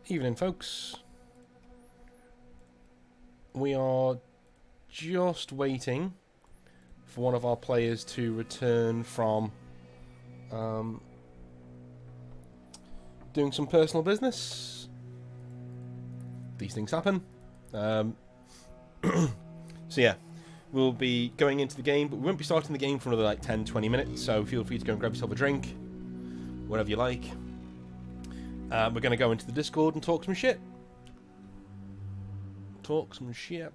Evening, folks. We are just waiting for one of our players to return from doing some personal business. These things happen. So yeah, we'll be going into the game, but we won't be starting the game for another like 10-20 minutes, so feel free to go and grab yourself a drink, whatever you like. We're going to go into the Discord and talk some shit. Talk some shit.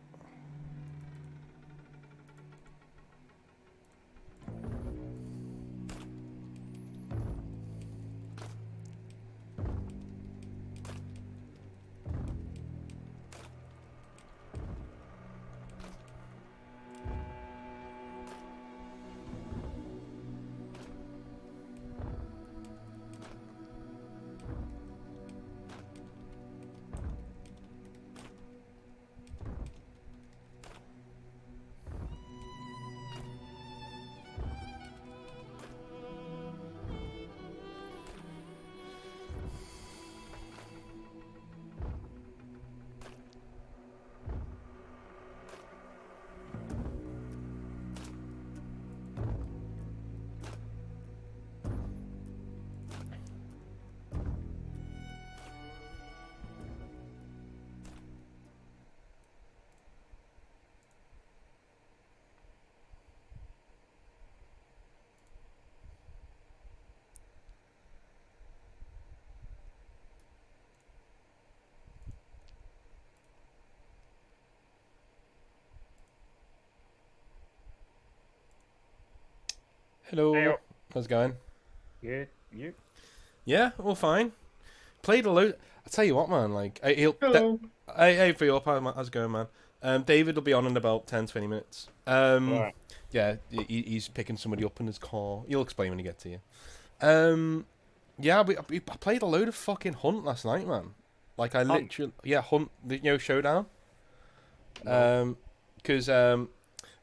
Hello. Hey, How's it going? good. You? Yeah, all fine. Played a load. I tell you what, man. Like, Hello. hey, for your part, how's it going, man? David will be on in about 10-20 minutes. Right. Yeah, he's picking somebody up in his car. He'll explain when he gets to you. Yeah, I played a load of fucking Hunt last night, man. Like, I Hunt? literally, yeah, Hunt, Showdown. No. Because I've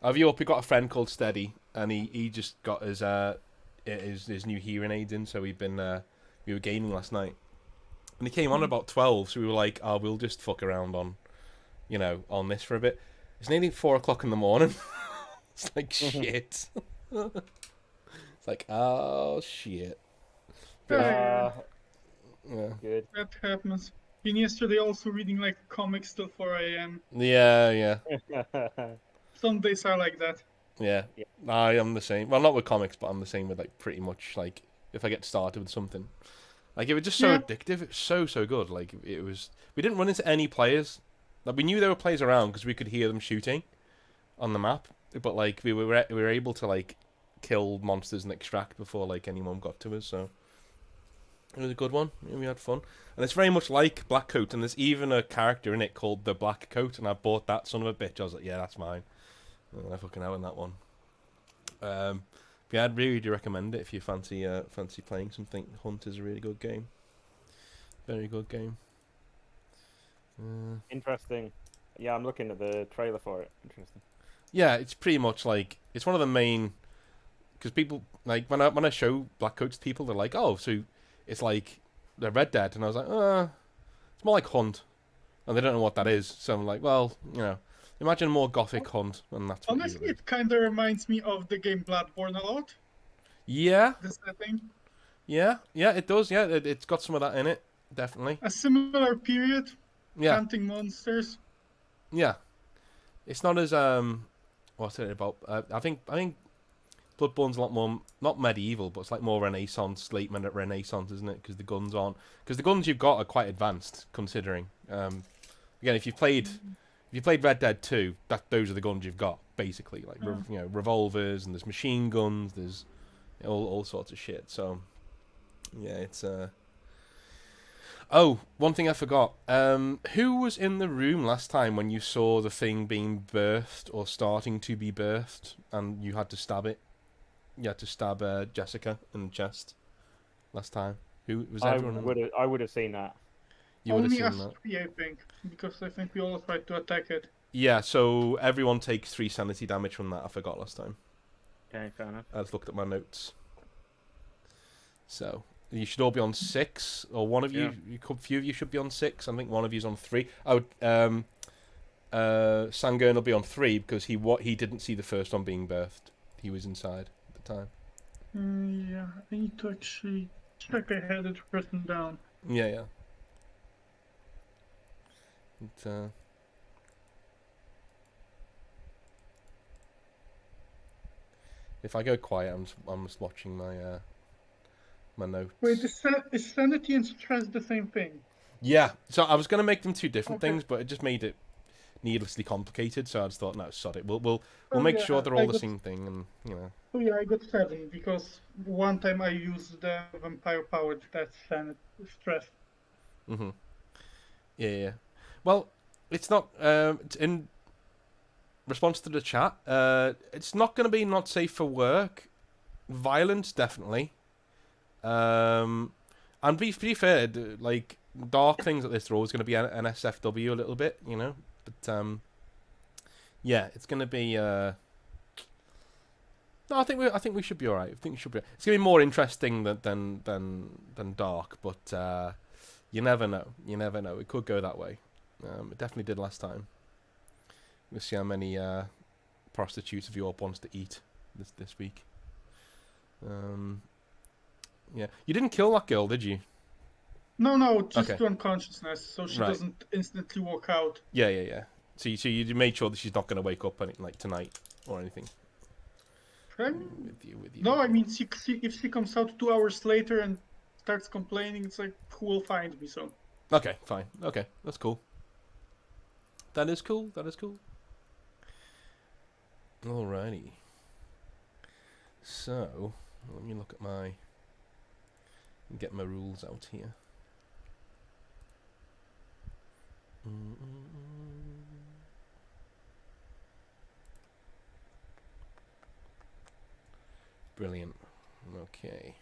got a friend called Steady, and he just got his new hearing aids in, so we were gaming last night, and he came on about 12, so we were like, oh, we'll just fuck around on this for a bit. It's nearly 4 o'clock in the morning. It's like shit. It's like, oh shit. Yeah, Yeah. Good. that happens. Been yesterday also reading like comics till 4 a.m. Yeah. Some days are like that. Yeah. Yeah. I am the same. Well, not with comics, but I'm the same with like pretty much like if I get started with something. Like it was just so Yeah. addictive. It's so good. Like it was. We didn't run into any players. Like we knew there were players around because we could hear them shooting on the map. But like we were able to like kill monsters and extract before like anyone got to us. So it was a good one. We had fun, and it's very much like Blackcoat. And there's even a character in it called the Blackcoat. And I bought that son of a bitch. I was like, yeah, that's mine. And I fucking out in that one. Yeah, I'd really do recommend it if you fancy playing something. Hunt is a really good game. Very good game. Interesting. Yeah, I'm looking at the trailer for it. Interesting. Yeah, it's pretty much like it's one of the main because people like when I show Blackcoats to people, they're like, oh, so it's like the Red Dead, and I was like, it's more like Hunt, and they don't know what that is. So I'm like, well, imagine a more gothic Hunt, and that's what Honestly, you it kind of reminds me of the game Bloodborne a lot. Yeah, The setting. yeah, it does. Yeah, it's got some of that in it, definitely. A similar period. Yeah, Hunting monsters. yeah. It's not as what's it about? I think Bloodborne's a lot more not medieval, but it's like more Renaissance, late Renaissance, isn't it? Because the guns aren't because the guns you've got are quite advanced, considering. Again, if you played Red Dead 2, those are the guns you've got basically, like revolvers, and there's machine guns, there's all sorts of shit. So yeah, it's Oh, one thing I forgot. Who was in the room last time when you saw the thing being birthed or starting to be birthed, and you had to stab it? You had to stab Jessica in the chest last time. Who was everyone? I would have seen that. You would have Only seen us that. three, I think. Because I think we all tried to attack it. Yeah, so everyone takes 3 sanity damage from that. I forgot last time. Okay, fair enough. I just looked at my notes. So, You should all be on 6, or one of you, few of you should be on 6. I think one of you's on 3. Oh, Sangern will be on 3 because he didn't see the first one being birthed. He was inside at the time. Yeah, I need to actually check I had it written down. Yeah. If I go quiet, I'm just watching my notes. Wait, is sanity and stress the same thing? Yeah, so I was going to make them 2 different Okay. things, but it just made it needlessly complicated. So I just thought, no, sod it. We'll make sure they're all the same thing, and you know. Oh yeah, I got 7 because one time I used the vampire power. That's sanity, stress. Mhm. Yeah. Well, it's not in response to the chat. It's not going to be not safe for work. Violence, definitely. And be fair, like dark things like this are always going to be an SFW a little bit, you know. But yeah, it's going to be. No, I think we should be all right. I think we should be. It's going to be more interesting than dark, but you never know. You never know. It could go that way. It definitely did last time. We'll see how many prostitutes of Europe wants to eat this week. Yeah, you didn't kill that girl, did you? No, just Okay. to unconsciousness, so she Right. doesn't instantly walk out. Yeah. So you made sure that she's not going to wake up like tonight or anything. With you. No, I mean, if she comes out 2 hours later and starts complaining, it's like, who will find me? So. Okay, fine. Okay, that's cool. That is cool. Alrighty. So let me look at get my rules out here. Brilliant. Okay.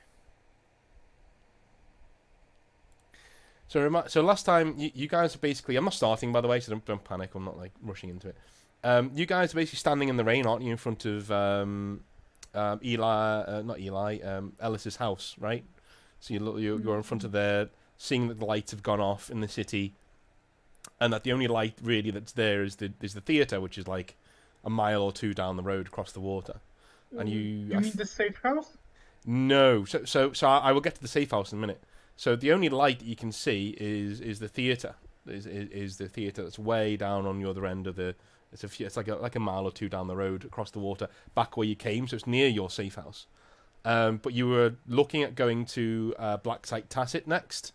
So last time you guys are basically, I'm not starting by the way, so don't panic. I'm not like rushing into it. You guys are basically standing in the rain, aren't you, in front of Ellis's house, right? So you're in front of there, seeing that the lights have gone off in the city, and that the only light really that's there is the theater, which is like a mile or 2 down the road across the water. And You mean the safe house? No, so I will get to the safe house in a minute. So the only light that you can see is the theater. Is the theater that's way down on the other end of the. It's like a mile or 2 down the road across the water, back where you came. So it's near your safe house. But you were looking at going to Black Site Tacit next,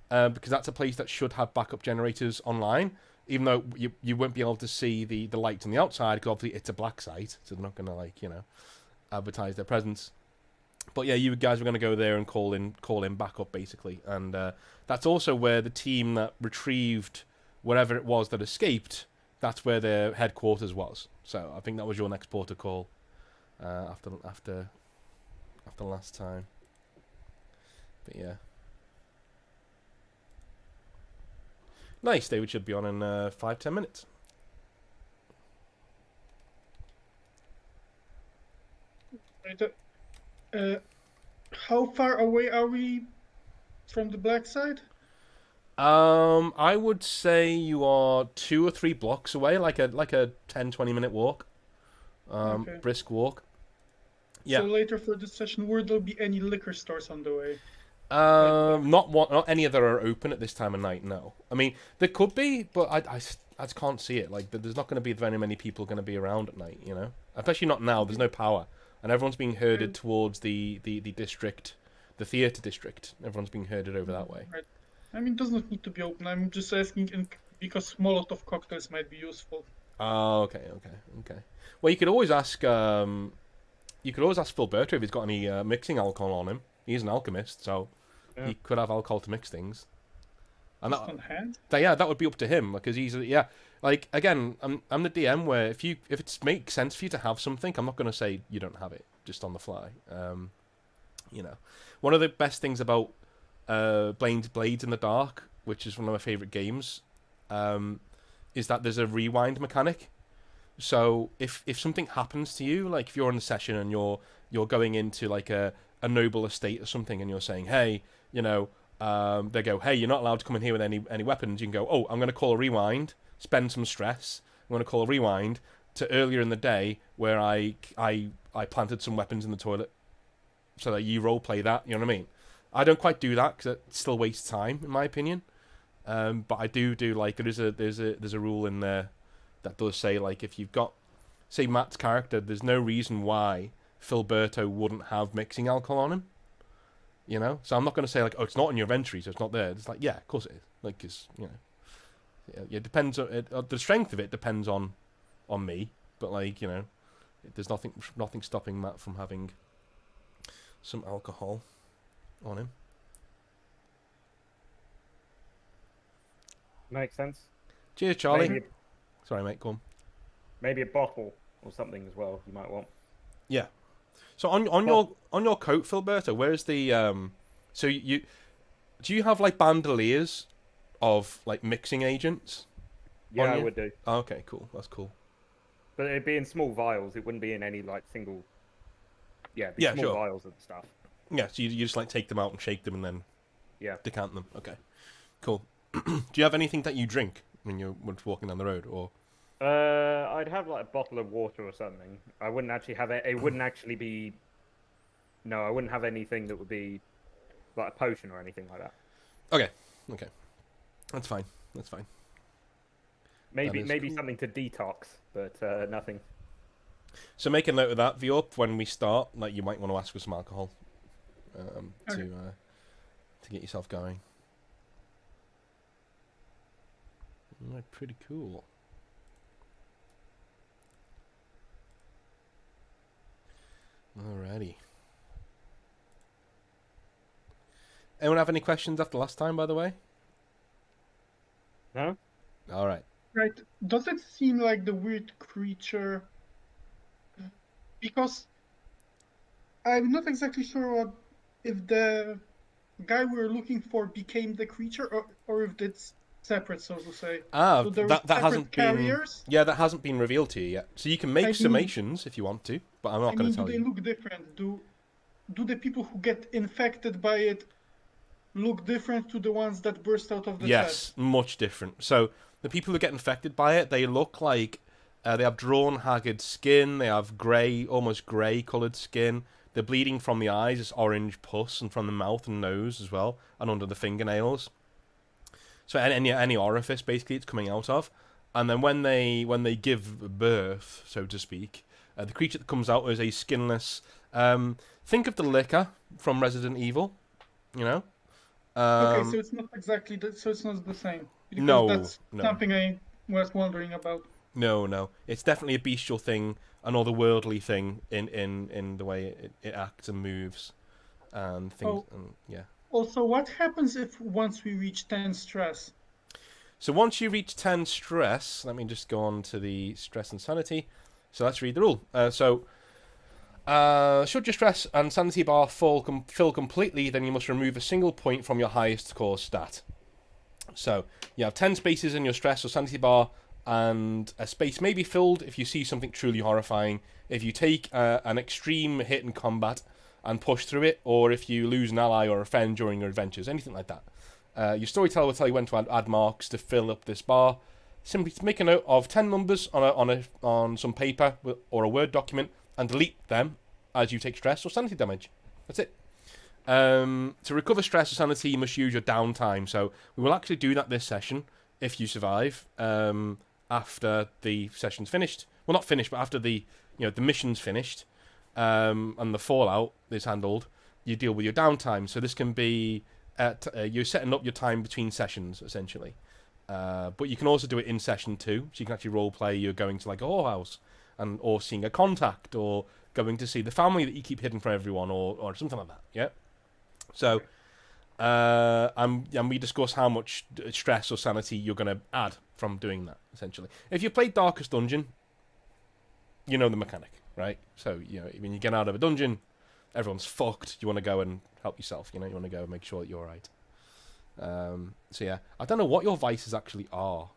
because that's a place that should have backup generators online. Even though you won't be able to see the lights on the outside, because obviously it's a black site, so they're not going to advertise their presence. But yeah, you guys were going to go there and call in backup basically, and that's also where the team that retrieved whatever it was that escaped. That's where their headquarters was. So I think that was your next port of call after last time. But yeah, nice. David should be on in 5-10 minutes. How far away are we from the black side? I would say you are 2 or 3 blocks away, like a 10-20 minute walk. Okay. Brisk walk. Yeah. So later for this session, will there be any liquor stores on the way? Not any that are open at this time of night. No, I mean there could be, but I just can't see it. Like there's not going to be very many people going to be around at night. You know, especially not now. There's no power, and everyone's being herded towards the district, the theatre district. Everyone's being herded over that way. Right. I mean, it does not need to be open. I'm just asking because Molotov cocktails might be useful. Oh, okay. Well, you could always ask. Phil Berto if he's got any mixing alcohol on him. He's an alchemist, so he could have alcohol to mix things. And Just on hand? that would be up to him, because he's like again, I'm the DM where if it makes sense for you to have something, I'm not going to say you don't have it just on the fly. One of the best things about Blades in the Dark, which is one of my favorite games, is that there's a rewind mechanic. So if something happens to you, like if you're in a session and you're going into like a a noble estate or something, and you're saying, hey, you know, they go, hey, you're not allowed to come in here with any weapons. You can go, oh, I'm going to call a rewind, spend some stress. I'm going to call a rewind to earlier in the day where I planted some weapons in the toilet, so that you roleplay that. You know what I mean? I don't quite do that because it still wastes time, in my opinion. But I do like there's a rule in there that does say, like, if you've got, say, Matt's character, there's no reason why Filberto wouldn't have mixing alcohol on him. You know, so I'm not going to say like, oh, it's not in your inventory, so it's not there. It's like, yeah, of course it is. Like, cause, you know, it depends on the strength of it depends on me, but like, you know, there's nothing stopping Matt from having some alcohol on him. Makes sense. Cheers, Charlie. Maybe, Sorry, mate. Go on. maybe a bottle or something as well. You might want. Yeah. So on your coat, Filberto, where's the so you do you have like bandoliers of like mixing agents? Yeah, on I you? would do. Oh, okay, cool. That's cool. But it'd be in small vials. It wouldn't be in any like single. Yeah, it'd be Yeah, small sure. vials of stuff. Yeah, so you just like take them out and shake them and then Yeah. decant them. Okay, cool. Do you have anything that you drink when you're walking down the road, or? I'd have like a bottle of water or something. I wouldn't actually have it. It wouldn't actually be. No, I wouldn't have anything that would be like a potion or anything like that. Okay, that's fine. That's fine. Maybe is maybe cool. something to detox, but nothing. So make a note of that, Viorp, when we start. Like, you might want to ask for some alcohol Okay. to get yourself going. Right, pretty cool. Alrighty. Anyone have any questions after last time, by the way? No. All right. Right. Does it seem like the weird creature? Because I'm not exactly sure if the guy we're looking for became the creature, or if it's separate, so to say. So there that separate hasn't carriers. been. Yeah, that hasn't been revealed to you yet. So you can make I mean- summations if you want to, but I'm not going to do tell they you. look different? Do the people who get infected by it look different to the ones that burst out of the Yes, chest? much different. So the people who get infected by it, they look like they have drawn, haggard skin. They have grey, almost grey-coloured skin. They're bleeding from the eyes. It's orange pus, and from the mouth and nose as well, and under the fingernails. So any orifice, basically, it's coming out of. And then when they give birth, so to speak, the creature that comes out is a skinless. Think of the liquor from Resident Evil, you know. Okay, so it's not exactly so it's not the same. Because No, that's no. something I was wondering about. No. It's definitely a bestial thing, an otherworldly thing in the way it acts and moves, and things. Oh. And, yeah. Also, what happens if once we reach 10 stress? So once you reach 10 stress, let me just go on to the stress and sanity. So let's read the rule. Should your stress and sanity bar fill completely, then you must remove a single point from your highest score stat. So you have 10 spaces in your stress or sanity bar, and a space may be filled if you see something truly horrifying, if you take an extreme hit in combat and push through it, or if you lose an ally or a friend during your adventures, anything like that. Your storyteller will tell you when to add marks to fill up this bar. Simply make a note of 10 numbers on some paper or a Word document and delete them as you take stress or sanity damage. That's it. To recover stress or sanity, you must use your downtime. So we will actually do that this session if you survive after the session's finished. Well, not finished, but after the mission's finished and the fallout is handled, you deal with your downtime. So this can be you're setting up your time between sessions, essentially. But you can also do it in session 2, so you can actually roleplay you're going to like a whorehouse or seeing a contact or going to see the family that you keep hidden from everyone or something like that. Yeah. So, and we discuss how much stress or sanity you're going to add from doing that, essentially. If you played Darkest Dungeon, you know the mechanic, right? So, when you get out of a dungeon, everyone's fucked. You want to go and help yourself, you want to go and make sure that you're alright. So, yeah. I don't know what your vices actually are.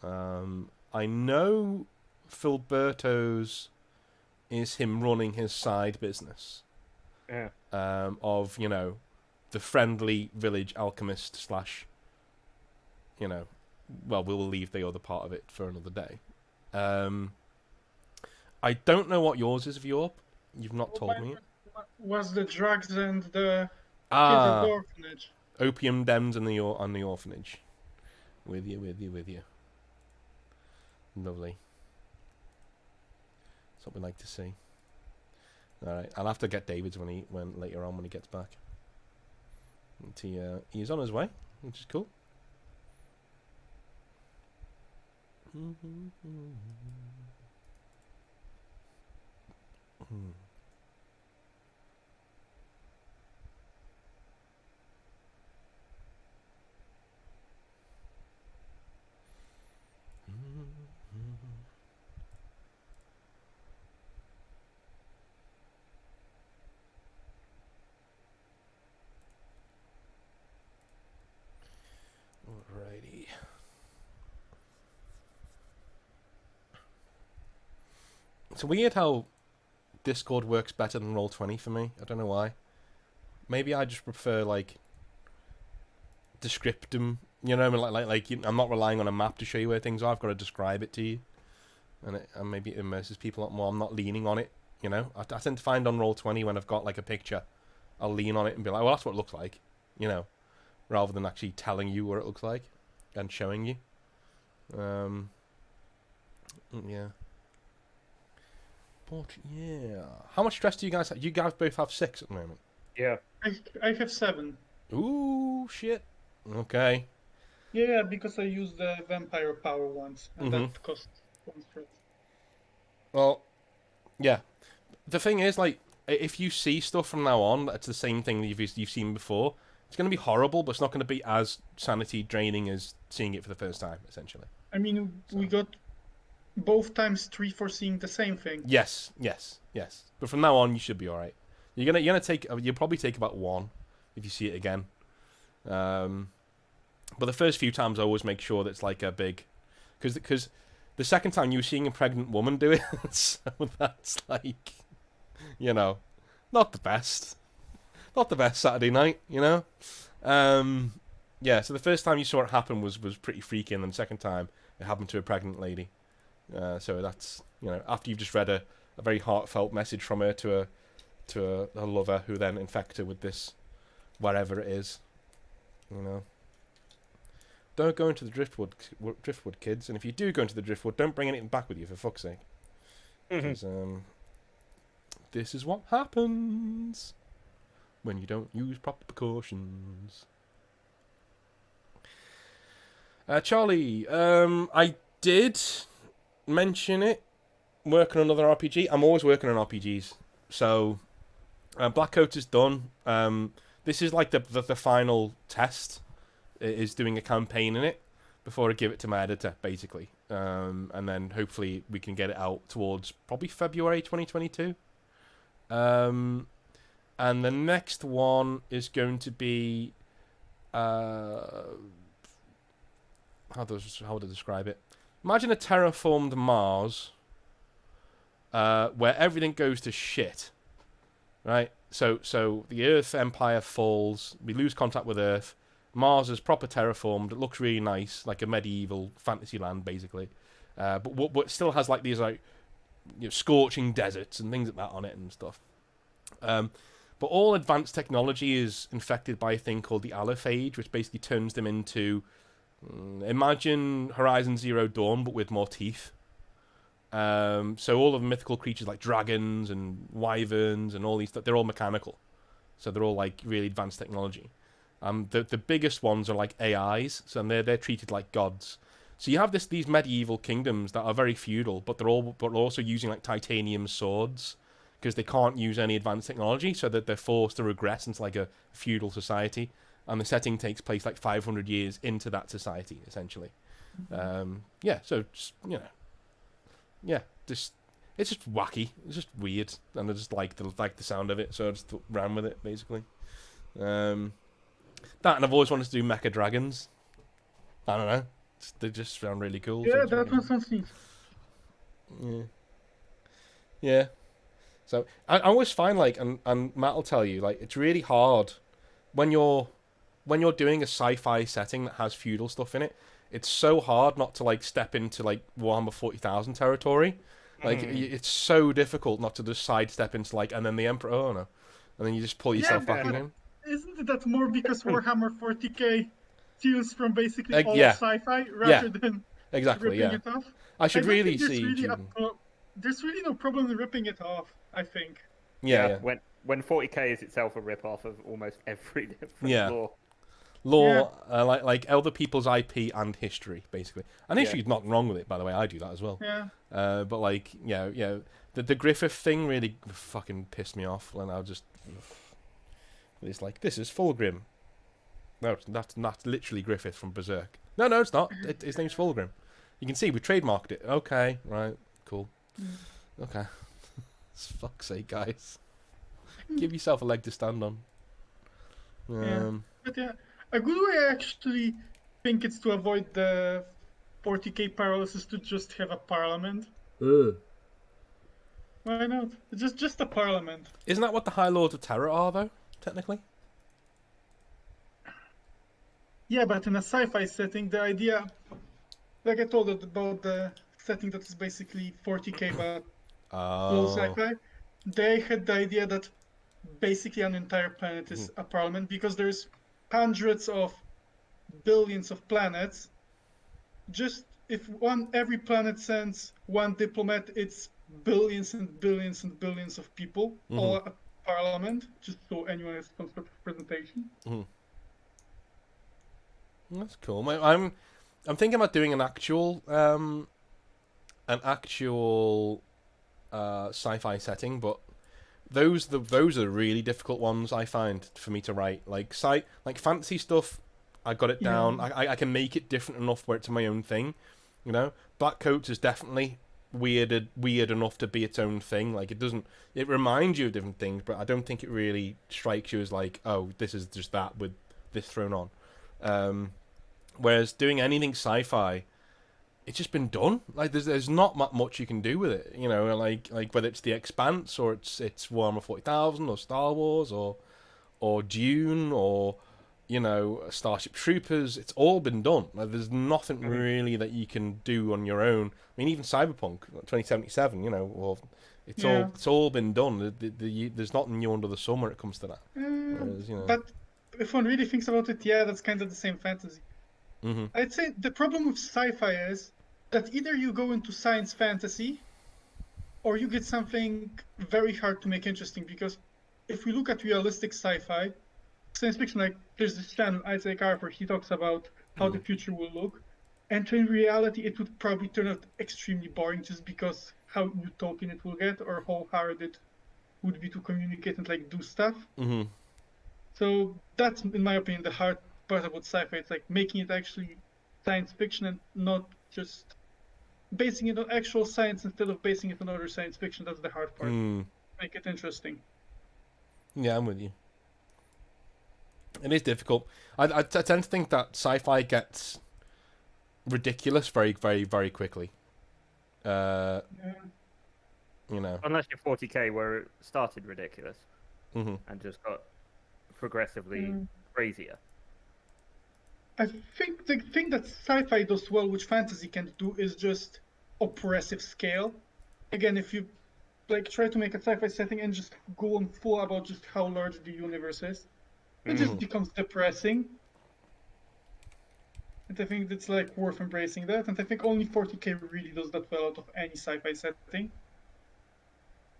I know Filberto's is him running his side business. Yeah. of the friendly village alchemist slash well, we'll leave the other part of it for another day. I don't know what yours is, Vjorp. You've not told me. Was the drugs and the kids at the Ah, orphanage. opium dens and the orphanage. With you. Lovely. That's what we like to see. All right, I'll have to get David's when later on when he gets back. He's on his way, which is cool. Alrighty. It's weird how Discord works better than Roll20 for me. I don't know why. Maybe I just prefer like descriptum. I'm not relying on a map to show you where things are. I've got to describe it to you, and maybe it immerses people a lot more. I'm not leaning on it. I tend to find on Roll20 when I've got like a picture, I'll lean on it and be like, well, that's what it looks like, rather than actually telling you what it looks like and showing you. Yeah. But yeah, how much stress do you guys have? You guys both have 6 at the moment. Yeah. I have 7. Ooh, shit. Okay. Yeah, because I used the vampire power once, and that cost 1 stress. Well, yeah. The thing is, like, if you see stuff from now on, that's the same thing that you've seen before. It's going to be horrible, but it's not going to be as sanity draining as seeing it for the first time, essentially. I mean, we got both times 3 for seeing the same thing. Yes. But from now on, you should be all right. You'll probably take about 1 if you see it again. But the first few times, I always make sure that it's like a big, because the second time you were seeing a pregnant woman do it, so that's like, not the best. Not the best Saturday night, Yeah, so the first time you saw it happen was pretty freaky, and then the second time it happened to a pregnant lady. So that's, after you've just read a very heartfelt message from her to a lover who then infects her with this, wherever it is, Don't go into the driftwood, kids, and if you do go into the driftwood, don't bring anything back with you, for fuck's sake. Because this is what happens when you don't use proper precautions. Charlie, I did mention it, working on another RPG. I'm always working on RPGs. So, Blackcoats is done. This is like the final test, is doing a campaign in it before I give it to my editor, basically. And then hopefully we can get it out towards probably February 2022. And the next one is going to be how would I describe it? Imagine a terraformed Mars where everything goes to shit, right? So the Earth Empire falls, we lose contact with Earth. Mars is proper terraformed. It looks really nice, like a medieval fantasy land, basically. But still has like these like scorching deserts and things like that on it and stuff. But all advanced technology is infected by a thing called the allophage, which basically turns them into imagine Horizon Zero Dawn, but with more teeth. So all of the mythical creatures like dragons and wyverns and all these, they're all mechanical. So they're all like really advanced technology. The biggest ones are like AIs, so they're treated like gods. So you have these medieval kingdoms that are very feudal, but they're also using like titanium swords because they can't use any advanced technology, so that they're forced to regress into like a feudal society. And the setting takes place like 500 years into that society, essentially. So just, it's just wacky. It's just weird, and I just like the sound of it, so I just ran with it basically. That, and I've always wanted to do mecha dragons. I don't know. They just sound really cool. Yeah, that was something. Yeah. So I always find like, and Matt will tell you, like it's really hard when you're doing a sci-fi setting that has feudal stuff in it. It's so hard not to like step into like Warhammer 40,000 territory. Like it's so difficult not to just sidestep into like, and then the Emperor, oh no, and then you just pull yourself back but again. isn't that more because Warhammer 40k steals from basically all yeah. sci-fi rather than Exactly, ripping yeah. it off? I should I don't really think there's see. really there's really no problem in ripping it off, I think. Yeah. When 40k is itself a rip-off of almost every different lore, like other people's IP and history, basically. And history's not wrong with it, by the way. I do that as well. Yeah. But like, the Griffith thing really fucking pissed me off. And I just, it's like, this is Fulgrim. No, that's literally Griffith from Berserk. No, it's not. His name's Fulgrim. You can see we trademarked it. Okay, right, cool. Okay. Fuck's sake, guys. Give yourself a leg to stand on. But yeah, a good way I actually think it's to avoid the 40k paralysis to just have a parliament. Why not? Just a parliament. Isn't that what the High Lords of Terror are, though, technically? Yeah, but in a sci-fi setting, the idea, like I told it about the setting that is basically 40k but low sci-fi, they had the idea that basically an entire planet is a parliament because there's hundreds of billions of planets. Just if every planet sends one diplomat, it's billions and billions and billions of people, all a parliament, just so anyone has some sort of presentation. That's cool. I'm thinking about doing an actual sci-fi setting, but those are really difficult ones I find for me to write. Like fantasy stuff, I got it down. I can make it different enough where it's my own thing. You know, Blackcoats is definitely weird enough to be its own thing. Like it reminds you of different things, but I don't think it really strikes you as like, oh, this is just that with this thrown on. Whereas doing anything sci-fi, it's just been done. Like there's not much you can do with it. You know, like whether it's The Expanse or it's Warhammer 40,000 or Star Wars or Dune or Starship Troopers. It's all been done. Like there's nothing really that you can do on your own. I mean, even Cyberpunk 2077. It's all been done. There's nothing new under the sun when it comes to that. Whereas, But if one really thinks about it, that's kind of the same fantasy. I'd say the problem with sci-fi is that either you go into science fantasy or you get something very hard to make interesting, because if we look at realistic sci-fi, science fiction, like there's this channel, Isaac Harper, he talks about how the future will look, and in reality it would probably turn out extremely boring just because how utopian it will get or how hard it would be to communicate and like do stuff. So that's, in my opinion, the hard part about sci-fi. It's like making it actually science fiction and not just basing it on actual science instead of basing it on other science fiction. That's the hard part. Make it interesting. Yeah, I'm with you. It is difficult. I tend to think that sci-fi gets ridiculous very, very, very quickly. Unless you're 40k, where it started ridiculous and just got progressively crazier. I think the thing that sci-fi does well, which fantasy can do, is just oppressive scale. Again, if you like try to make a sci-fi setting and just go on full about just how large the universe is, it just becomes depressing. And I think it's like worth embracing that. And I think only 40k really does that well out of any sci-fi setting,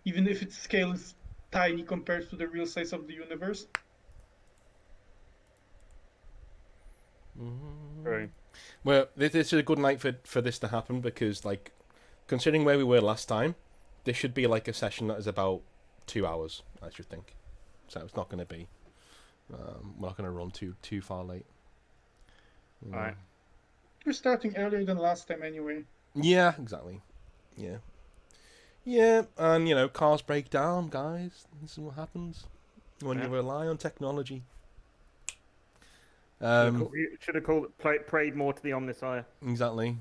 even if its scale is tiny compared to the real size of the universe. Right. Well, this is a good night for this to happen because, like, considering where we were last time, this should be like a session that is about 2 hours, I should think. So it's not going to be. We're not going to run too far late. All right. We're starting earlier than last time anyway. Yeah, exactly. Yeah, and cars break down, guys. This is what happens when you rely on technology. Should have prayed more to the Omnissiah. Exactly.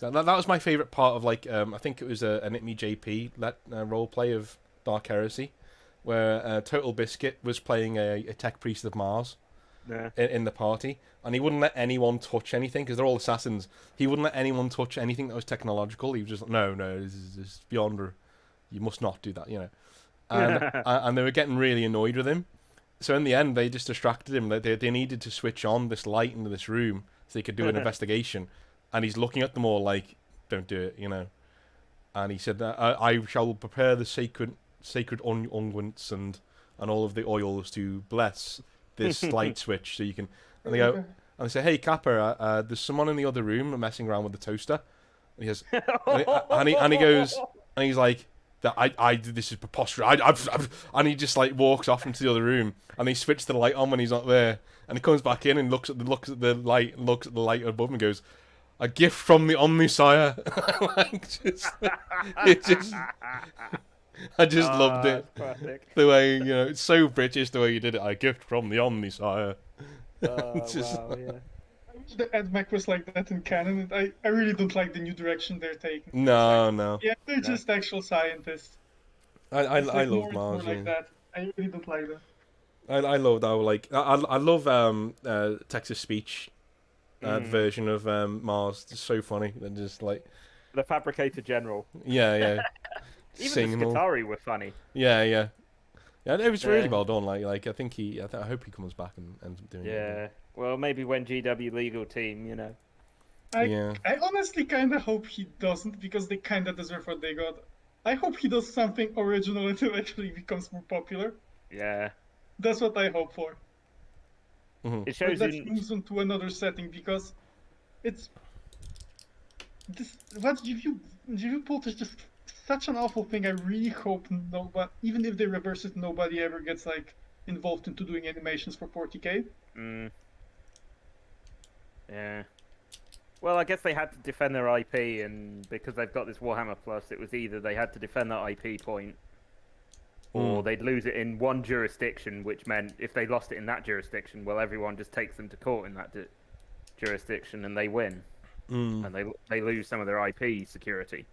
That was my favourite part of I think it was an It Me JP role play of Dark Heresy, where Total Biscuit was playing a tech priest of Mars Yeah. in the party, and he wouldn't let anyone touch anything because they're all assassins. He wouldn't let anyone touch anything that was technological. He was just no, this is beyond. You must not do that, And they were getting really annoyed with him. So in the end, they just distracted him. They needed to switch on this light into this room so they could do an investigation. And he's looking at them all like, "Don't do it," And he said, "I shall prepare the sacred unguents and all of the oils to bless this light switch, so you can." And they go, and they say, "Hey, Capper, there's someone in the other room messing around with the toaster." And he goes, and he goes, and he's like, "That this is preposterous." And he just like walks off into the other room, and they switch the light on when he's not there, and he comes back in and looks at the light and looks at the light above him and goes, "A gift from the Omnisire." I just loved it. Classic. The way, it's so British the way you did it. "A gift from the Omnisire." Wow, yeah. The AdMac was like that in canon. And I really don't like the new direction they're taking. No. Yeah, they're just actual scientists. I It's like love more Mars. like that. I really don't like that. I love that. I love Texas Speech version of Mars. It's so funny. They're just like The Fabricator General. yeah. Even Singing the all. Skitarii were funny. Yeah. It was really Yeah. well done. I think I hope he comes back and ends up doing it. Yeah. Well, maybe when GW Legal Team, Yeah. I honestly kind of hope he doesn't, because they kind of deserve what they got. I hope he does something original until it actually becomes more popular. Yeah. That's what I hope for. Mhm. It But shows let's in. move on to another setting, because it's what GV Pult is just such an awful thing. I really hope nobody, even if they reverse it, nobody ever gets like involved into doing animations for 40k. Yeah. Well, I guess they had to defend their IP, and because they've got this Warhammer Plus, it was either they had to defend that IP point, or they'd lose it in one jurisdiction, which meant if they lost it in that jurisdiction, well, everyone just takes them to court in that jurisdiction, and they win, and they lose some of their IP security.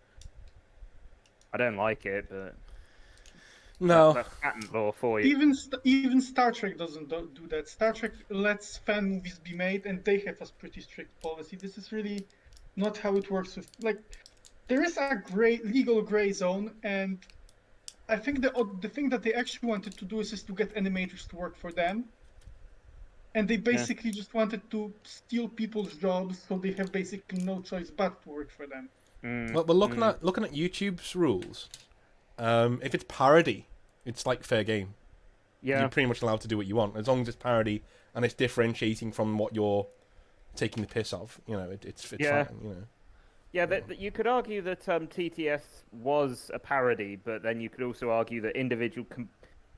I don't like it, but No. that's patent law for you. Even Star Trek doesn't do that. Star Trek lets fan movies be made, and they have a pretty strict policy. This is really not how it works. There is a legal gray zone, and I think the thing that they actually wanted to do is to get animators to work for them, and they basically just wanted to steal people's jobs, so they have basically no choice but to work for them. Well, looking at YouTube's rules, if it's parody, it's like fair game. Yeah. You're pretty much allowed to do what you want as long as it's parody and it's differentiating from what you're taking the piss of. It's fine. Yeah, you could argue that TTS was a parody, but then you could also argue that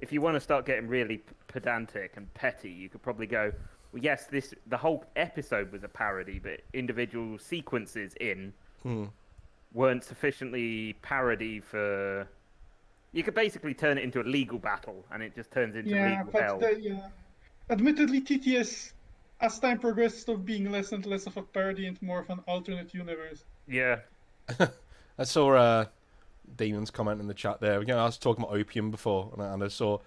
if you want to start getting really pedantic and petty, you could probably go, well, yes, the whole episode was a parody, but individual sequences weren't sufficiently parody for. You could basically turn it into a legal battle, and it just turns into legal hell. Admittedly, TTS, as time progressed, stopped being less and less of a parody and more of an alternate universe. Yeah. I saw Damon's comment in the chat there. I was talking about opium before, and I sort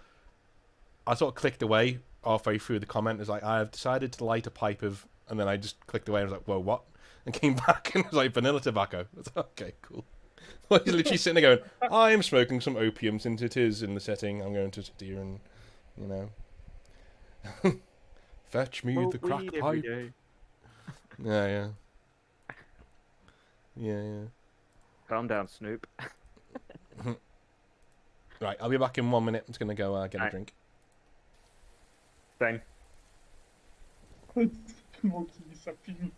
of clicked away halfway through the comment. It's like, I have decided to light a pipe of, and then I just clicked away and was like, whoa, what? And came back and it was like vanilla tobacco. I was like, okay, cool. Well, he's literally sitting there going, I am smoking some opium since it is in the setting. I'm going to sit here and, fetch me the crack pipe. Yeah. Calm down, Snoop. Right, I'll be back in 1 minute. I'm just going to go get a drink. Same. Smoky something.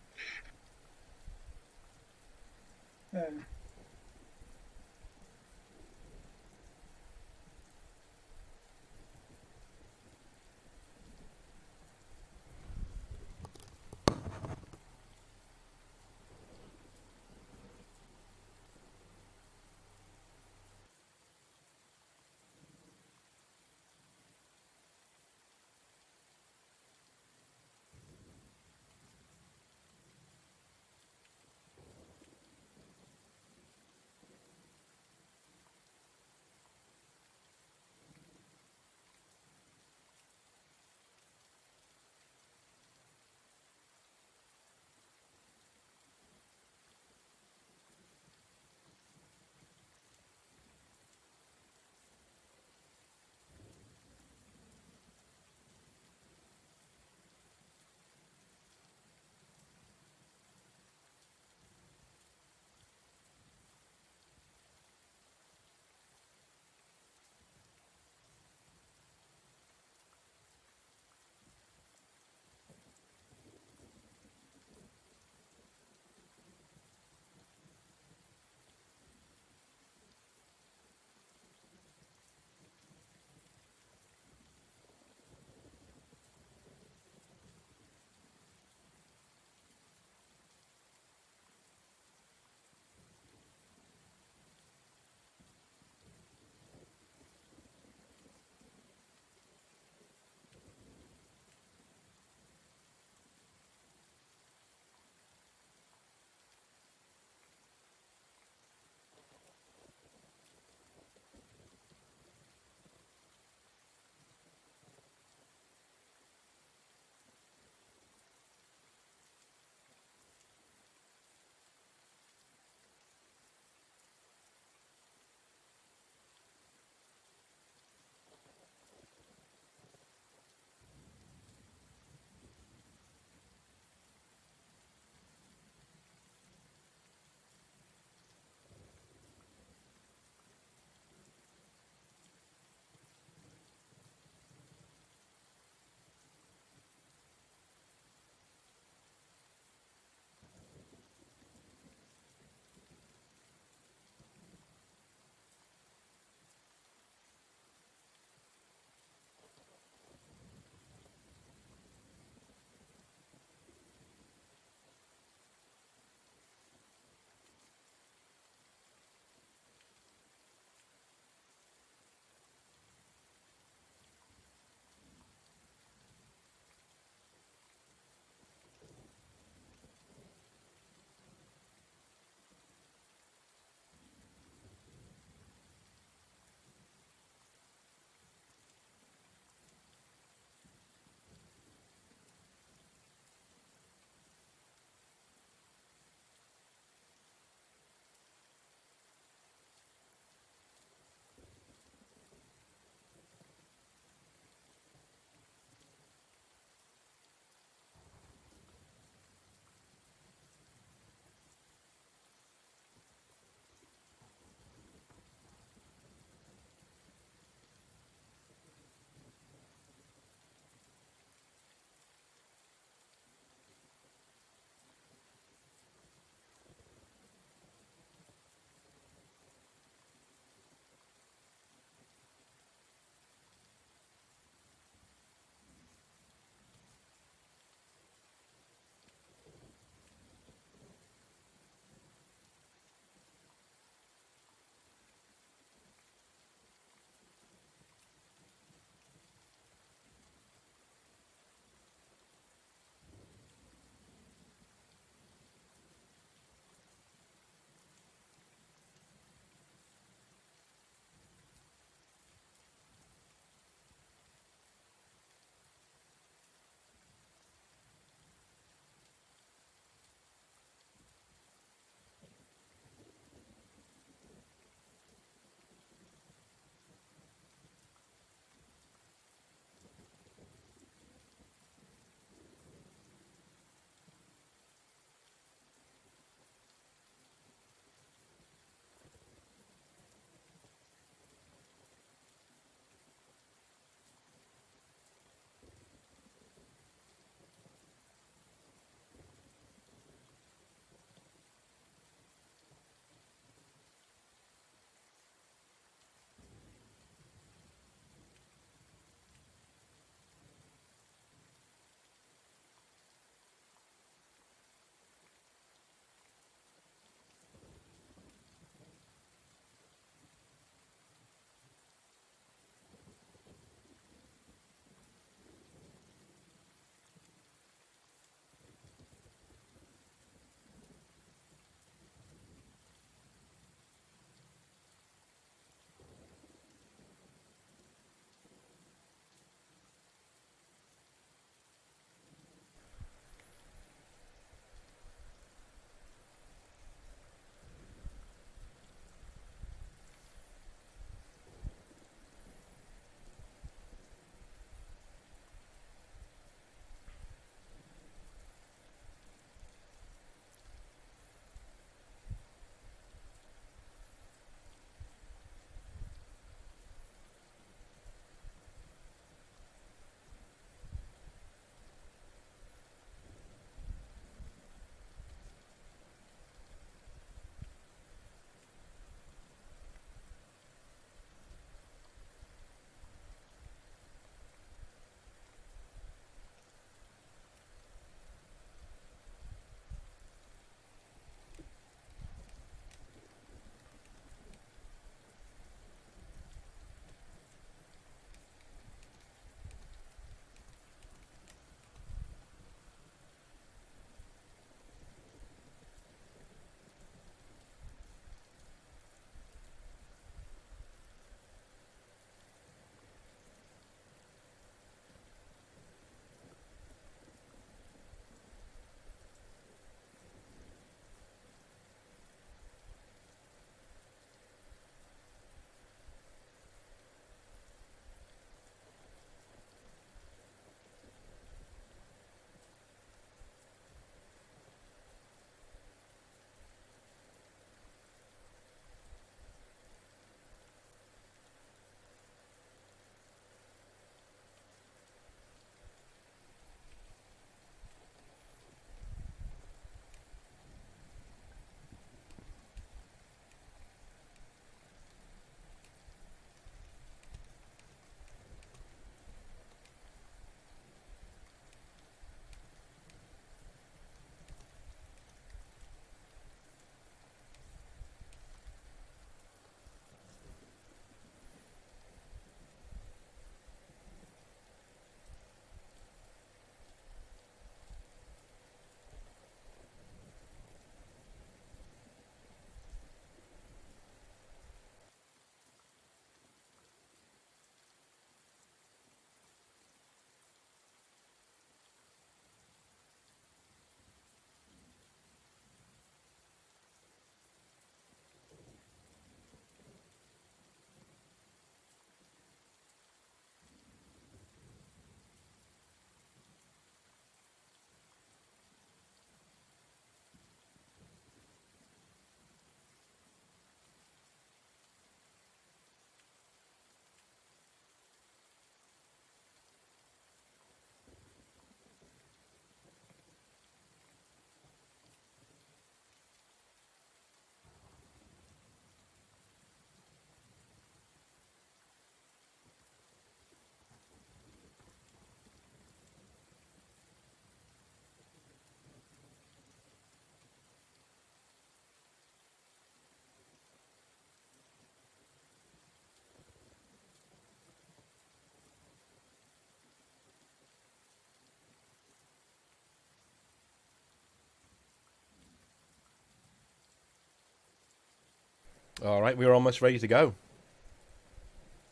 All right, we're almost ready to go.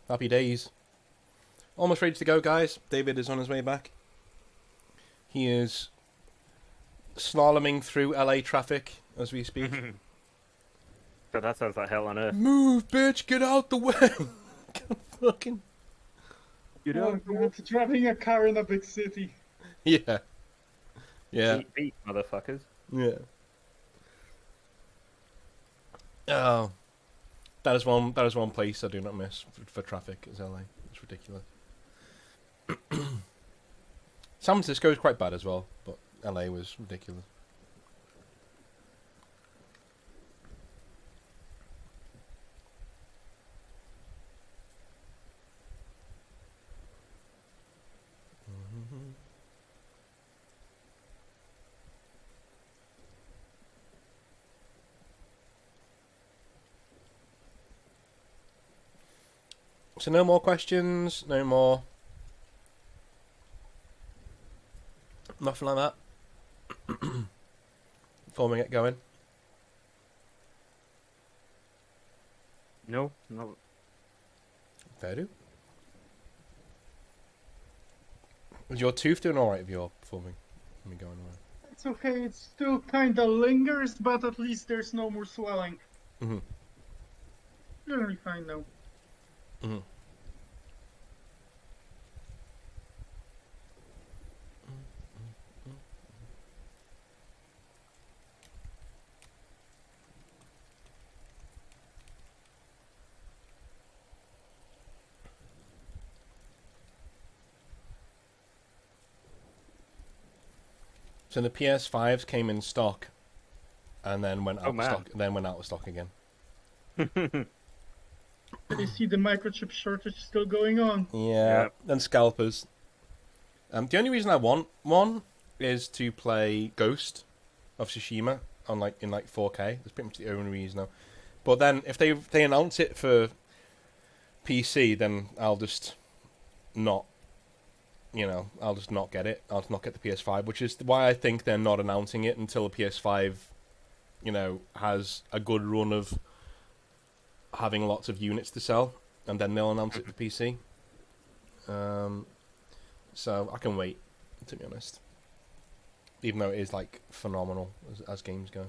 Happy days. Almost ready to go, guys. David is on his way back. He is slaloming through LA traffic as we speak. God, that sounds like hell on earth. Move, bitch! Get out the way! Fucking. Oh god, driving a car in a big city. Yeah. Yeah. Beat, motherfuckers. Yeah. Oh. That is one place I do not miss for traffic, is LA. It's ridiculous. San Francisco is quite bad as well, but LA was ridiculous. So no more questions, no more. Nothing like that. Before we get going. No. Fair do. Is your tooth doing alright if you're performing? Let me go anyway. It's okay, it still kinda lingers, but at least there's no more swelling. Mm-hmm. Generally fine now. Mm-hmm. So the PS5s came in stock, and then went out of stock. Then went out of stock again. You see the microchip shortage still going on. Yeah, and scalpers. The only reason I want one is to play Ghost of Tsushima on in 4K. That's pretty much the only reason. Now. But then if they announce it for PC, then I'll just not. I'll just not get it. I'll just not get the PS5, which is why I think they're not announcing it until the PS5, has a good run of having lots of units to sell, and then they'll announce it for PC. So I can wait, to be honest. Even though it is phenomenal as games go.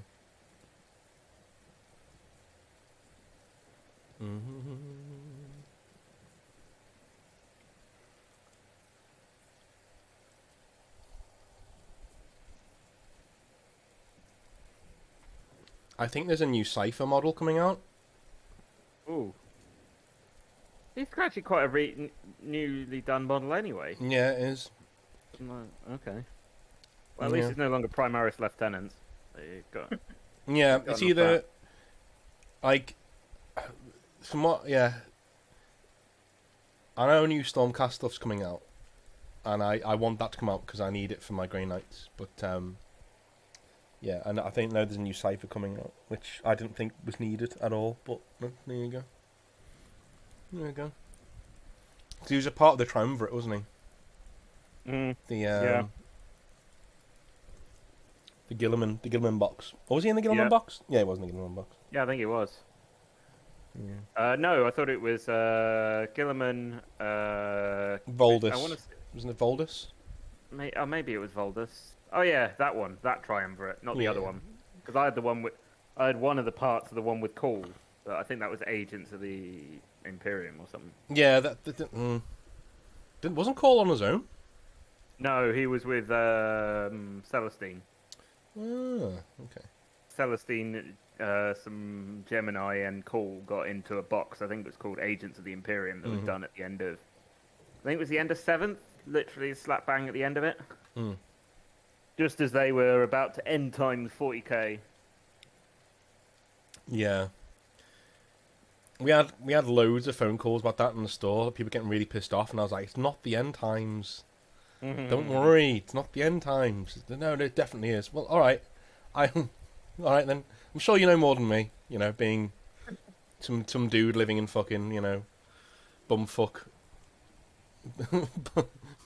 I think there's a new Cypher model coming out. Ooh. It's actually quite a newly done model anyway. Yeah, it is. Okay. Well, at least it's no longer Primaris Lieutenants. There you go. Yeah, it's either from what I know new Stormcast stuff's coming out, and I want that to come out because I need it for my Grey Knights. But yeah, and I think now there's a new Cypher coming out, which I didn't think was needed at all. But there you go. There you go. He was a part of the triumvirate, wasn't he? The Gilliman box. Or was he in the Gilliman box? Yeah, he was in the Gilliman box. Yeah, I think it was. Yeah. No, I thought it was Gilliman. Voldus. Wasn't it Voldus? Maybe it was Voldus. Oh yeah, that one, that triumvirate, not the other one. Because I had one of the parts of the one with Call. But I think that was Agents of the Imperium or something. Yeah, wasn't Call on his own? No, he was with Celestine. Oh, okay. Celestine, some Gemini and Call got into a box. I think it was called Agents of the Imperium that was done at the end of. I think it was the end of 7th, literally slap bang at the end of it. Just as they were about to end times 40k. Yeah. We had loads of phone calls about that in the store. People getting really pissed off, and I was like, "It's not the end times. Don't worry, it's not the end times." No, it definitely is. Well, all right, all right then. I'm sure you know more than me. Being some dude living in fucking bumfuck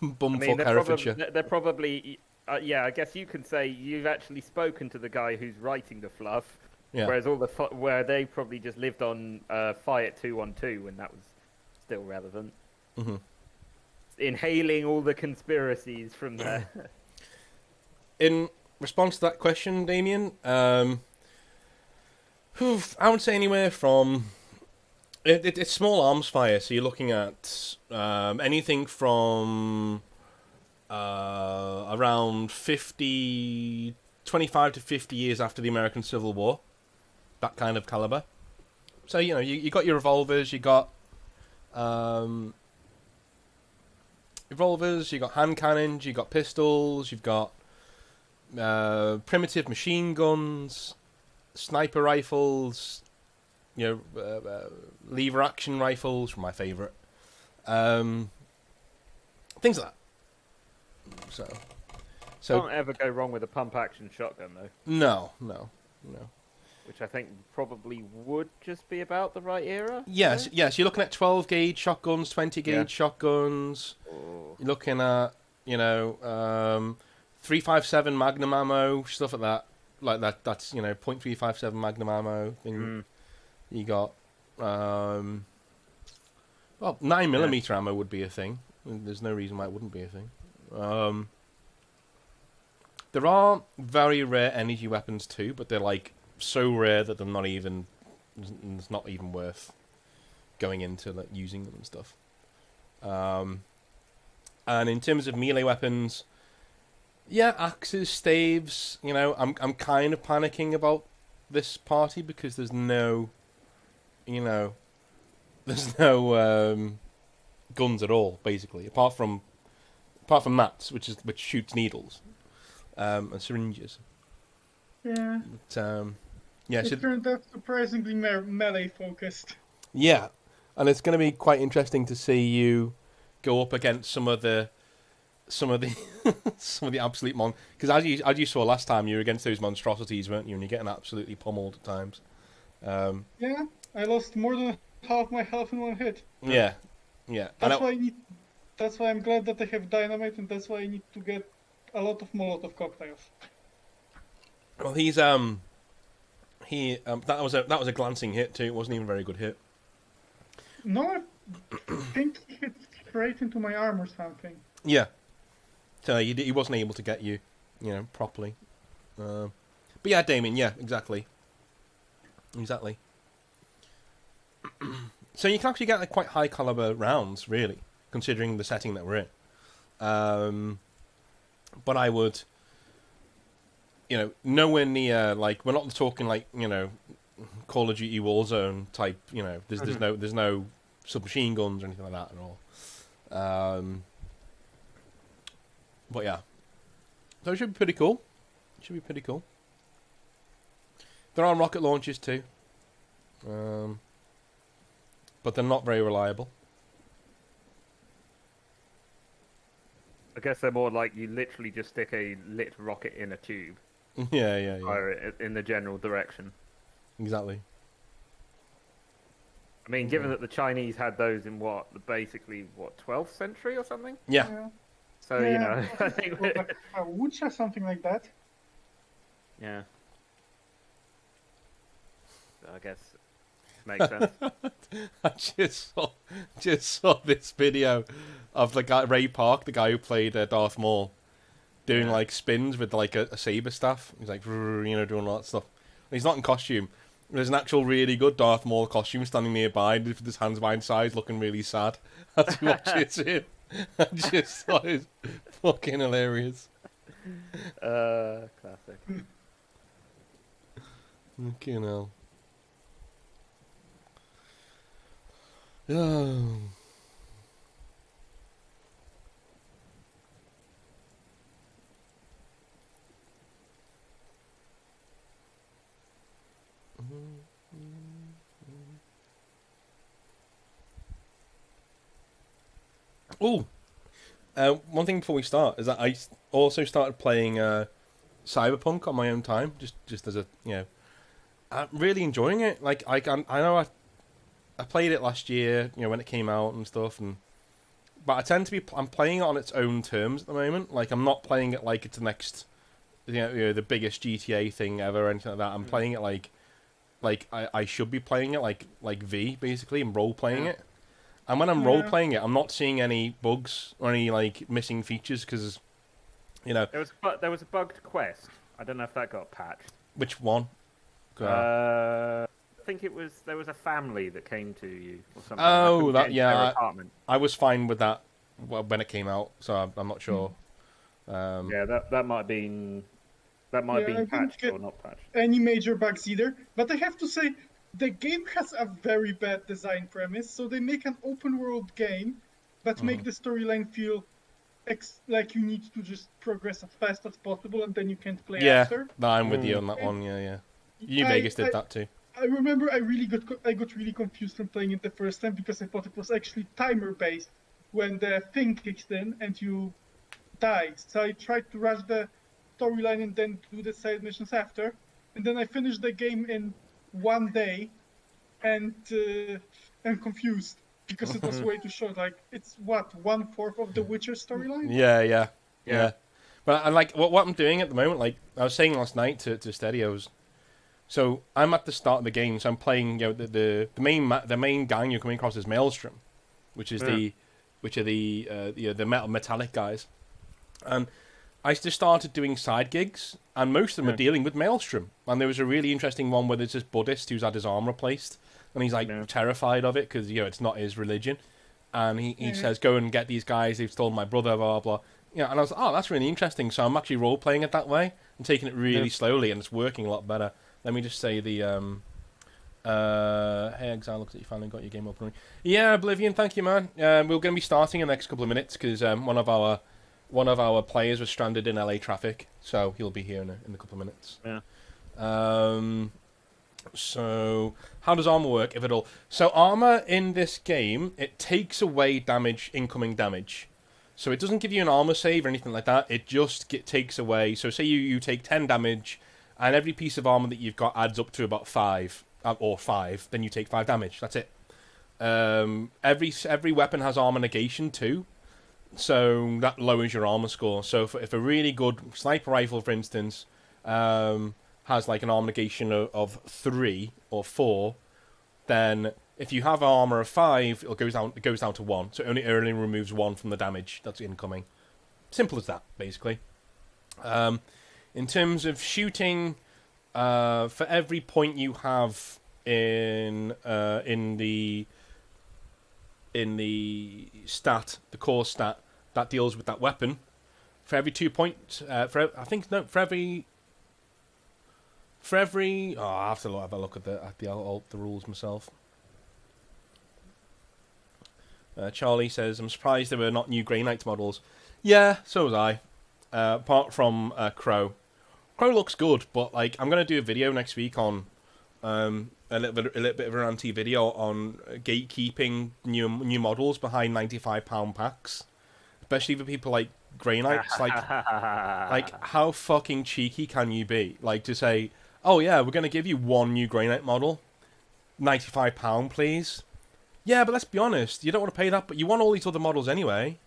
Herefordshire. They're probably. Yeah, I guess you can say you've actually spoken to the guy who's writing the fluff. Yeah. Whereas all the where they probably just lived on Fight 212 when that was still relevant. Mm-hmm. Inhaling all the conspiracies from there. In response to that question, Damien, I would say anywhere from it's small arms fire, so you're looking at anything from around 25 to 50 years after the American Civil War, that kind of caliber. So you got your revolvers, you got hand cannons, you got pistols, you've got primitive machine guns, sniper rifles, lever action rifles, my favourite. Things like that. So Can't ever go wrong with a pump action shotgun though. No. Which I think probably would just be about the right era. Yes. You're looking at 12 gauge shotguns, 20 gauge shotguns. Oh. You're looking at 357 Magnum ammo, stuff like that. Like that. That's .357 Magnum ammo. You got 9mm ammo would be a thing. There's no reason why it wouldn't be a thing. There are very rare energy weapons too, but they're like so rare that they're not even. It's not even worth going into like using them and stuff. And in terms of melee weapons, axes, staves. I'm kind of panicking about this party because there's no guns at all, basically, apart from mats, which shoots needles, and syringes. Yeah. But, it turned out surprisingly melee focused. Yeah, and it's going to be quite interesting to see you go up against some of the absolute because as you saw last time, you were against those monstrosities, weren't you? And you're getting absolutely pummeled at times. Yeah, I lost more than half my health in one hit. Yeah. That's why I'm glad that I have dynamite, and that's why I need to get a lot of Molotov cocktails. Well, that was a glancing hit too. It wasn't even a very good hit. No, I think he hit straight into my arm or something. Yeah. So he wasn't able to get you, properly. But yeah, Damien. Yeah, exactly. So you can actually get quite high caliber rounds, really, considering the setting that we're in. But I would, nowhere near like we're not talking like Call of Duty Warzone type. There's no submachine guns or anything like that at all. But yeah, so it should be pretty cool. There are rocket launchers too. But they're not very reliable. I guess they're more like you literally just stick a lit rocket in a tube. Yeah. Fire it in the general direction. Exactly. I mean, given that the Chinese had those in 12th century or something? Yeah. So, I think... Like a witch or something like that. Yeah. So I guess makes sense. I just saw this video of the guy Ray Park, the guy who played Darth Maul, doing like spins with like a saber staff. He's like, doing all that stuff. And he's not in costume. There's an actual really good Darth Maul costume standing nearby with his hands behind his sides, looking really sad as he watches it. I just thought it was fucking hilarious. Classic. Fucking hell. Oh. Oh, one thing before we start is that I also started playing Cyberpunk on my own time, just as a I'm really enjoying it. Like I know I played it last year, when it came out and stuff, but I tend to be I'm playing it on its own terms at the moment. Like I'm not playing it like it's the next, the biggest GTA thing ever or anything like that. I'm playing it like like I should be playing it like V basically and role playing Yeah. it. And when I'm Yeah. role playing it, I'm not seeing any bugs or any like missing features because, you know, There was a bugged quest. I don't know if that got patched. which one? I think there was a family that came to you or something. Oh, I couldn't that- get into yeah, their apartment. I was fine with that when it came out, so I'm not sure. Yeah, that might have been I didn't patched get or not patched. any major bugs either. But I have to say, the game has a very bad design premise. So they make an open world game, but make the storyline feel like you need to just progress as fast as possible, and then you can't play Yeah, after. no, I'm with you on that one. Yeah. New Vegas did that too. I remember I got really confused from playing it the first time because I thought it was actually timer based when the thing kicks in and you die. So I tried to rush the storyline and then do the side missions after, and then I finished the game in one day, and I'm confused because it was way too short. Like it's what 1/4 of the Witcher storyline. Yeah. But I like what I'm doing at the moment. Like I was saying last night to Steady, so I'm at the start of the game. So I'm playing. You know, the main gang you're coming across is Maelstrom, which are the metallic guys, and I just started doing side gigs, and most of them are dealing with Maelstrom. And there was a really interesting one where there's this Buddhist who's had his arm replaced, and he's like terrified of it because it's not his religion. And he says, "Go and get these guys. They've stolen my brother." Blah blah. And I was like, "Oh, that's really interesting." So I'm actually role playing it that way and taking it really slowly, and it's working a lot better. Let me just say the hey Exile, looks like you finally got your game up and running. Yeah, Oblivion, thank you, man. We're going to be starting in the next couple of minutes because one of our players was stranded in LA traffic, so he'll be here in a couple of minutes. Yeah. So how does armor work, if at all? So armor in this game, it takes away incoming damage. So it doesn't give you an armor save or anything like that. It just takes away. So say you take 10 damage, and every piece of armor that you've got adds up to about 5 or 5. Then you take 5 damage. That's it. Every weapon has armor negation too. So that lowers your armor score. So if a really good sniper rifle, for instance, has like an armor negation of 3 or 4, then if you have armor of 5, it goes down to 1. So it only removes 1 from the damage that's incoming. Simple as that, basically. In terms of shooting, for every point you have in the stat, the core stat that deals with that weapon, for every 2 points, for every I have to have a look at the rules myself. Charlie says, "I'm surprised there were not new Grey Knights models." Yeah, so was I. Apart from Crow. Crow looks good, but like I'm gonna do a video next week on a little bit of an anti-video on gatekeeping new models behind £95 packs, especially for people like Grey Knights. like how fucking cheeky can you be? Like to say, "Oh yeah, we're gonna give you one new Grey Knight model, £95, please." Yeah, but let's be honest, you don't want to pay that, but you want all these other models anyway.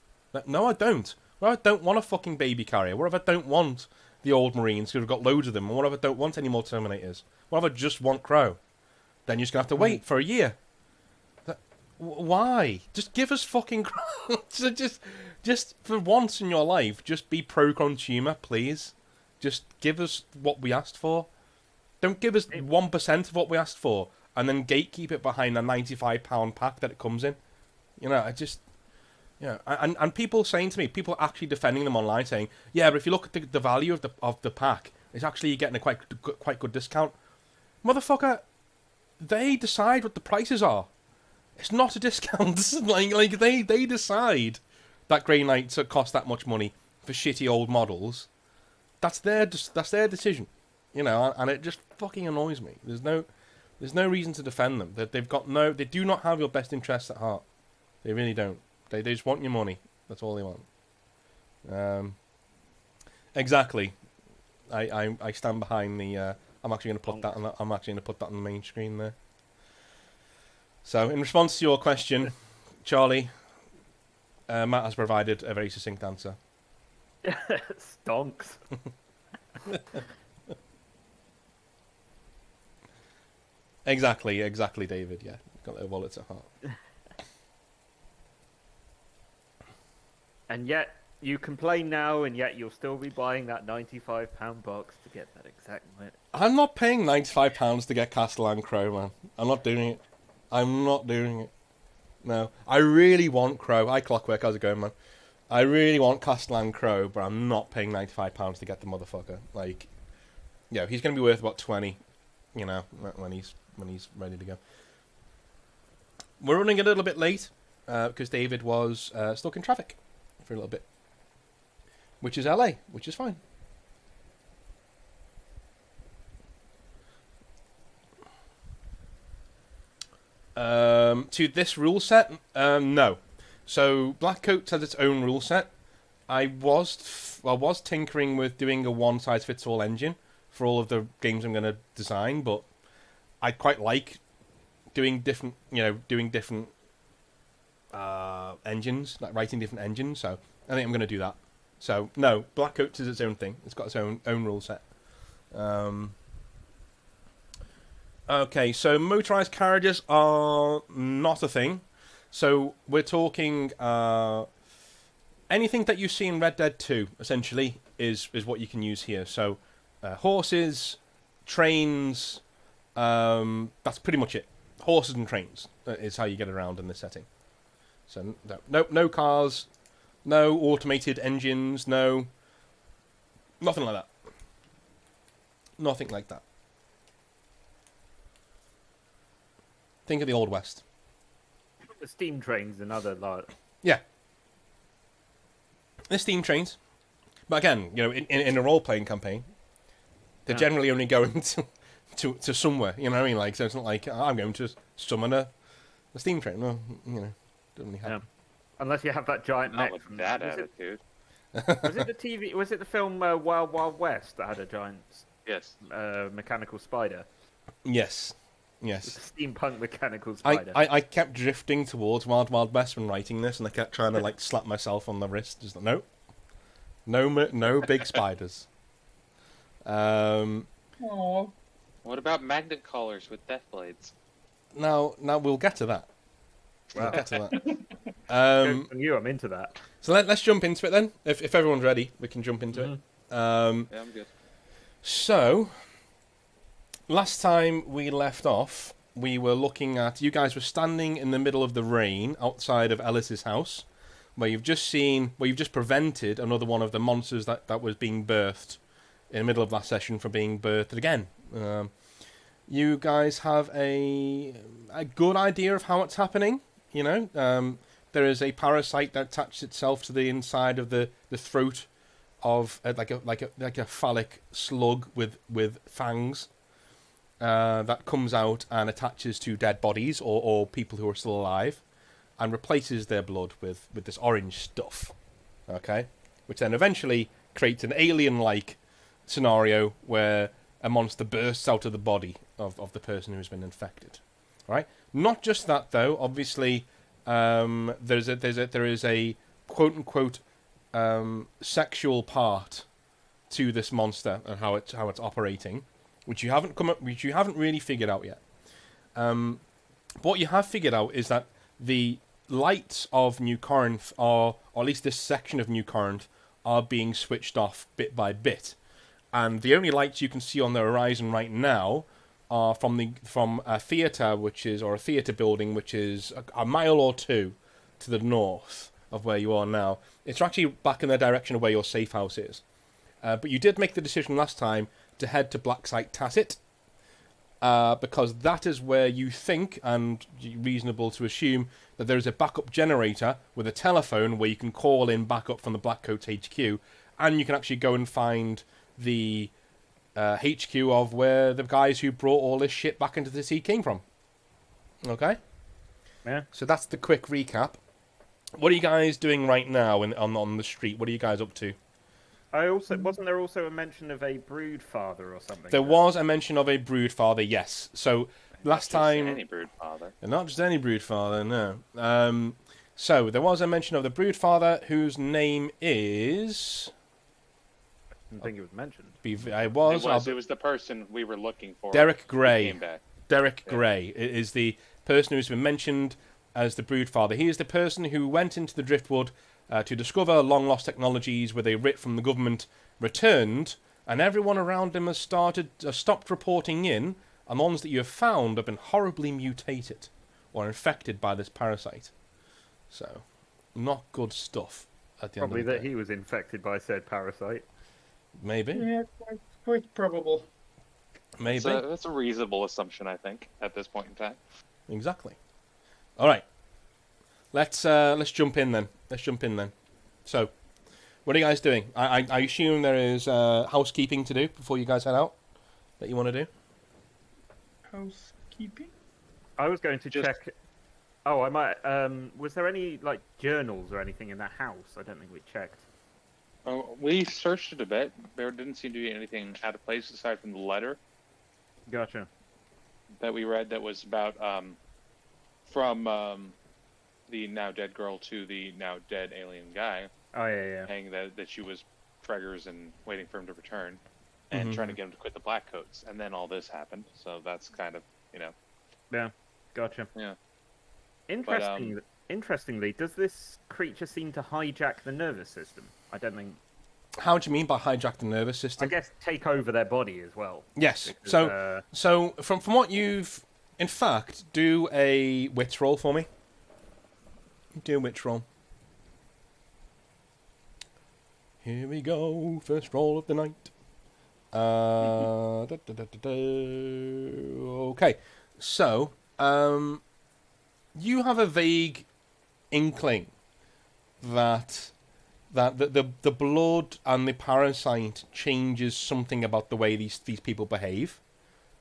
No, I don't. Well, I don't want a fucking baby carrier. What if I don't want the old Marines who have got loads of them? And what if I don't want any more Terminators? What if I just want Crow? Then you're just going to have to wait for a year. Why? Just give us fucking Crow. So just for once in your life, just be pro-consumer, please. Just give us what we asked for. Don't give us 1% of what we asked for, and then gatekeep it behind a £95 pack that it comes in. And people saying to me, people actually defending them online, saying, "Yeah, but if you look at the value of the pack, it's actually getting a quite good discount." Motherfucker, they decide what the prices are. It's not a discount. like they decide that Grey Knights cost that much money for shitty old models. That's their decision, and it just fucking annoys me. There's no reason to defend them. They do not have your best interests at heart. They really don't. They just want your money. That's all they want. Exactly. I stand behind the. I'm actually going to put that. I'm actually going to put that on the main screen there. So, in response to your question, Charlie, Matt has provided a very succinct answer. Stonks. Exactly, David. Yeah, got their wallets at heart. And yet, you complain now, and yet you'll still be buying that £95 box to get that exact wit. I'm not paying £95 to get Castellan Crow, man. I'm not doing it. No, I really want Crow. Hi, Clockwork. How's it going, man? I really want Castellan Crow, but I'm not paying £95 to get the motherfucker. Like, yeah, he's going to be worth about 20. You know, when he's ready to go. We're running a little bit late because David was stuck in traffic for a little bit, which is LA, which is fine. To this rule set, no. So Blackcoats has its own rule set. I was tinkering with doing a one-size-fits-all engine for all of the games I'm going to design, but I quite like doing different engines, like writing different engines. So I think I'm going to do that. So no, Blackcoats is its own thing. It's got its own rule set. Okay, so motorized carriages are not a thing. So we're talking anything that you see in Red Dead 2, essentially, is what you can use here. So horses, trains, that's pretty much it. Horses and trains is how you get around in this setting. So no cars, no automated engines, nothing like that. Nothing like that. Think of the Old West. The steam trains and other Yeah. There's steam trains. But again, in a role-playing campaign, they're generally only going to somewhere, you know what I mean? Like, so it's not like, I'm going to summon a steam train. No, doesn't really happen. Yeah. Unless you have that giant Not mech with from... that attitude. Was it the TV... Was it the film Wild Wild West that had a giant Yes. mechanical spider? Yes. It's a steampunk mechanical spider. I kept drifting towards Wild Wild West when writing this, and I kept trying to like slap myself on the wrist. Just like, no big spiders. Aww. What about magnet collars with death blades? Now we'll get to that. Wow. We'll get to that. From you, I'm into that. So let's jump into it then. If everyone's ready, we can jump into it. Yeah, I'm good. So, last time we left off, we were looking at... You guys were standing in the middle of the rain outside of Ellis's house, where you've just prevented another one of the monsters that was being birthed in the middle of that session from being birthed again. You guys have a good idea of how it's happening, There is a parasite that attaches itself to the inside of the throat of like a phallic slug with fangs that comes out and attaches to dead bodies or people who are still alive, and replaces their blood with this orange stuff. Okay, which then eventually creates an alien-like scenario where a monster bursts out of the body of the person who's been infected. All right. Not just that though. Obviously, there is a quote unquote sexual part to this monster and how it's operating, which you haven't really figured out yet. What you have figured out is that the lights of New Corinth or at least this section of New Corinth, are being switched off bit by bit, and the only lights you can see on the horizon right now are from a theatre, or a theatre building, which is a mile or two to the north of where you are now. It's actually back in the direction of where your safe house is. But you did make the decision last time to head to Black Site Tacit, because that is where you think, and reasonable to assume, that there is a backup generator with a telephone where you can call in backup from the Blackcoats HQ, and you can actually go and find the HQ of where the guys who brought all this shit back into the sea came from. Okay? Yeah. So that's the quick recap. What are you guys doing right now on the street? What are you guys up to? Wasn't there also a mention of a brood father or something? There was a mention of a brood father, yes. So last time, Any brood father. not just any brood father, no. So there was a mention of the brood father, whose name is. I didn't think it was mentioned. It was It was the person we were looking for. Derek who Gray. Came back. Derek Gray is the person who's been mentioned as the Broodfather. He is the person who went into the Driftwood to discover long-lost technologies with a writ from the government returned, and everyone around him has stopped reporting in, and the ones that you have found have been horribly mutated or infected by this parasite. So, not good stuff at the Probably end of the that day. he was infected by said parasite. Maybe. Yeah, quite probable. Maybe. That's a reasonable assumption, I think, at this point in time. Exactly. All right. Let's jump in then. So, what are you guys doing? I assume there is housekeeping to do before you guys head out that you want to do. Housekeeping? I was going to check. Oh, I might. Was there any like journals or anything in that house? I don't think we checked. We searched it a bit. There didn't seem to be anything out of place aside from the letter Gotcha. that we read that was about from the now dead girl to the now dead alien guy, Oh yeah. saying that she was Treggers and waiting for him to return and trying to get him to quit the Blackcoats. And then all this happened. So that's kind of, Yeah. Gotcha. Yeah. Interestingly, does this creature seem to hijack the nervous system? I don't think. How do you mean by hijack the nervous system? I guess take over their body as well. Yes. Because, So from what you've, in fact, do a wits roll for me. Do a wits roll. Here we go. First roll of the night. Okay. So, you have a vague inkling that the blood and the parasite changes something about the way these people behave,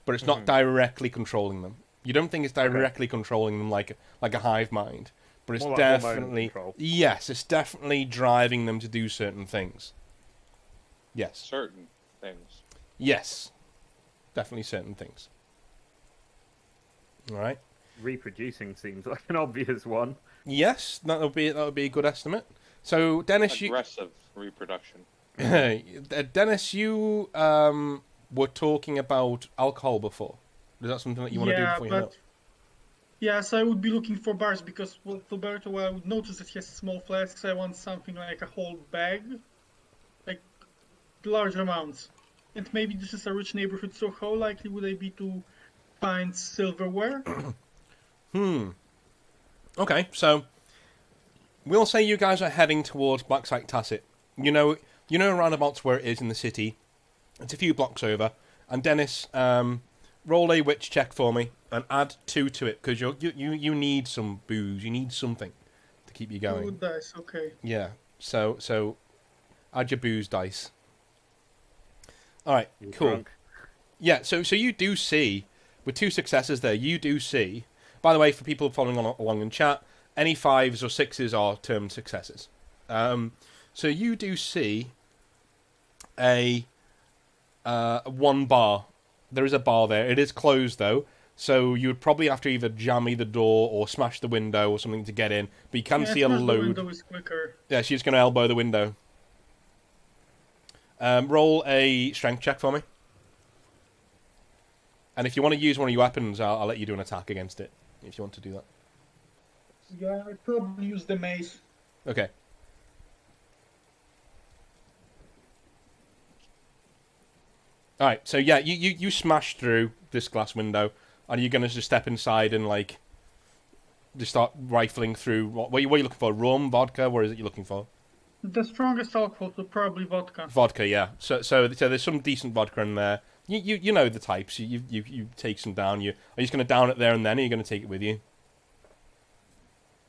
but it's not directly controlling them. You don't think it's directly controlling them like a hive mind, but it's More like hormone definitely control. yes, it's definitely driving them to do certain things. Yes. certain things. Yes. Definitely certain things. All right. reproducing seems like an obvious one. Yes, that would be a good estimate. So, Dennis, Aggressive reproduction. Dennis, you were talking about alcohol before. Is that something that you want to do before you head out? Yes, I would be looking for bars because with Roberto, I would notice that he has small flasks. I want something like a whole bag, like large amounts. And maybe this is a rich neighborhood, so how likely would I be to find silverware? Okay, so we'll say you guys are heading towards Blacksite Tacit. You know roundabouts where it is in the city. It's a few blocks over. And Dennis, roll a witch check for me and add 2 to it because you need some booze. You need something to keep you going. 2 dice, okay. Yeah. So add your booze dice. All right. You Cool. drunk? Yeah. So you do see with 2 successes there. You do see. By the way, for people following along in chat, any 5s or 6s are termed successes. So you do see a 1 bar. There is a bar there. It is closed though, so you would probably have to either jam the door or smash the window or something to get in. But you can see a The load. window is quicker. Yeah, she's going to elbow the window. Roll a strength check for me. And if you want to use one of your weapons, I'll let you do an attack against it, if you want to do that. Yeah, I'd probably use the mace. Okay. Alright, so yeah, you smash through this glass window, and you're going to just step inside and, like, just start rifling through. What are you looking for? Rum, vodka? What is it you're looking for? The strongest alcohol, so probably vodka. Vodka, yeah. So there's some decent vodka in there. You know the types. You take some down. Are you just going to down it there and then, or are you going to take it with you?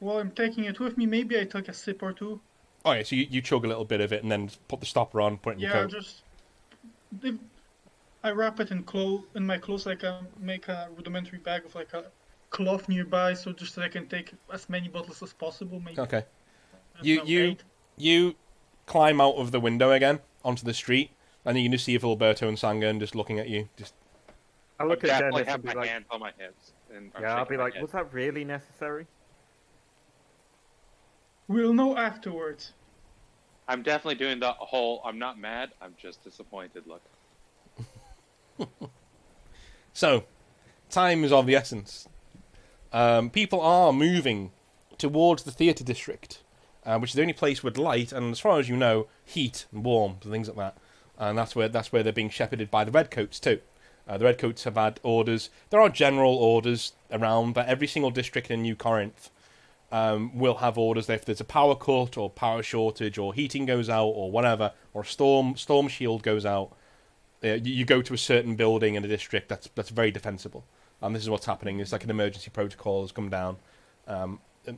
Well, I'm taking it with me. Maybe I took a sip or 2. Oh yeah, so you chug a little bit of it and then put the stopper on, put it in your coat. I wrap it in my clothes, like make a rudimentary bag of like a cloth nearby, so just that I can take as many bottles as possible. Maybe. Okay. I don't know, 8. You climb out of the window again onto the street, and you can just see Alberto and Sangan just looking at you. Just I look at Definitely Dennis have and be my like, hands on my hips. And I'm yeah, I'll shaking be my like, head. was that really necessary? We'll know afterwards. I'm definitely doing the whole I'm not mad, I'm just disappointed look. so, time is of the essence. People are moving towards the theatre district, which is the only place with light and, as far as you know, heat and warmth and things like that. And that's where they're being shepherded by the Redcoats too. The Redcoats have had orders. There are general orders around, but every single district in New Corinth will have orders that if there's a power cut or power shortage or heating goes out or whatever, or a storm shield goes out, you go to a certain building in a district that's very defensible. And this is what's happening. It's like an emergency protocol has come down,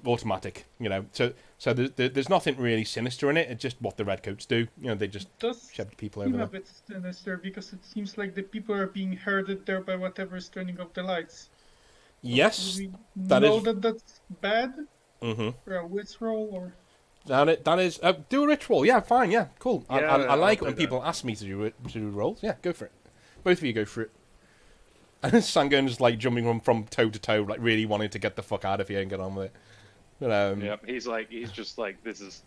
automatic. So there's nothing really sinister in it. It's just what the Redcoats do. They just shepherd people over there. A bit sinister because it seems like the people are being herded there by whatever is turning off the lights. Yes, Do we that know is. that's bad? Mm-hmm. Or a witch roll or? That is. Do a ritual. Yeah, fine. Yeah, cool. Yeah, I like it I'll when do people ask me to do rolls. Yeah, go for it. Both of you go for it. And Sangon's like jumping from toe to toe, like really wanting to get the fuck out of here and get on with it. But, Yep, he's just like, this is.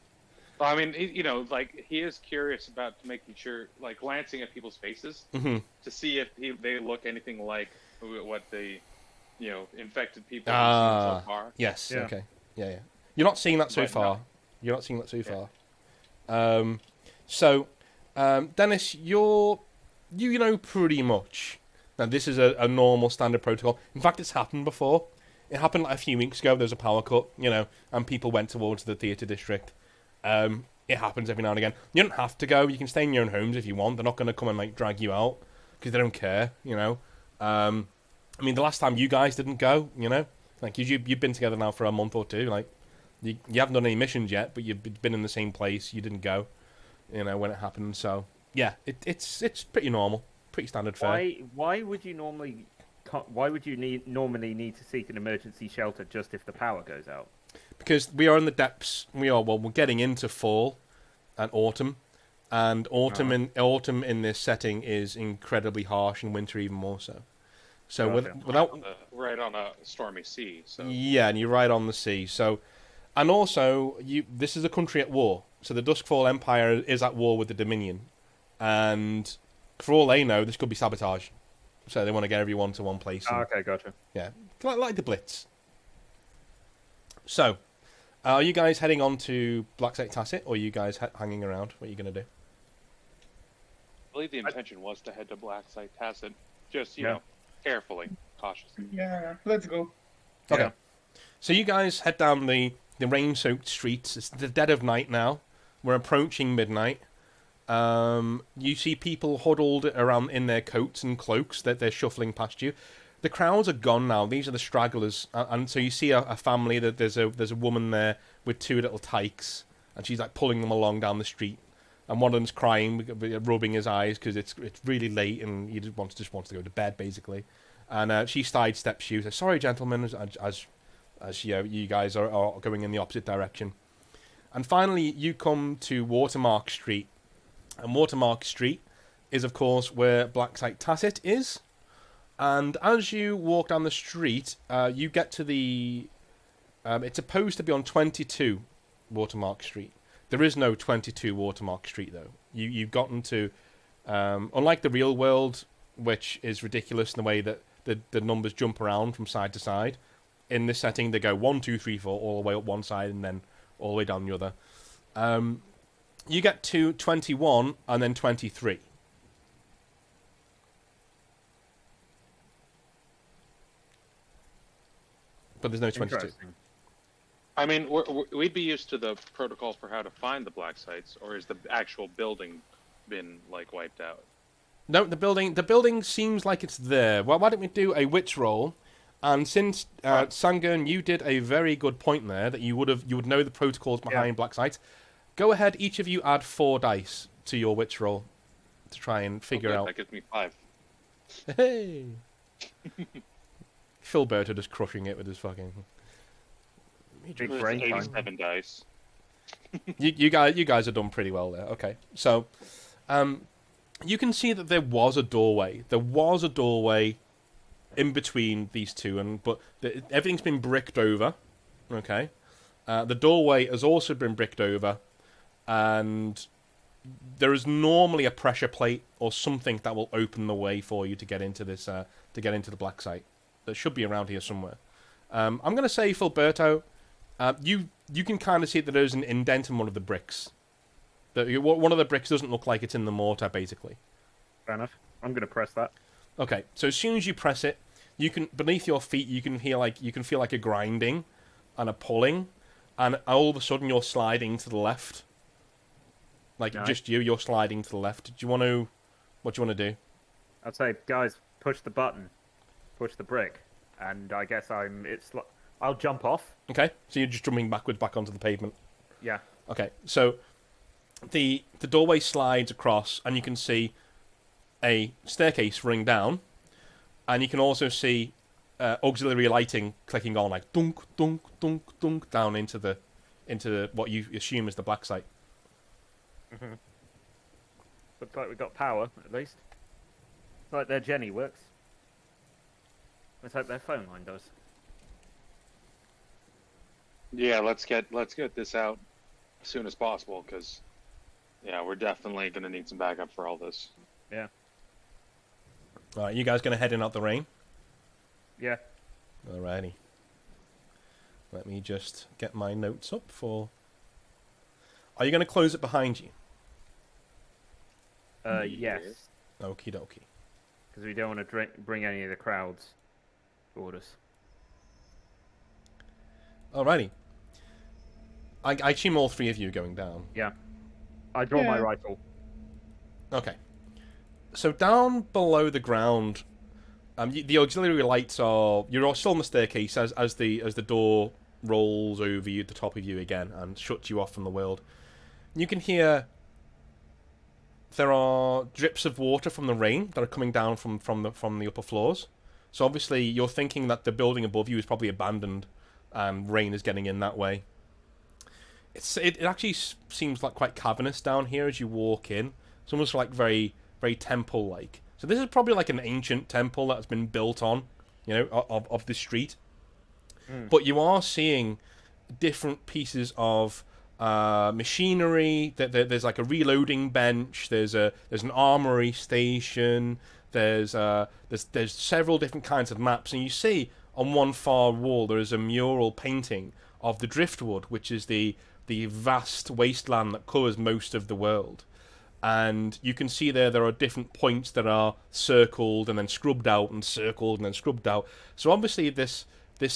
Well, I mean, he is curious about making sure, like, glancing at people's faces mm-hmm. to see if they look anything like what the, infected people have seen so far. Yes. Yeah. Okay. Yeah. You're not seeing that so But far. no. You're not seeing that so Yeah. far. So, Dennis, you know pretty much. Now, this is a normal standard protocol. In fact, it's happened before. It happened like a few weeks ago. There was a power cut, and people went towards the theatre district. It happens every now and again. You don't have to go. You can stay in your own homes if you want. They're not going to come and like drag you out because they don't care. I mean, the last time you guys didn't go, like you've been together now for a month or two. Like you haven't done any missions yet, but you've been in the same place. You didn't go, when it happened. So yeah, it's pretty normal. Pretty standard fare. Why would you normally need to seek an emergency shelter just if the power goes out? Because we are in the depths. We're getting into fall and autumn, and autumn in this setting is incredibly harsh, and winter even more so. So without right on a stormy sea. So yeah, and you're right on the sea. So, and also this is a country at war. So the Duskfall Empire is at war with the Dominion, and for all they know, this could be sabotage. So they want to get everyone to one place. And, Okay, gotcha. yeah, like the Blitz. So, are you guys heading on to Blacksite Tacit, or are you guys hanging around? What are you going to do? I believe the intention was to head to Blacksite Tacit, just Yeah. Carefully, cautiously. Yeah, let's go. Okay. Yeah. So you guys head down the rain-soaked streets. It's the dead of night now. We're approaching midnight. You see people huddled around in their coats and cloaks that they're shuffling past you. The crowds are gone now. These are the stragglers, and so you see a family that there's a woman there with two little tykes, and she's like pulling them along down the street. And one of them's crying, rubbing his eyes because it's really late and he just wants to go to bed basically. And she sidesteps you. Says, "Sorry, gentlemen," as you guys are going in the opposite direction. And finally, you come to Watermark Street. And Watermark Street is, of course, where Blacksite Tacit is. And as you walk down the street, you get to the... it's supposed to be on 22 Watermark Street. There is no 22 Watermark Street, though. You've gotten to... unlike the real world, which is ridiculous in the way that the numbers jump around from side to side, in this setting, they go 1, 2, 3, 4, all the way up one side and then all the way down the other. You get to 21 and then 23. But there's no 22. Interesting. I mean, we'd be used to the protocols for how to find the black sites, or is the actual building been like wiped out? No, the building seems like it's there. Well, why don't we do a witch roll? And since Sangun, you did a very good point there that you would know the protocols behind black sites. Go ahead, each of you add 4 dice to your witch roll to try and figure out. That gives me 5. Hey, Phil Berto just crushing it with his fucking. Big brain time. 87 dice. You guys have done pretty well there. Okay, so you can see that there was a doorway. There was a doorway in between these two, but everything's been bricked over. Okay, the doorway has also been bricked over, and there is normally a pressure plate or something that will open the way for you to get into this to get into the black site. that should be around here somewhere. I'm going to say, Filberto, you can kind of see that there's an indent in one of the bricks. One of the bricks doesn't look like it's in the mortar, basically. Fair enough. I'm going to press that. Okay, so as soon as you press it, you can beneath your feet you can feel like a grinding and a pulling, and all of a sudden you're sliding to the left. Like Nice. just you're sliding to the left. What do you want to do? I'd say, guys, push the button, push the brick, and I guess I'll jump off. Okay, so you're just jumping backwards back onto the pavement. Yeah. Okay, so the doorway slides across, and you can see a staircase running down, and you can also see auxiliary lighting clicking on, like dunk, dunk, dunk, dunk, down into what you assume is the black site. Mm-hmm. Looks like we got power, at least. Looks like their Jenny works. Let's hope their phone line does. Yeah, let's get this out as soon as possible, because we're definitely gonna need some backup for all this. Yeah. All right, you guys gonna head in out the rain? Yeah. Alrighty. Let me just get my notes up for. Are you gonna close it behind you? Yes. Okie dokie. Because we don't want to bring any of the crowds toward us. Alrighty. I assume all three of you are going down. Yeah. I draw my Yeah. rifle. Okay. So down below the ground, the auxiliary lights are. You're all still on the staircase as the door rolls over you, the top of you again, and shuts you off from the world. You can hear. There are drips of water from the rain that are coming down from the upper floors. So obviously you're thinking that the building above you is probably abandoned, and rain is getting in that way. It actually seems like quite cavernous down here as you walk in. It's almost like very very temple-like. So this is probably like an ancient temple that's been built on, of the street. But you are seeing different pieces of machinery. There's like a reloading bench. There's an armory station. There's several different kinds of maps, and you see on one far wall there is a mural painting of the driftwood, which is the vast wasteland that covers most of the world. And you can see there are different points that are circled and then scrubbed out and circled and then scrubbed out. So obviously this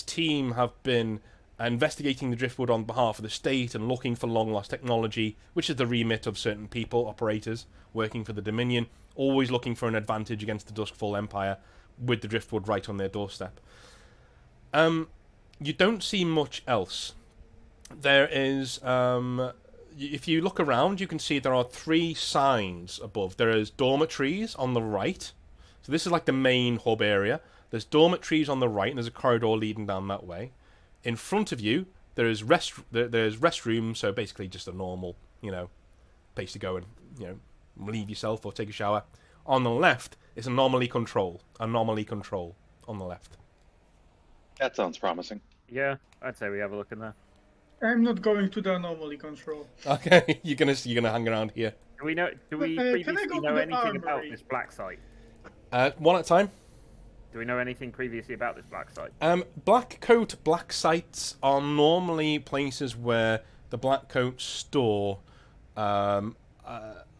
team have been investigating the driftwood on behalf of the state and looking for long-lost technology, which is the remit of certain people, operators, working for the Dominion, always looking for an advantage against the Duskfall Empire with the driftwood right on their doorstep. You don't see much else. There is... if you look around, you can see there are 3 signs above. There is dormitories on the right. So this is like the main hub area. There's dormitories on the right, and there's a corridor leading down that way. In front of you, there's restrooms, so basically just a normal, place to go and, relieve yourself or take a shower. On the left is anomaly control. Anomaly control on the left. That sounds promising. Yeah, I'd say we have a look in there. I'm not going to the anomaly control. Okay, you're gonna hang around here. Do we Can I previously go know to the anything about armory? this black site? One at a time. Do we know anything previously about this black site? Blackcoat black sites are normally places where the Blackcoats store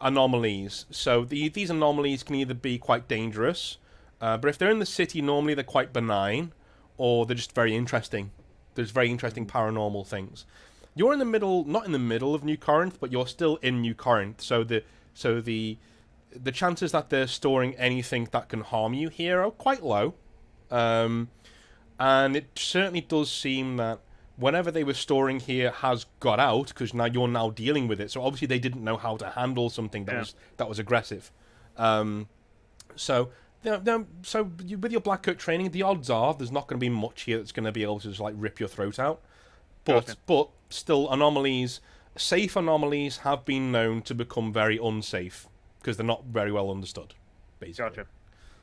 anomalies. So these anomalies can either be quite dangerous, but if they're in the city, normally they're quite benign, or they're just very interesting. There's very interesting paranormal things. You're in the middle, not in the middle of New Corinth, but you're still in New Corinth. So the chances that they're storing anything that can harm you here are quite low. And it certainly does seem that whatever they were storing here has got out, because now you're now dealing with it. So obviously they didn't know how to handle something that was aggressive. So with your Blackcoat training, the odds are there's not going to be much here that's going to be able to just like rip your throat out. But still, safe anomalies have been known to become very unsafe because they're not very well understood, basically.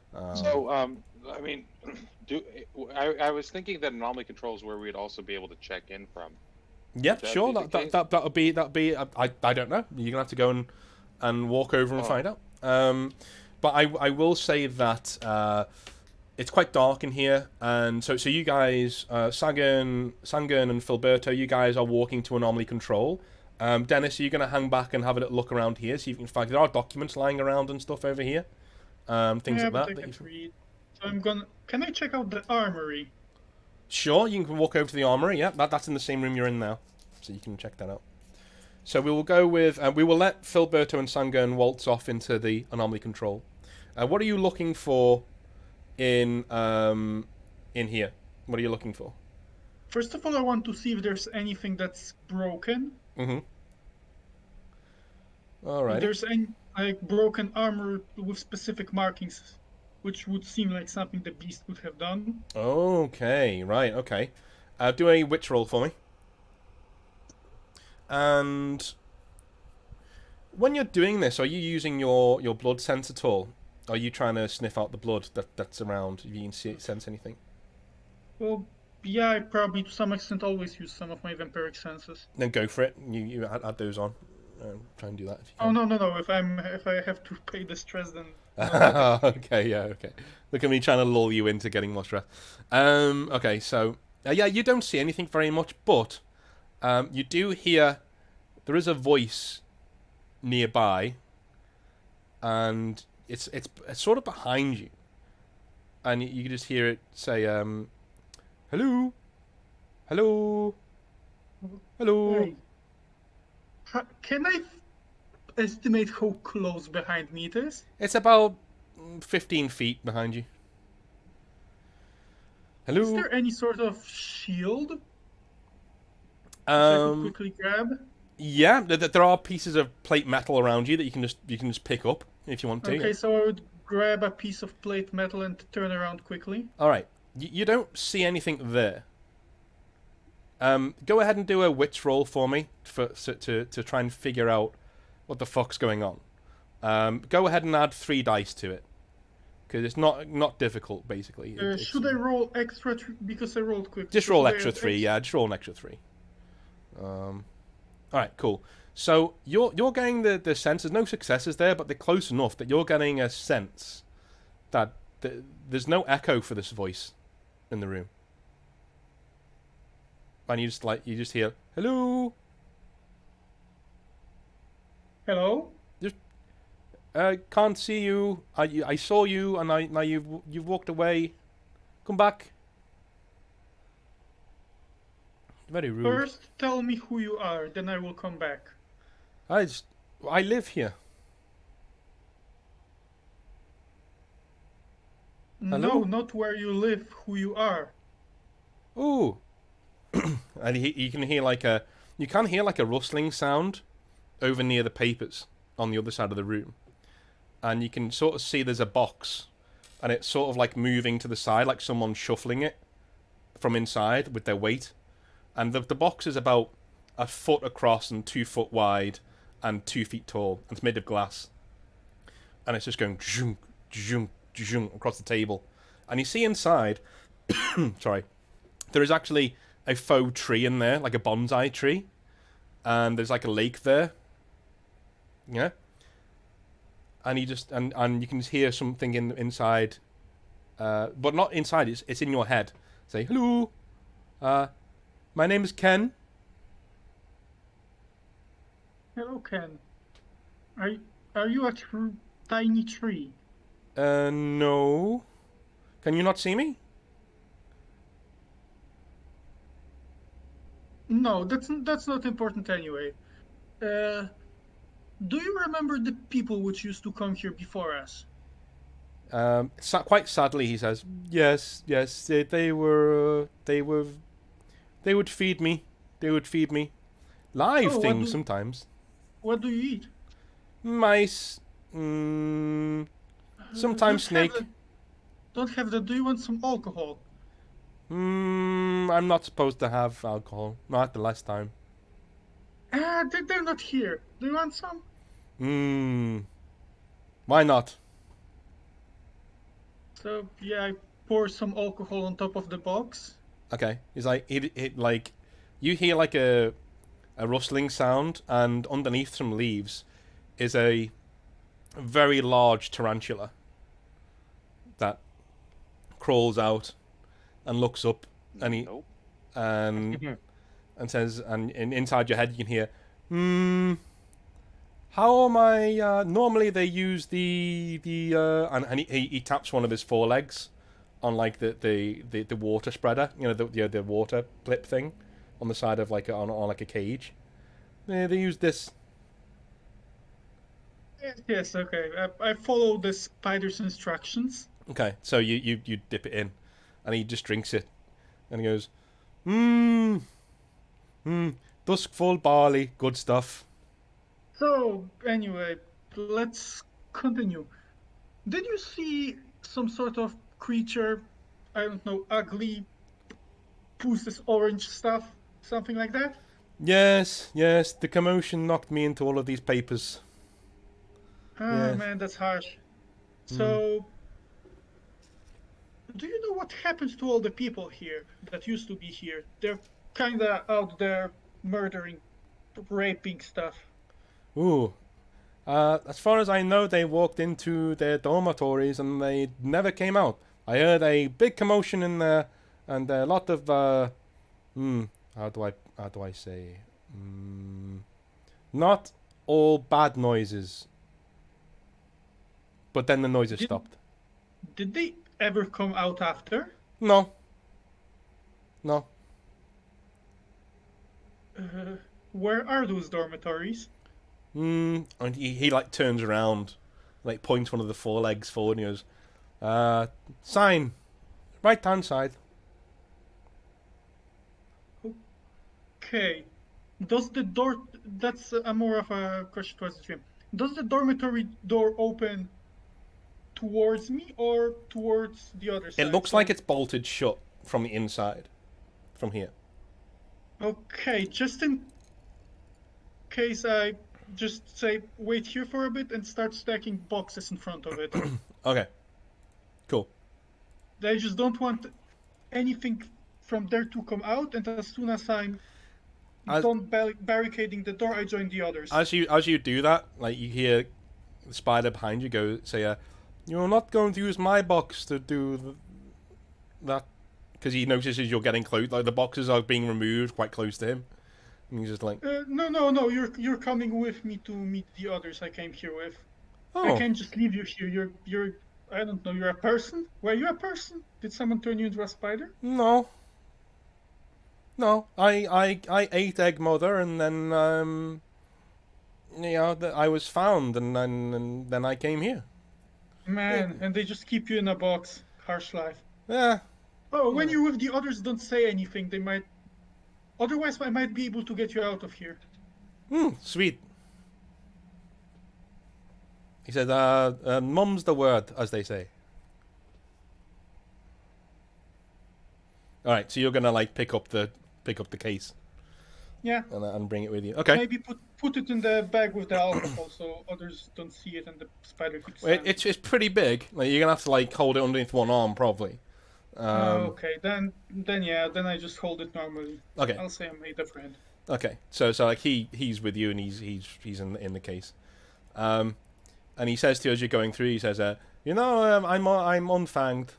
Gotcha. I mean, I was thinking that anomaly control is where we'd also be able to check in from. Yep, Would that sure. be the case? That'd be. I don't know. You're gonna have to go and walk over and find out. But I will say that it's quite dark in here, and so you guys, Sagan, and Filberto, you guys are walking to anomaly control. Dennis, are you going to hang back and have a little look around here? See if you can find. There are documents lying around and stuff over here, things Yeah, like but that. I can't read. So I'm gonna. Can I check out the armory? Sure, you can walk over to the armory. Yeah, that's in the same room you're in now, so you can check that out. So we will go with. We will let Filberto and Sangan waltz off into the anomaly control. What are you looking for in here? What are you looking for? First of all, I want to see if there's anything that's broken. Mm-hmm. All right. If there's any like broken armor with specific markings, which would seem like something the beast would have done. Okay. Right. Okay. Do a witch roll for me. And when you're doing this, are you using your blood sense at all? Are you trying to sniff out the blood that's around? If you can sense anything? Well, yeah, I probably to some extent always use some of my vampiric senses. Then go for it. You add those on. Try and do that if you Oh can. no! If I have to pay the stress, then. Okay, yeah, okay. Look at me trying to lull you into getting more stress. Okay, so yeah, you don't see anything very much, but you do hear there is a voice nearby, and it's sort of behind you, and you can just hear it say, "Hello, hello, hello." Hey. Can I estimate how close behind me it is? It's about 15 feet behind you. Hello. Is there any sort of shield which I could quickly grab? Yeah, there are pieces of plate metal around you that you can just pick up if you want to. Okay, so I would grab a piece of plate metal and turn around quickly. All right, you don't see anything there. Go ahead and do a witch roll for me to try and figure out what the fuck's going on. Go ahead and add 3 dice to it, because it's not difficult basically. Should I roll extra because I rolled quick? Just roll extra 3. Yeah, just roll an extra 3. All right, cool. So you're getting the sense. There's no successes there, but they're close enough that you're getting a sense that there's no echo for this voice in the room. And you just hear hello. Hello. Can't see you. I saw you, and now you've walked away. Come back. Very rude. First, tell me who you are, then I will come back. I live here. Hello? No, not where you live. Who you are. Ooh. And you can hear like a rustling sound over near the papers on the other side of the room, and you can sort of see there's a box, and it's sort of like moving to the side, like someone shuffling it from inside with their weight, and the box is about 1 foot across and 2 foot wide and 2 feet tall, and it's made of glass, and it's just going zhunk, zhunk, zhunk across the table, and you see inside, sorry, there is actually a faux tree in there, like a bonsai tree, and there's like a lake there. Yeah, and you just and you can hear something inside, but not inside. It's in your head. Say hello. My name is Ken. Hello, Ken. Are you a tiny tree? No. Can you not see me? No, that's not important anyway. Do you remember the people which used to come here before us? Quite sadly, he says, yes. They would feed me. They would feed me live things sometimes. What do you eat? Mice. Sometimes snake. Don't have that. Do you want some alcohol? I'm not supposed to have alcohol. Not at the last time. They're not here. Do you want some? Why not? So yeah, I pour some alcohol on top of the box. Okay. He's like, like, you hear like a rustling sound, and underneath some leaves is a very large tarantula that crawls out and looks up, and he Nope. and says, and inside your head you can hear, how am I? Normally they use and he taps one of his forelegs on like the water spreader, the water blip thing on the side of like on like a cage. They use this. Yes, okay. I follow the spider's instructions. Okay, so you dip it in, and he just drinks it, and he goes, duskful barley, good stuff. So, anyway, let's continue. Did you see some sort of creature, I don't know, ugly, pooses orange stuff, something like that? Yes, the commotion knocked me into all of these papers. Ah, Yes. man, that's harsh. So, do you know what happened to all the people here that used to be here? They're kinda out there murdering, raping stuff. Ooh. As far as I know, they walked into their dormitories and they never came out. I heard a big commotion in there, and a lot of how do I say? Not all bad noises. But then the noises stopped. Did they ever come out after? No. Where are those dormitories? And he like turns around, like points one of the forelegs forward and goes, sign, right hand side. Okay. Does the door... That's more of a question towards the stream. Does the dormitory door open towards me or towards the other side? It looks like it's bolted shut from the inside, from here. Okay, just in case I just say wait here for a bit and start stacking boxes in front of it. Okay. Cool. I just don't want anything from there to come out, and as soon as I'm done barricading the door, I join the others. As you do that, like you hear the spider behind you go say, "You're not going to use my box to do that," because he notices you're getting close. Like the boxes are being removed quite close to him, and he's just like, No. You're coming with me to meet the others I came here with. "Oh, I can't just leave you here. You're I don't know. You're a person. Were you a person? Did someone turn you into a spider? no." No, I ate Egg Mother, and then I was found, and then I came here. Man, and they just keep you in a box. Harsh life. Yeah. Oh, when you're with the others, don't say anything. They might. Otherwise, I might be able to get you out of here. Sweet. He said, "Mum's the word," as they say. All right, so you're gonna like pick up the case. Yeah. And bring it with you. Okay. Maybe put it in the bag with the alcohol so others don't see it and the spider keeps. It's pretty big. Like you're gonna have to like hold it underneath one arm probably. Okay, then I just hold it normally. Okay. I'll say I made a friend. Okay. So like he's with you and he's in the case. And he says to you as you're going through, he says, I'm unfanged.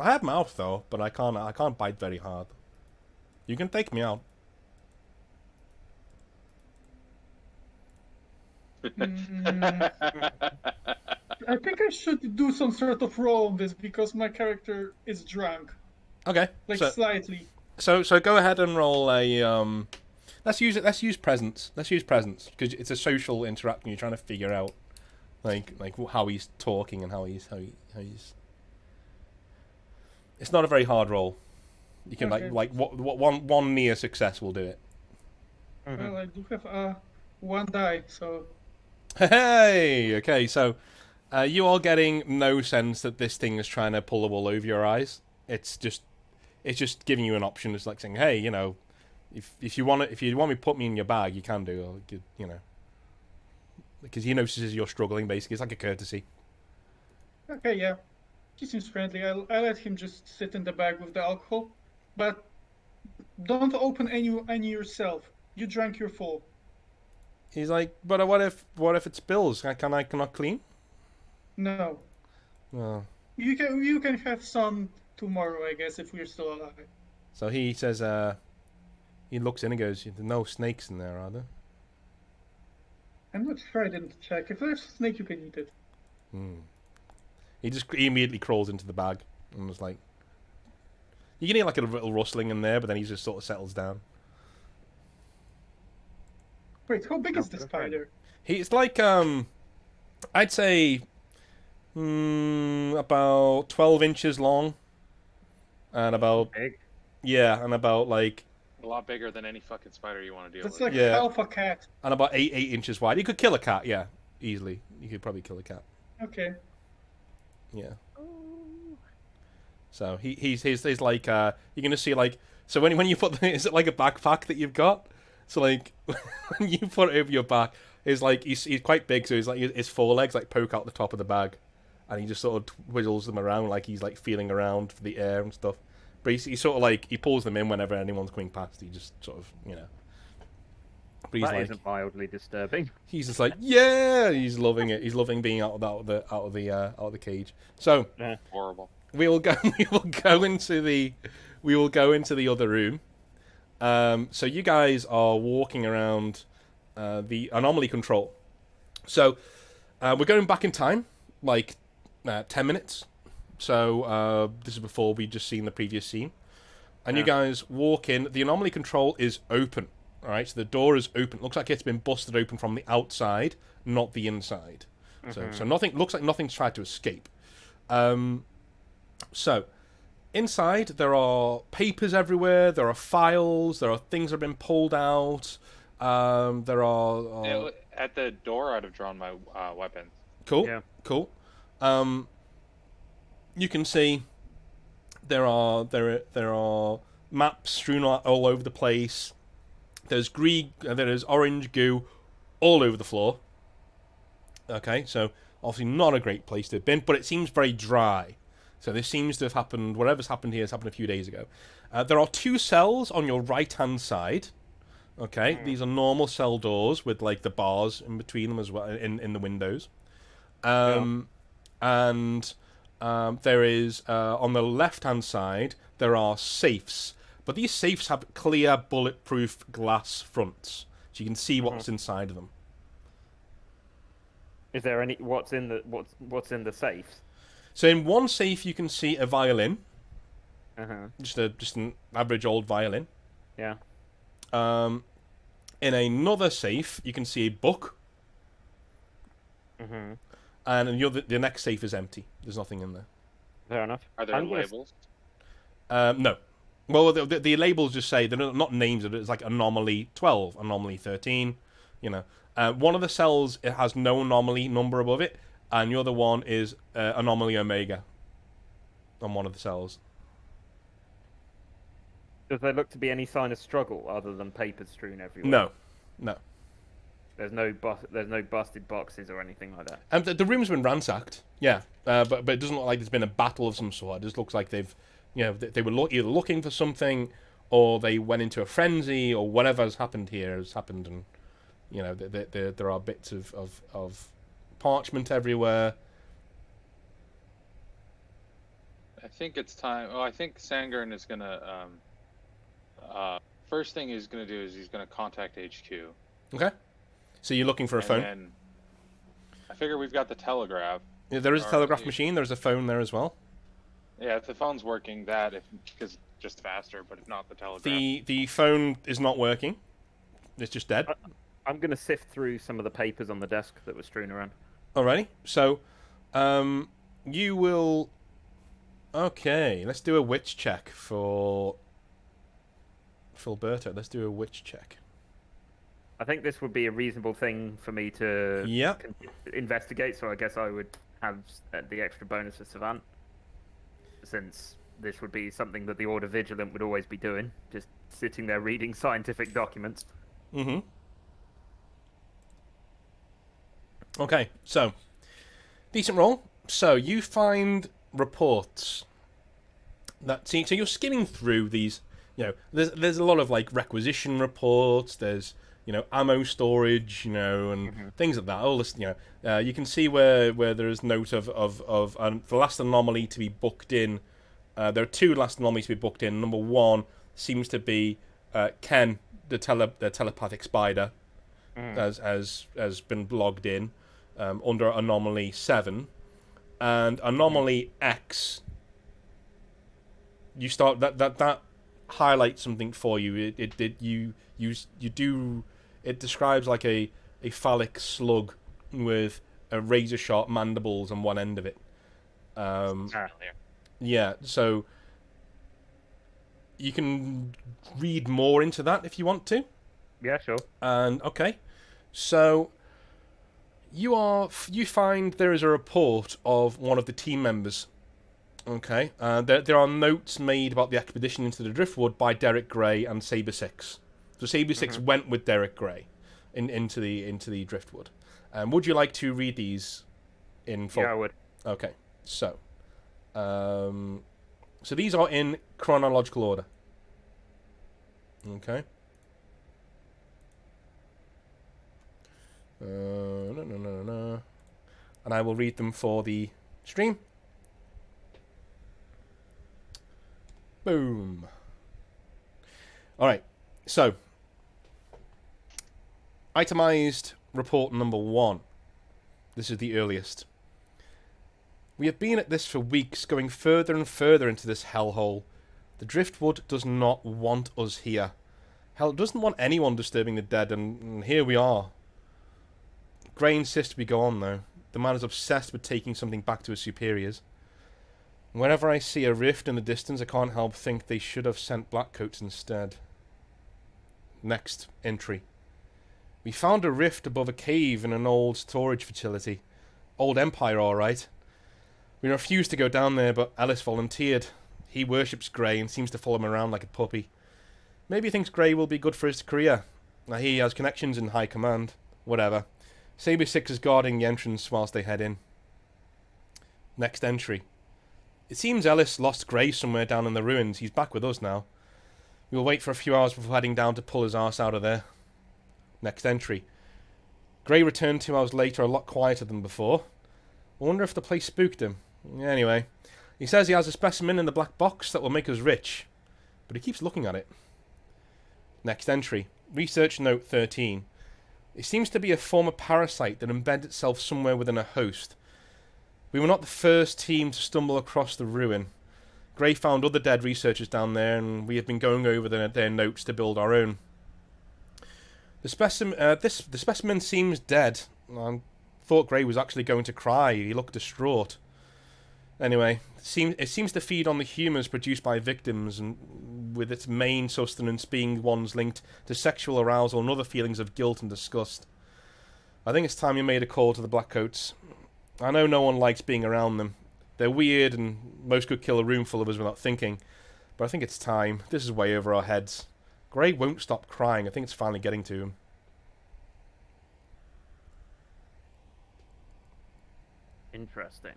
I have mouth though, but I can't bite very hard. You can take me out. I think I should do some sort of roll on this because my character is drunk. Okay. Like so, slightly. So go ahead and roll a Let's use presence. Let's use presence because it's a social interaction. You're trying to figure out like how he's talking and how he's. It's not a very hard roll. You can Okay. like one near success will do it. Well, I do have one die, so. Hey, okay, so you are getting no sense that this thing is trying to pull the wool over your eyes. It's just giving you an option. It's like saying, hey, if you want me to put me in your bag, you can do, or because he notices you're struggling. Basically, it's like a courtesy. Okay, yeah. He seems friendly. I let him just sit in the bag with the alcohol, but don't open any yourself. You drank your full. He's like, but what if it spills? I cannot clean? No. Oh. You can have some tomorrow, I guess, if we're still alive. So he says, he looks in and goes, "There's no snakes in there, are there?" I'm not sure. I didn't check. If there's a snake, you can eat it. He immediately crawls into the bag and was like, you can hear like a little rustling in there, but then he just sort of settles down. Wait, how big is the spider? It's like, I'd say, about 12 inches long, and about Big. and about like A lot bigger than any fucking spider you want to deal That's with. like Yeah. half a cat. and about 8 inches wide. You could kill a cat, yeah, easily. You could probably kill a cat, Okay. yeah. So he's like you're gonna see like so when you put is it like a backpack that you've got? So like when you put it over your back, it's like he's quite big, so he's like his forelegs like poke out the top of the bag, and he just sort of twiddles them around like he's like feeling around for the air and stuff. But he sort of like he pulls them in whenever anyone's coming past. He just sort of But he's That like isn't mildly disturbing. he's just like yeah, he's loving it. He's loving being out of the cage. So Horrible. we will go into the other room. So you guys are walking around the anomaly control. So we're going back in time, like 10 minutes. So this is before we just seen the previous scene. And you guys walk in. The anomaly control is open. All right, so the door is open. It looks like it's been busted open from the outside, not the inside. So nothing looks like nothing's tried to escape. So, inside, there are papers everywhere, there are files, there are things that have been pulled out, there are... At the door, I'd have drawn my weapons. Cool, Yeah. cool. You can see there are maps strewn all over the place. There's orange goo all over the floor. Okay, so obviously not a great place to have been, but it seems very dry. So this seems to have happened, whatever's happened here has happened a few days ago. There are 2 cells on your right-hand side. Okay, these are normal cell doors with like the bars in between them as well, in the windows. And there is, on the left-hand side, there are safes. But these safes have clear, bulletproof glass fronts. So you can see what's inside of them. Is there any what's in the safes? So in one safe you can see a violin, Uh-huh. just an average old violin. Yeah. In another safe you can see a book, Mhm. and in the next safe is empty. There's nothing in there. Fair enough. Are there I'm gonna- labels? No. Well, the labels just say they're not names. It's like anomaly 12, anomaly 13. One of the cells it has no anomaly number above it, and the other one is anomaly omega on one of the cells. Does there look to be any sign of struggle other than papers strewn everywhere? No. There's no busted boxes or anything like that. The room's been ransacked, yeah, but it doesn't look like there's been a battle of some sort. It just looks like they've, they were either looking for something, or they went into a frenzy, or whatever has happened here has happened, and there are bits of parchment everywhere. I think it's time. Oh, I think Sangern is gonna. First thing he's gonna do is he's gonna contact HQ. Okay, so you're looking for a phone. Then I figure we've got the telegraph. Yeah, there is a telegraph machine. There's a phone there as well. Yeah, if the phone's working, because just faster. But if not, the telegraph. The phone is not working. It's just dead. I'm gonna sift through some of the papers on the desk that were strewn around. Alrighty. So, you will. Okay, let's do a witch check for Filberto. Let's do a witch check. I think this would be a reasonable thing for me to investigate, so I guess I would have the extra bonus for Savant, since this would be something that the Order Vigilant would always be doing, just sitting there reading scientific documents. Mm-hmm. Okay, so decent roll. So you find reports that so you're skimming through these. There's a lot of like requisition reports. There's ammo storage, and things like that. All this, you can see where there is note of the last anomaly to be booked in There are two last anomalies to be booked in. Number one seems to be Ken, the telepathic spider, has been logged in under anomaly 7, and anomaly X. You start that highlights something for you. It describes like a phallic slug with a razor sharp mandibles on one end of it. Yeah, so you can read more into that if you want to. Yeah, sure. And okay, so you find there is a report of one of the team members. Okay, there are notes made about the expedition into the Driftwood by Derek Gray and Saber Six. So Saber Six went with Derek Gray into the Driftwood. Would you like to read these in full? Yeah, I would. Okay, so these are in chronological order. Okay. No. And I will read them for the stream. Boom. Alright, so itemized report number 1. This is the earliest. We have been at this for weeks, going further and further into this hellhole. The Driftwood does not want us here. Hell, it doesn't want anyone disturbing the dead, and here we are. Gray insists we go on, though. The man is obsessed with taking something back to his superiors. Whenever I see a rift in the distance, I can't help think they should have sent Blackcoats instead. Next entry. We found a rift above a cave in an old storage facility. Old Empire, all right. We refused to go down there, but Ellis volunteered. He worships Gray and seems to follow him around like a puppy. Maybe he thinks Gray will be good for his career. I hear he has connections in high command. Whatever. Saber Six is guarding the entrance whilst they head in. Next entry. It seems Ellis lost Gray somewhere down in the ruins. He's back with us now. We will wait for a few hours before heading down to pull his arse out of there. Next entry. Gray returned 2 hours later, a lot quieter than before. I wonder if the place spooked him. Anyway, he says he has a specimen in the black box that will make us rich. But he keeps looking at it. Next entry. Research note 13. It seems to be a form of parasite that embeds itself somewhere within a host. We were not the first team to stumble across the ruin. Gray found other dead researchers down there, and we have been going over their notes to build our own. The specimen seems dead. I thought Gray was actually going to cry. He looked distraught. Anyway, it seems to feed on the humours produced by victims, and with its main sustenance being ones linked to sexual arousal and other feelings of guilt and disgust. I think it's time you made a call to the Blackcoats. I know no one likes being around them. They're weird, and most could kill a room full of us without thinking. But I think it's time. This is way over our heads. Gray won't stop crying. I think it's finally getting to him. Interesting.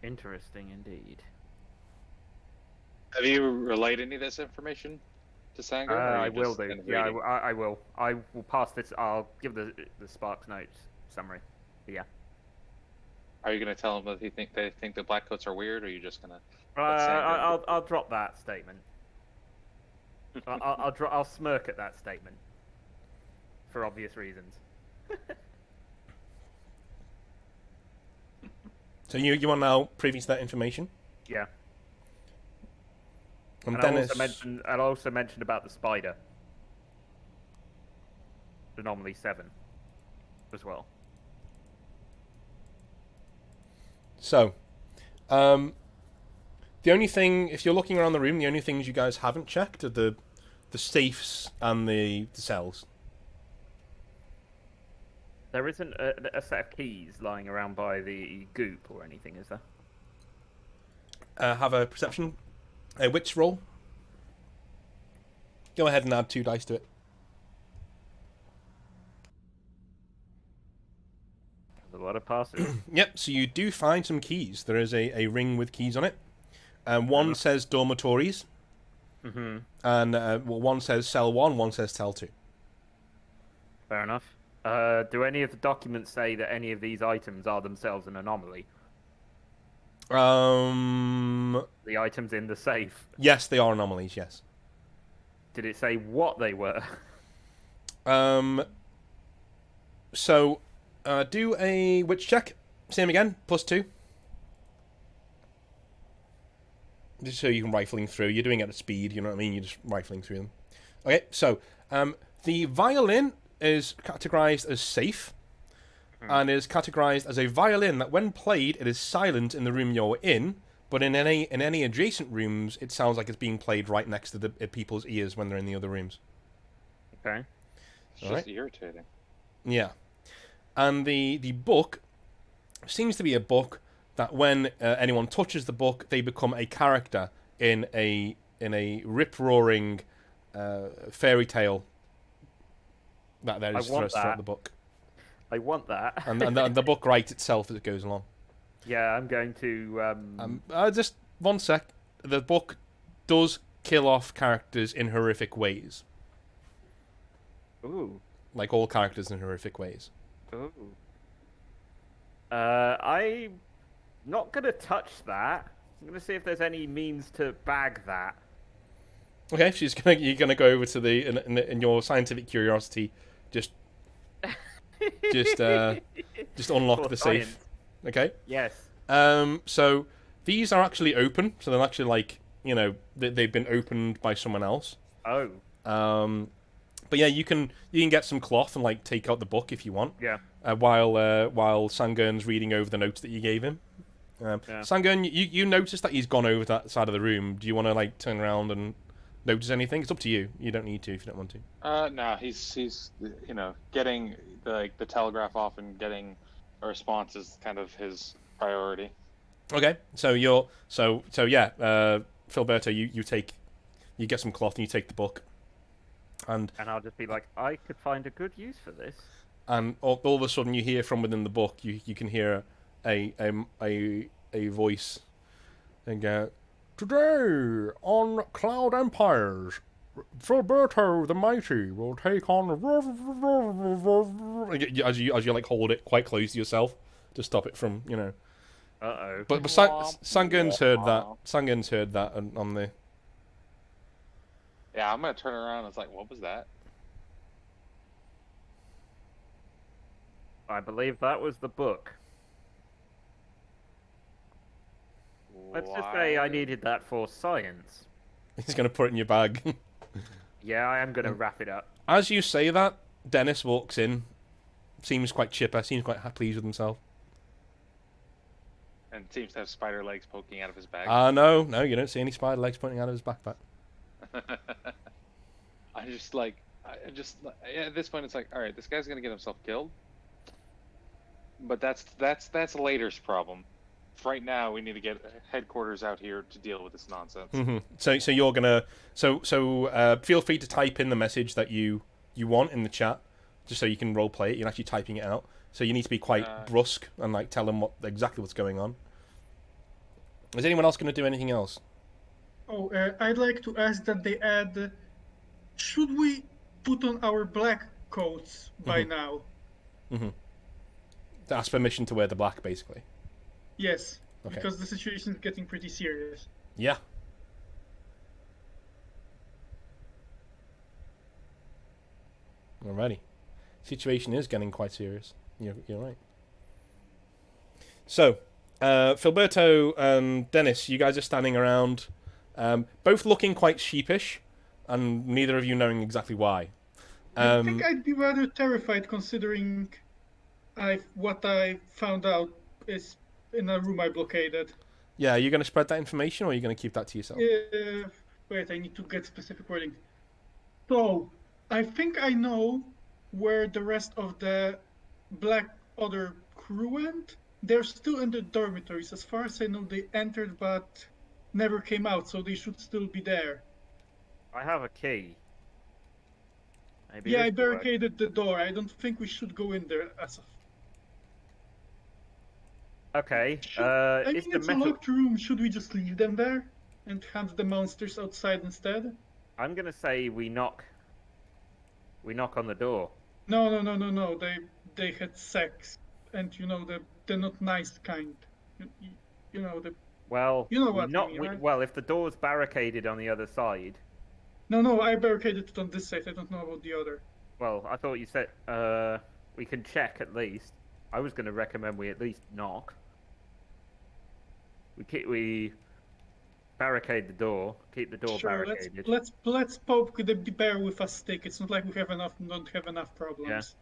Interesting indeed. Have you relayed any of this information to Sanger? I will do. Yeah, I will. I will pass this. I'll give the Sparks notes summary. But yeah. Are you going to tell them that they think the Blackcoats are weird, or are you just going to? I'll drop that statement. I'll smirk at that statement for obvious reasons. So you want now privy to that information? Yeah. And I'll also mention about the spider. Anomaly 7 as well. So, the only thing, if you're looking around the room, the only things you guys haven't checked are the safes and the cells. There isn't a set of keys lying around by the goop or anything, is there? Have a perception, a wits roll. Go ahead and add 2 dice to it. There's a lot of passes. Yep, so you do find some keys. There is a ring with keys on it. One says dormitories. Mm-hmm. And one says cell 1, one says cell 2. Fair enough. Do any of the documents say that any of these items are themselves an anomaly? The items in the safe. Yes, they are anomalies. Yes. Did it say what they were? So, do a witch check. Same again. +2. Just so you can rifling through. You're doing it at speed. You know what I mean. You're just rifling through them. Okay. So, the violin is categorized as safe, and is categorized as a violin that, when played, it is silent in the room you're in. But in any adjacent rooms, it sounds like it's being played right next to the people's ears when they're in the other rooms. Okay. It's just irritating. Yeah. And the book seems to be a book that when anyone touches the book, they become a character in a rip-roaring fairy tale that there is throughout the book. I want that. And the book writes itself as it goes along. Yeah, I'm going to... Just one sec. The book does kill off characters in horrific ways. Ooh. Like all characters in horrific ways. Ooh. I'm not going to touch that. I'm going to see if there's any means to bag that. Okay, you're gonna go over to in your scientific curiosity, just unlock For the science. safe. Okay. Yes. So these are actually open. So they're actually like, they've been opened by someone else. Oh. But yeah, you can get some cloth and like take out the book if you want. Yeah. While Sangern's reading over the notes that you gave him. Yeah. Sangern, you notice that he's gone over that side of the room. Do you want to like turn around and notice anything? It's up to you. You don't need to if you don't want to. No, he's getting the telegraph off and getting a response is kind of his priority. Okay, so Filberto, you get some cloth and you take the book, and I'll just be like, I could find a good use for this. And all of a sudden you hear from within the book, you can hear a voice and go, "Today on Cloud Empires, Filberto the Mighty will take on as you like hold it quite close to yourself to stop it from Uh-oh. But Sangern's heard that. Sangern's heard that on the. Yeah, I'm gonna turn around and it's like, what was that? I believe that was the book. Let's just say I needed that for science. He's gonna put it in your bag. Yeah, I am going to wrap it up. As you say that, Dennis walks in. Seems quite chipper. Seems quite pleased with himself. And seems to have spider legs poking out of his bag. No, you don't see any spider legs pointing out of his backpack. at this point it's like, all right, this guy's gonna get himself killed. But that's later's problem. Right now, we need to get headquarters out here to deal with this nonsense. Mm-hmm. So you're gonna feel free to type in the message that you want in the chat, just so you can role play it. You're actually typing it out, so you need to be quite brusque and like tell them exactly what's going on. Is anyone else going to do anything else? Oh, I'd like to ask that they add. Should we put on our black coats by now? Mm-hmm. To ask permission to wear the black, basically. Yes, Okay. because the situation is getting pretty serious. Yeah. Alrighty. Situation is getting quite serious. You're right. So, Filberto and Dennis, you guys are standing around, both looking quite sheepish, and neither of you knowing exactly why. I think I'd be rather terrified considering what I found out is in a room I blockaded. Yeah, are you going to spread that information, or are you going to keep that to yourself? Wait, I need to get specific wording. So, I think I know where the rest of the Black Other crew went. They're still in the dormitories. As far as I know, they entered but never came out, so they should still be there. I have a key. Maybe Yeah, I this will work. barricaded the door. I don't think we should go in there as of... Okay. I mean, Is the it's a metal... locked room. Should we just leave them there and hunt the monsters outside instead? I'm gonna say we knock on the door. No. They had sex, and they're not nice kind. You know the. Well, You know what I not mean, right? well. If the door's barricaded on the other side, No, I barricaded it on this side. I don't know about the other. well, I thought you said we can check at least. I was going to recommend we at least knock. We barricade the door. Keep the door Sure, barricaded. let's poke the bear with a stick. It's not like we don't have enough problems.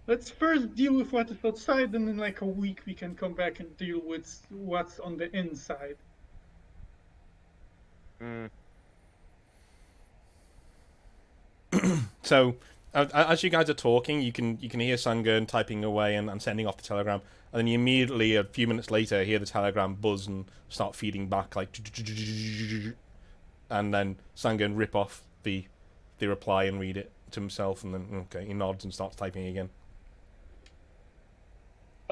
Let's first deal with what is outside, and in like a week we can come back and deal with what's on the inside. So, as you guys are talking, you can hear Sangern typing away and sending off the telegram, and then you immediately, a few minutes later, hear the telegram buzz and start feeding back like, and then Sangern rip off the reply and read it to himself, and then okay, he nods and starts typing again.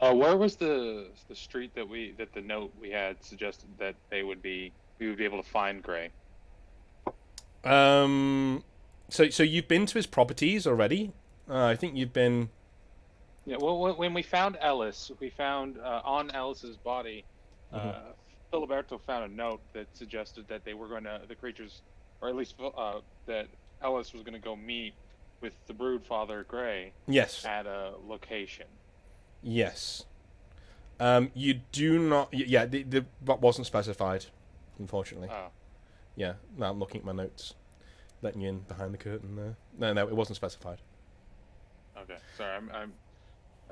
Where was the street that the note we had suggested that we would be able to find Gray? So you've been to his properties already? I think you've been. Yeah. Well, when we found Ellis, we found on Ellis's body, Filiberto found a note that suggested that they were going to the creatures, or at least that Ellis was going to go meet with the Broodfather Gray. Yes. At a location. Yes. You do not. Yeah, that wasn't specified, unfortunately. Oh. Yeah. Now I'm looking at my notes, letting you in behind the curtain there. No, it wasn't specified. Okay. Sorry, I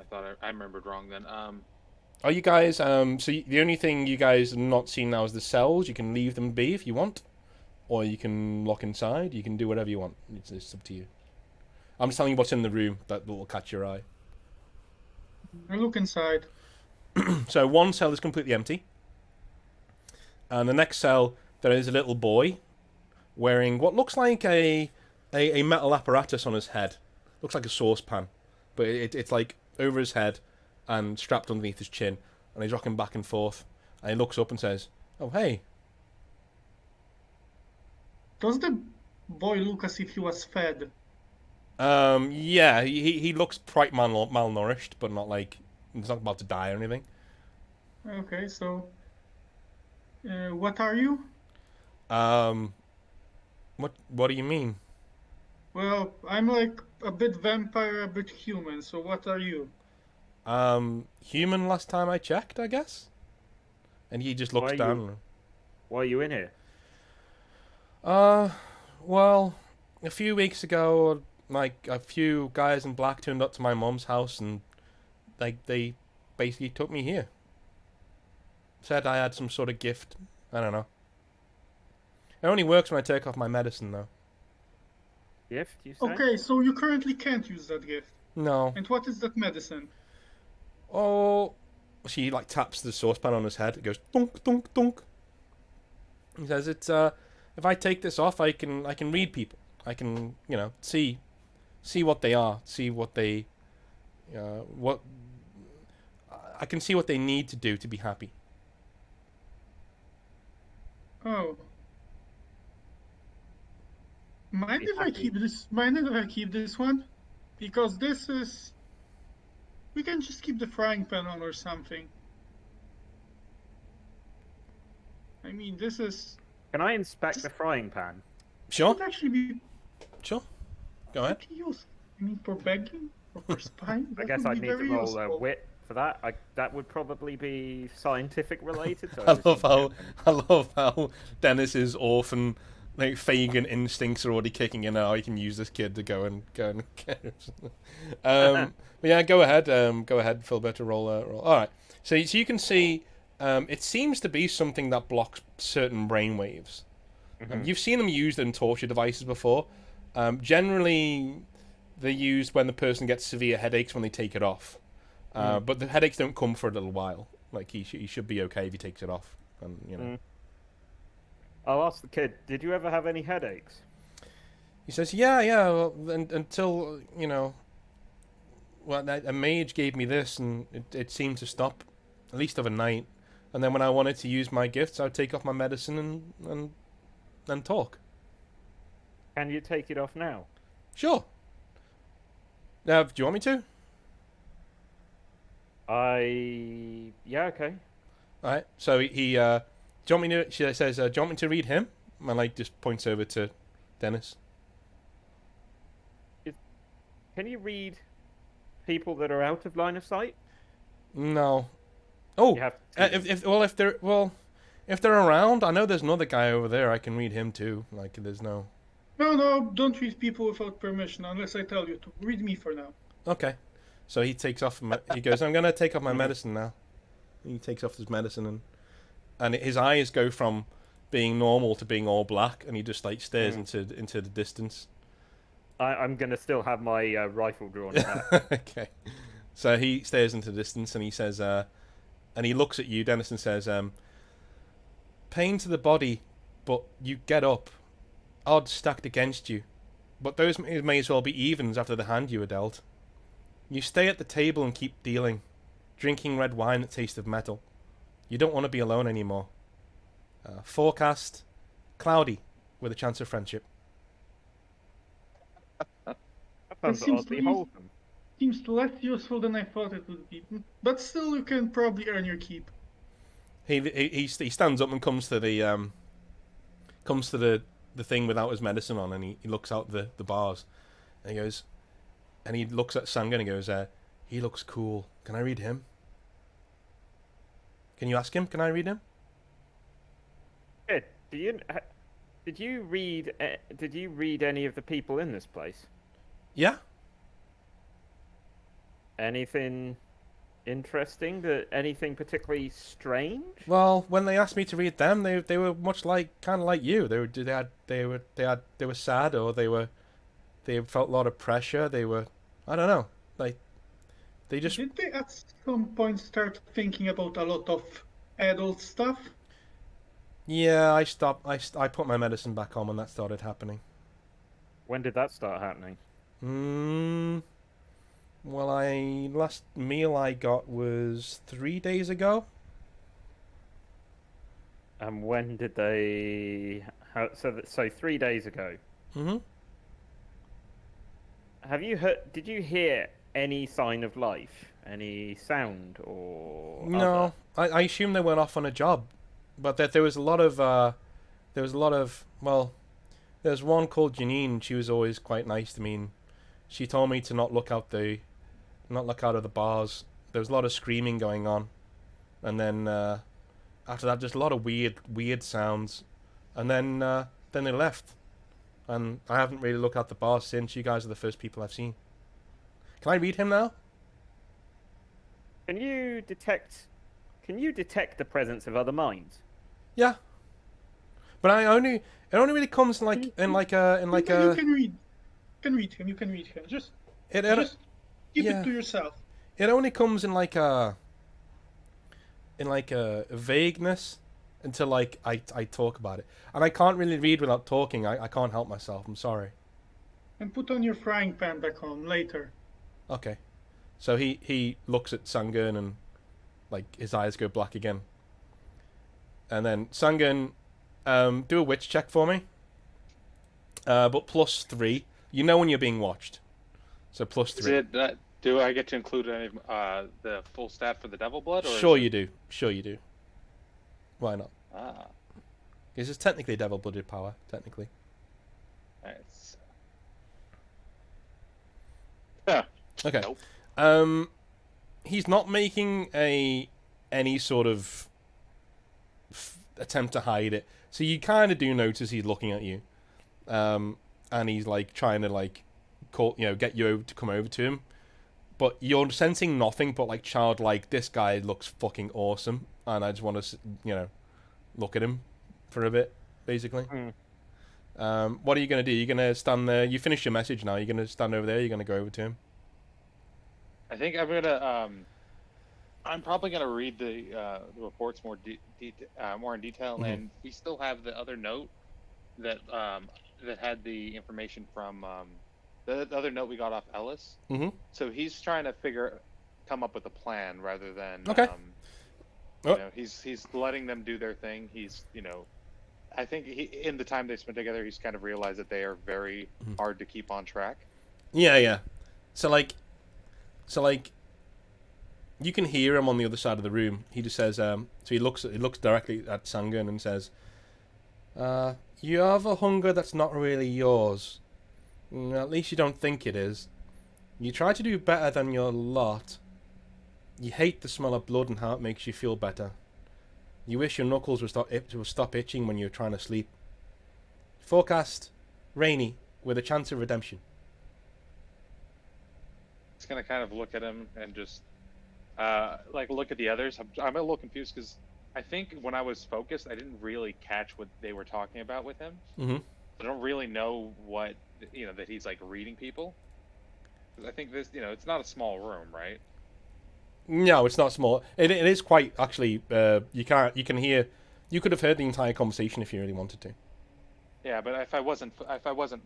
thought I remembered wrong then. Are you guys? So the only thing you guys have not seen now is the cells. You can leave them be if you want, or you can lock inside. You can do whatever you want. It's up to you. I'm just telling you what's in the room that will catch your eye. I look inside. So one cell is completely empty. And the next cell, there is a little boy wearing what looks like a metal apparatus on his head. Looks like a saucepan. But it's like over his head and strapped underneath his chin. And he's rocking back and forth. And he looks up and says, "Oh, hey." Does the boy look as if he was fed? Yeah, he looks quite malnourished, but not like he's not about to die or anything. Okay, so what are you? What do you mean? Well, I'm like a bit vampire, a bit human. So what are you? Human last time I checked, I guess. And he just looks down. Why are you in here? Well, a few weeks ago, like a few guys in black turned up to my mom's house and they basically took me here. Said I had some sort of gift. I don't know. It only works when I take off my medicine, though. Gift, you say? Okay, so you currently can't use that gift. No. And what is that medicine? Oh, she like taps the saucepan on his head. It goes dunk dunk dunk. He says, "It's if I take this off, I can read people. I can see what they are, see what they what I can see what they need to do to be happy." Oh. Mind if I keep this one? Because this is... We can just keep the frying pan on or something. I mean, this is... Can I inspect the frying pan? Sure. Could actually be... Sure. Go ahead. I mean, for begging? Or for spying? I guess I'd need to roll a wit for that. That would probably be scientific related. So I love how Dennis's orphan like Fagin instincts are already kicking in. Now he can use this kid to go and get but yeah, go ahead, Philbert, roll. All right. So you can see, it seems to be something that blocks certain brainwaves. You've seen them used in torture devices before. Generally, they're used when the person gets severe headaches when they take it off. But the headaches don't come for a little while. Like he should be okay if he takes it off, and I'll ask the kid, did you ever have any headaches? He says, yeah, well, until, well, a mage gave me this, and it seemed to stop, at least overnight. And then when I wanted to use my gifts, I'd take off my medicine and talk. Can you take it off now? Sure. Do you want me to? Yeah, okay. All right. So he do you want me to? She says, "Do you want me to read him?" And like just points over to Dennis. Can you read people that are out of line of sight? No. Oh, You have to. if they're around, I know there's another guy over there. I can read him too. Like there's no. No, don't read people without permission unless I tell you to. Read me for now. Okay. So he takes off. He goes, "I'm gonna take off my medicine now." He takes off his medicine and his eyes go from being normal to being all black, and he just like stares into the distance. I'm gonna still have my rifle drawn. In that. Okay. So he stares into the distance, and he says, and he looks at you, Dennis, and says, "Pain to the body, but you get up. Odds stacked against you, but those may as well be evens after the hand you were dealt. You stay at the table and keep dealing, drinking red wine that tastes of metal. You don't want to be alone anymore. Forecast, cloudy, with a chance of friendship." That sounds seems oddly to be- wholesome. Seems less useful than I thought it would be, but still, you can probably earn your keep. He stands up and comes to the thing without his medicine on, and he looks out the bars, and he goes, and he looks at Sanga and he goes, "He looks cool. Can I read him? Can you ask him? Can I read him?" Yeah, did you read any of the people in this place? Yeah. Anything interesting? Anything particularly strange? Well, when they asked me to read them, they were much kind of like you. They were sad, or they felt a lot of pressure. They were, I don't know, like they just. Did they at some point start thinking about a lot of adult stuff? Yeah, I stopped. I put my medicine back on when that started happening. When did that start happening? Well, last meal I got was 3 days ago. And when did they? So 3 days ago. Mm-hmm. Did you hear any sign of life? Any sound or? No, I assume they went off on a job, but that there was a lot of well, there's one called Janine. She was always quite nice to me. And she told me to not look out of the bars. There was a lot of screaming going on, and then after that, just a lot of weird sounds, and then they left, and I haven't really looked out the bars since. You guys are the first people I've seen. Can I read him now? Can you detect the presence of other minds? Yeah, but it only really comes in You can read him. You can read him. Just keep yeah. it to yourself. It only comes in like a vagueness until like I talk about it, and I can't really read without talking. I can't help myself. I'm sorry. And put on your frying pan back home later. Okay, so he looks at Sangun and like his eyes go black again, and then Sangun, do a witch check for me. But +3. You know when you're being watched, so +3. Do I get to include any the full stat for the devil blood? Or Sure you do. Sure you do. Why not? Ah, Because it's technically devil-blooded power, technically. nice. Yeah. Okay. Nope. He's not making any sort of attempt to hide it. So you kind of do notice he's looking at you, and he's like trying to like get you over to come over to him, but you're sensing nothing but like childlike. This guy looks fucking awesome, and I just want to look at him for a bit, basically. What are you gonna do? You're gonna stand there. You finished your message now. You're gonna stand over there. You're gonna go over to him. I think I'm gonna. I'm probably gonna read the reports more in detail, and we still have the other note that that had the information from the other note we got off Ellis. Mm-hmm. So he's trying to come up with a plan rather than Okay. He's letting them do their thing. He's I think in the time they spent together, he's kind of realized that they are very hard to keep on track. Yeah. So You can hear him on the other side of the room. He just says, so he looks directly at Sangan and says, you have a hunger that's not really yours. At least you don't think it is. You try to do better than your lot. You hate the smell of blood and how it makes you feel better. You wish your knuckles would stop itching when you're trying to sleep. Forecast, rainy, with a chance of redemption. It's gonna kind of look at him and just like look at the others. I'm a little confused because I think when I was focused, I didn't really catch what they were talking about with him. Mm-hmm. I don't really know what that he's like reading people. 'Cause I think this it's not a small room, right? No, it's not small. It is quite actually. You can hear. You could have heard the entire conversation if you really wanted to. Yeah, but if I wasn't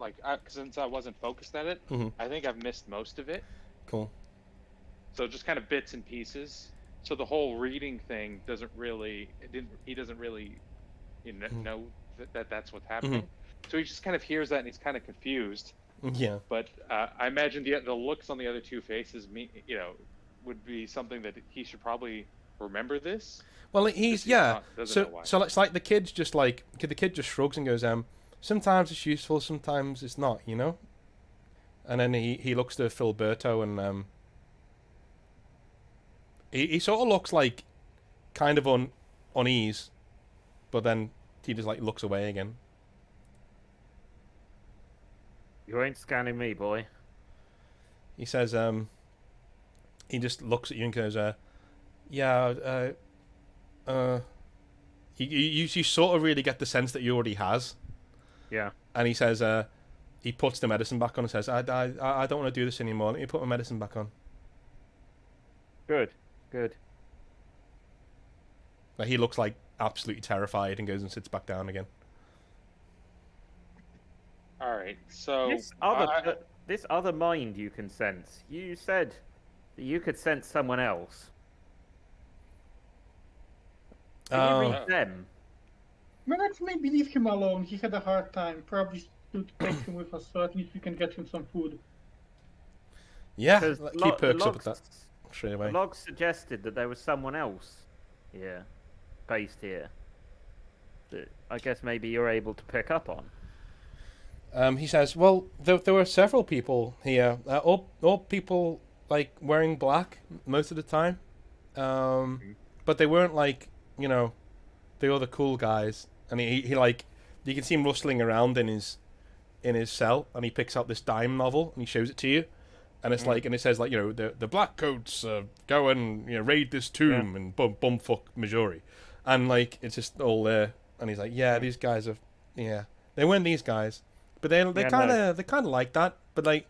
like since I wasn't focused at it, I think I've missed most of it. Cool. So just kind of bits and pieces. So the whole reading thing doesn't really. He doesn't really, know that's what's happening. So he just kind of hears that and he's kind of confused. Yeah. But I imagine the looks on the other two faces, would be something that he should probably remember this. Well, he's So it's like the kid just shrugs and goes, sometimes it's useful, sometimes it's not, And then he looks to Filberto and he sort of looks like kind of unease, but then he just like looks away again. You ain't scanning me, boy. He says, he just looks at you and goes, you sort of really get the sense that he already has. Yeah. And he says, he puts the medicine back on and says, I don't want to do this anymore. Let me put my medicine back on. Good. Like, he looks like absolutely terrified and goes and sits back down again. All right, so this other mind you can sense. You said that you could sense someone else. Can you read them? Well, let's maybe leave him alone. He had a hard time. Probably should take him with us so at least we can get him some food. Yeah, he perks up at that straight away. The log suggested that there was someone else here, based here, that I guess maybe you're able to pick up on. He says, well, there were several people here. All people, like, wearing black most of the time. But they weren't, like, the other cool guys. And he like, you can see him rustling around in his cell, and he picks out this dime novel, and he shows it to you. And it's like, and it says, like, the Blackcoats go and, raid this tomb and bumfuck Missouri. And, like, it's just all there. And he's like, yeah, these guys are, they weren't these guys. But they kind of like that, but like,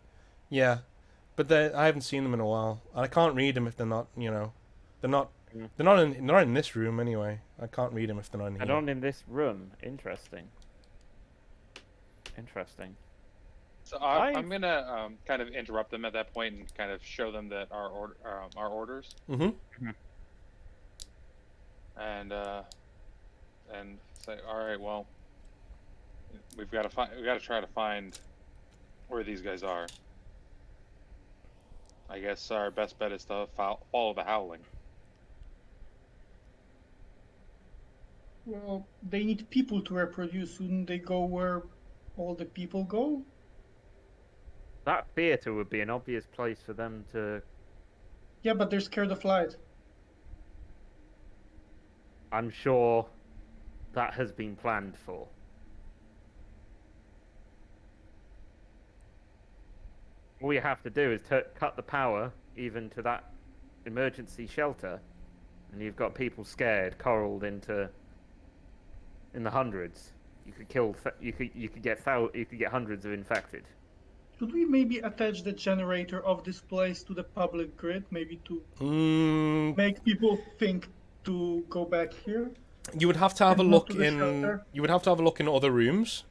but I haven't seen them in a while, and I can't read them if they're not, they're not in this room anyway. I can't read them if they're not in here. They're not in this room. Interesting. So I'm gonna kind of interrupt them at that point and kind of show them that our orders. And say, all right, well. We've got to try to find where these guys are. I guess our best bet is to follow the howling. Well, they need people to reproduce. Shouldn't they go where all the people go? That theater would be an obvious place for them to... Yeah, but they're scared of light. I'm sure that has been planned for. All you have to do is cut the power even to that emergency shelter, and you've got people scared, corralled in the hundreds. You could get hundreds of infected. Should we maybe attach the generator of this place to the public grid, maybe to make people think to go back here? You would have to have a look in. You would have to have a look in other rooms,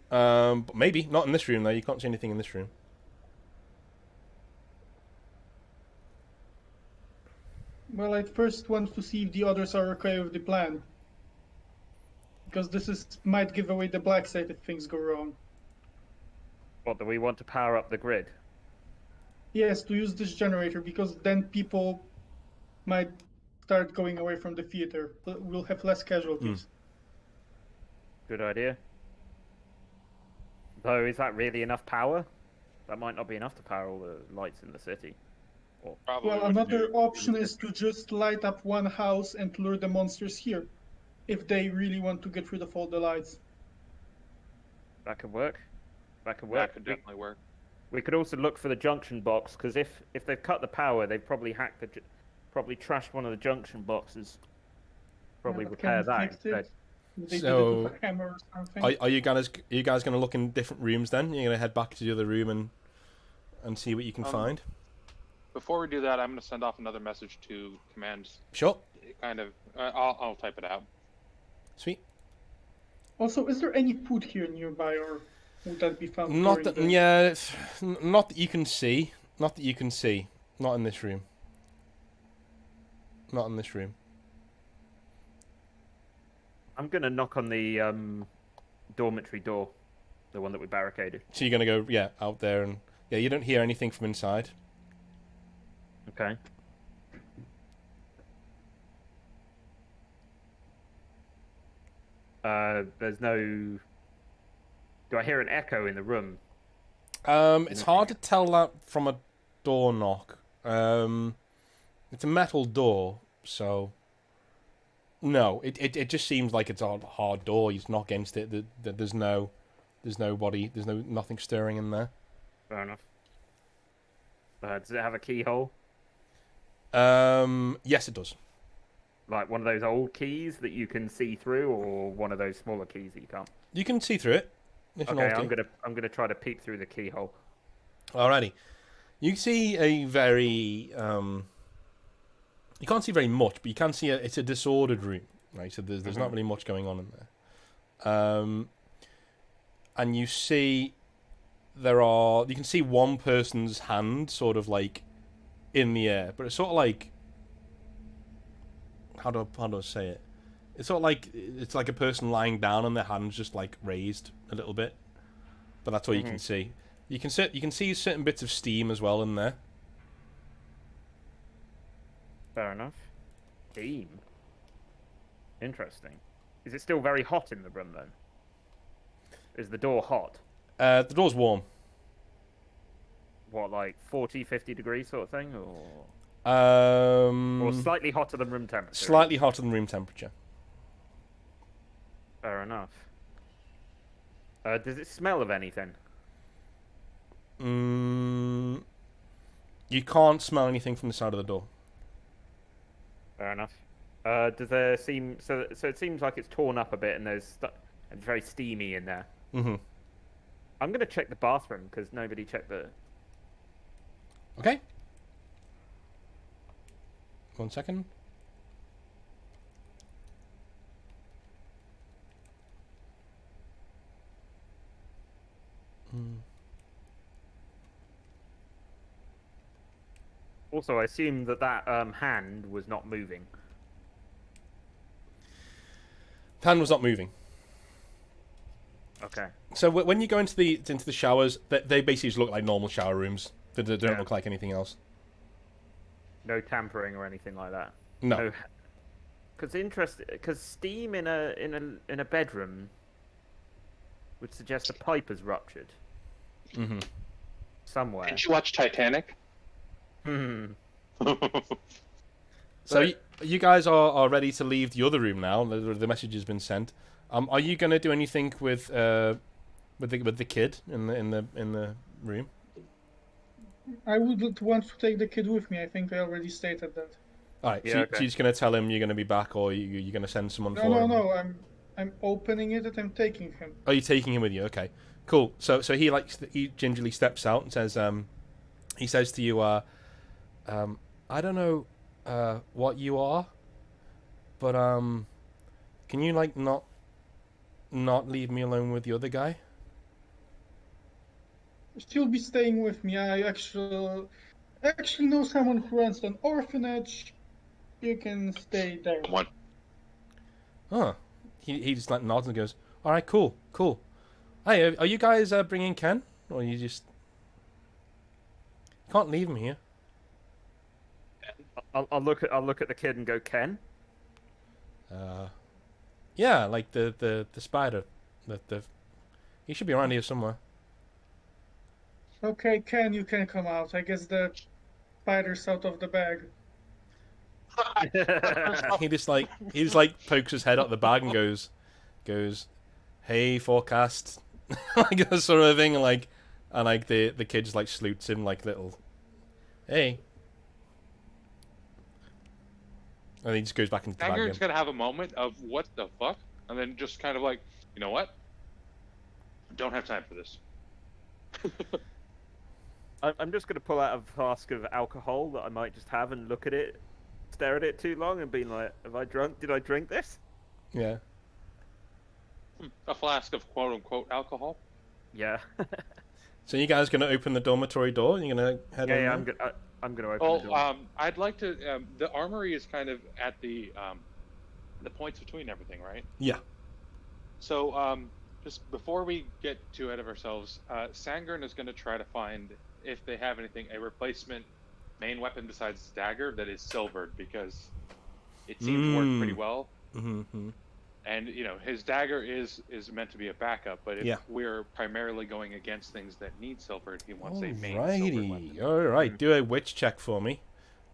but maybe not in this room though. You can't see anything in this room. Well, I first want to see if the others are okay with the plan. Because might give away the black site if things go wrong. What, do we want to power up the grid? Yes, to use this generator, because then people might start going away from the theater. We'll have less casualties. Good idea. Though, is that really enough power? That might not be enough to power all the lights in the city. Probably Well, wouldn't another do. option is to just light up one house and lure the monsters here, if they really want to get rid of all the lights. That could work. That could That work. could definitely work. We could also look for the junction box, because if they've cut the power, they've probably hacked probably trashed one of the junction boxes. Probably Yeah, but repair can we that fix instead. it? They So- did it with a hammer or something. Are you guys going to look in different rooms then? You're going to head back to the other room and see what you can find? Before we do that, I'm going to send off another message to command. Sure. Kind of. I'll type it out. Sweet. Also, is there any food here nearby, or would that be found? Not during that, the- yeah, not that you can see. Not that you can see. Not in this room. Not in this room. I'm gonna knock on the dormitory door, the one that we barricaded. So you're going to go, out there and, you don't hear anything from inside. Okay. There's no. Do I hear an echo in the room? It's hard to tell that from a door knock. It's a metal door, so no, it just seems like it's a hard door. You just knock against it. There's nobody. There's nothing stirring in there. Fair enough. Does it have a keyhole? Yes, it does. Like one of those old keys that you can see through, or one of those smaller keys that you can't? You can see through it. It's an Okay, old key. I'm gonna try to peek through the keyhole. Alrighty. You see a very you can't see very much, but you can see it's a disordered room, right? So there's not really much going on in there. And you see you can see one person's hand sort of like in the air, but it's sort of like how do I say it? It's sort of like it's like a person lying down and their hands just like raised a little bit, but that's all you can see. You can see certain bits of steam as well in there. Fair enough. Steam. Interesting. Is it still very hot in the room then? Is the door hot? The door's warm. What, like 40, 50 degrees sort of thing, or Or slightly hotter than room temperature? slightly hotter than room temperature. Fair enough. Does it smell of anything? You can't smell anything from the side of the door. Fair enough. Does there seem so it seems like it's torn up a bit and it's very steamy in there. Mm-hmm. I'm gonna check the bathroom because nobody checked the. Okay. 1 second. Also, I assume that hand was not moving. Hand was not moving. Okay. So when you go into the showers, they basically just look like normal shower rooms. They don't Yeah. look like anything else. No tampering or anything like that. No. Because steam in a bedroom would suggest a pipe has ruptured Mm-hmm. somewhere. Did you watch Titanic? So you guys are ready to leave the other room now. The message has been sent. Are you going to do anything with the kid in the room? I would want to take the kid with me. I think I already stated that. All right. Yeah, So okay. you're just going to tell him you're going to be back, or you're going to send someone for him? No. I'm opening it and I'm taking him. Oh, you're taking him with you. Okay, cool. So he gingerly steps out and says, he says to you, I don't know what you are, but can you like not leave me alone with the other guy? She'll be staying with me. I actually know someone who runs an orphanage. You can stay there. One. Huh. He just like nods and goes, all right, cool. Hey, are you guys bringing Ken, or you just can't leave him here? I'll look at the kid and go, Ken. Yeah, like the spider. He should be around here somewhere. Okay, Ken, you can come out. I guess the spider's out of the bag. He just like pokes his head out the bag and goes, "Hey, forecast," like that sort of thing, and the kid just like salutes him like little, "Hey," and he just goes back into the bag Hagrid's again. gonna have a moment of what the fuck, and then just kind of like, you know what? Don't have time for this. I'm just gonna pull out a flask of alcohol that I might just have and look at it, stare at it too long, and be like, "Have I drunk? Did I drink this?" Yeah. A flask of quote unquote alcohol. Yeah. So you guys gonna open the dormitory door? You're gonna head Yeah, in? I'm gonna open the door. I'd like to. The armory is kind of at the points between everything, right? Yeah. So just before we get too ahead of ourselves, Sangren is going to try to find if they have anything a replacement main weapon besides his dagger that is silvered, because it seemed to work pretty well. Mm-hmm. And his dagger is meant to be a backup, but if we're primarily going against things that need silver, he wants a main silver weapon. All right. Do a witch check for me,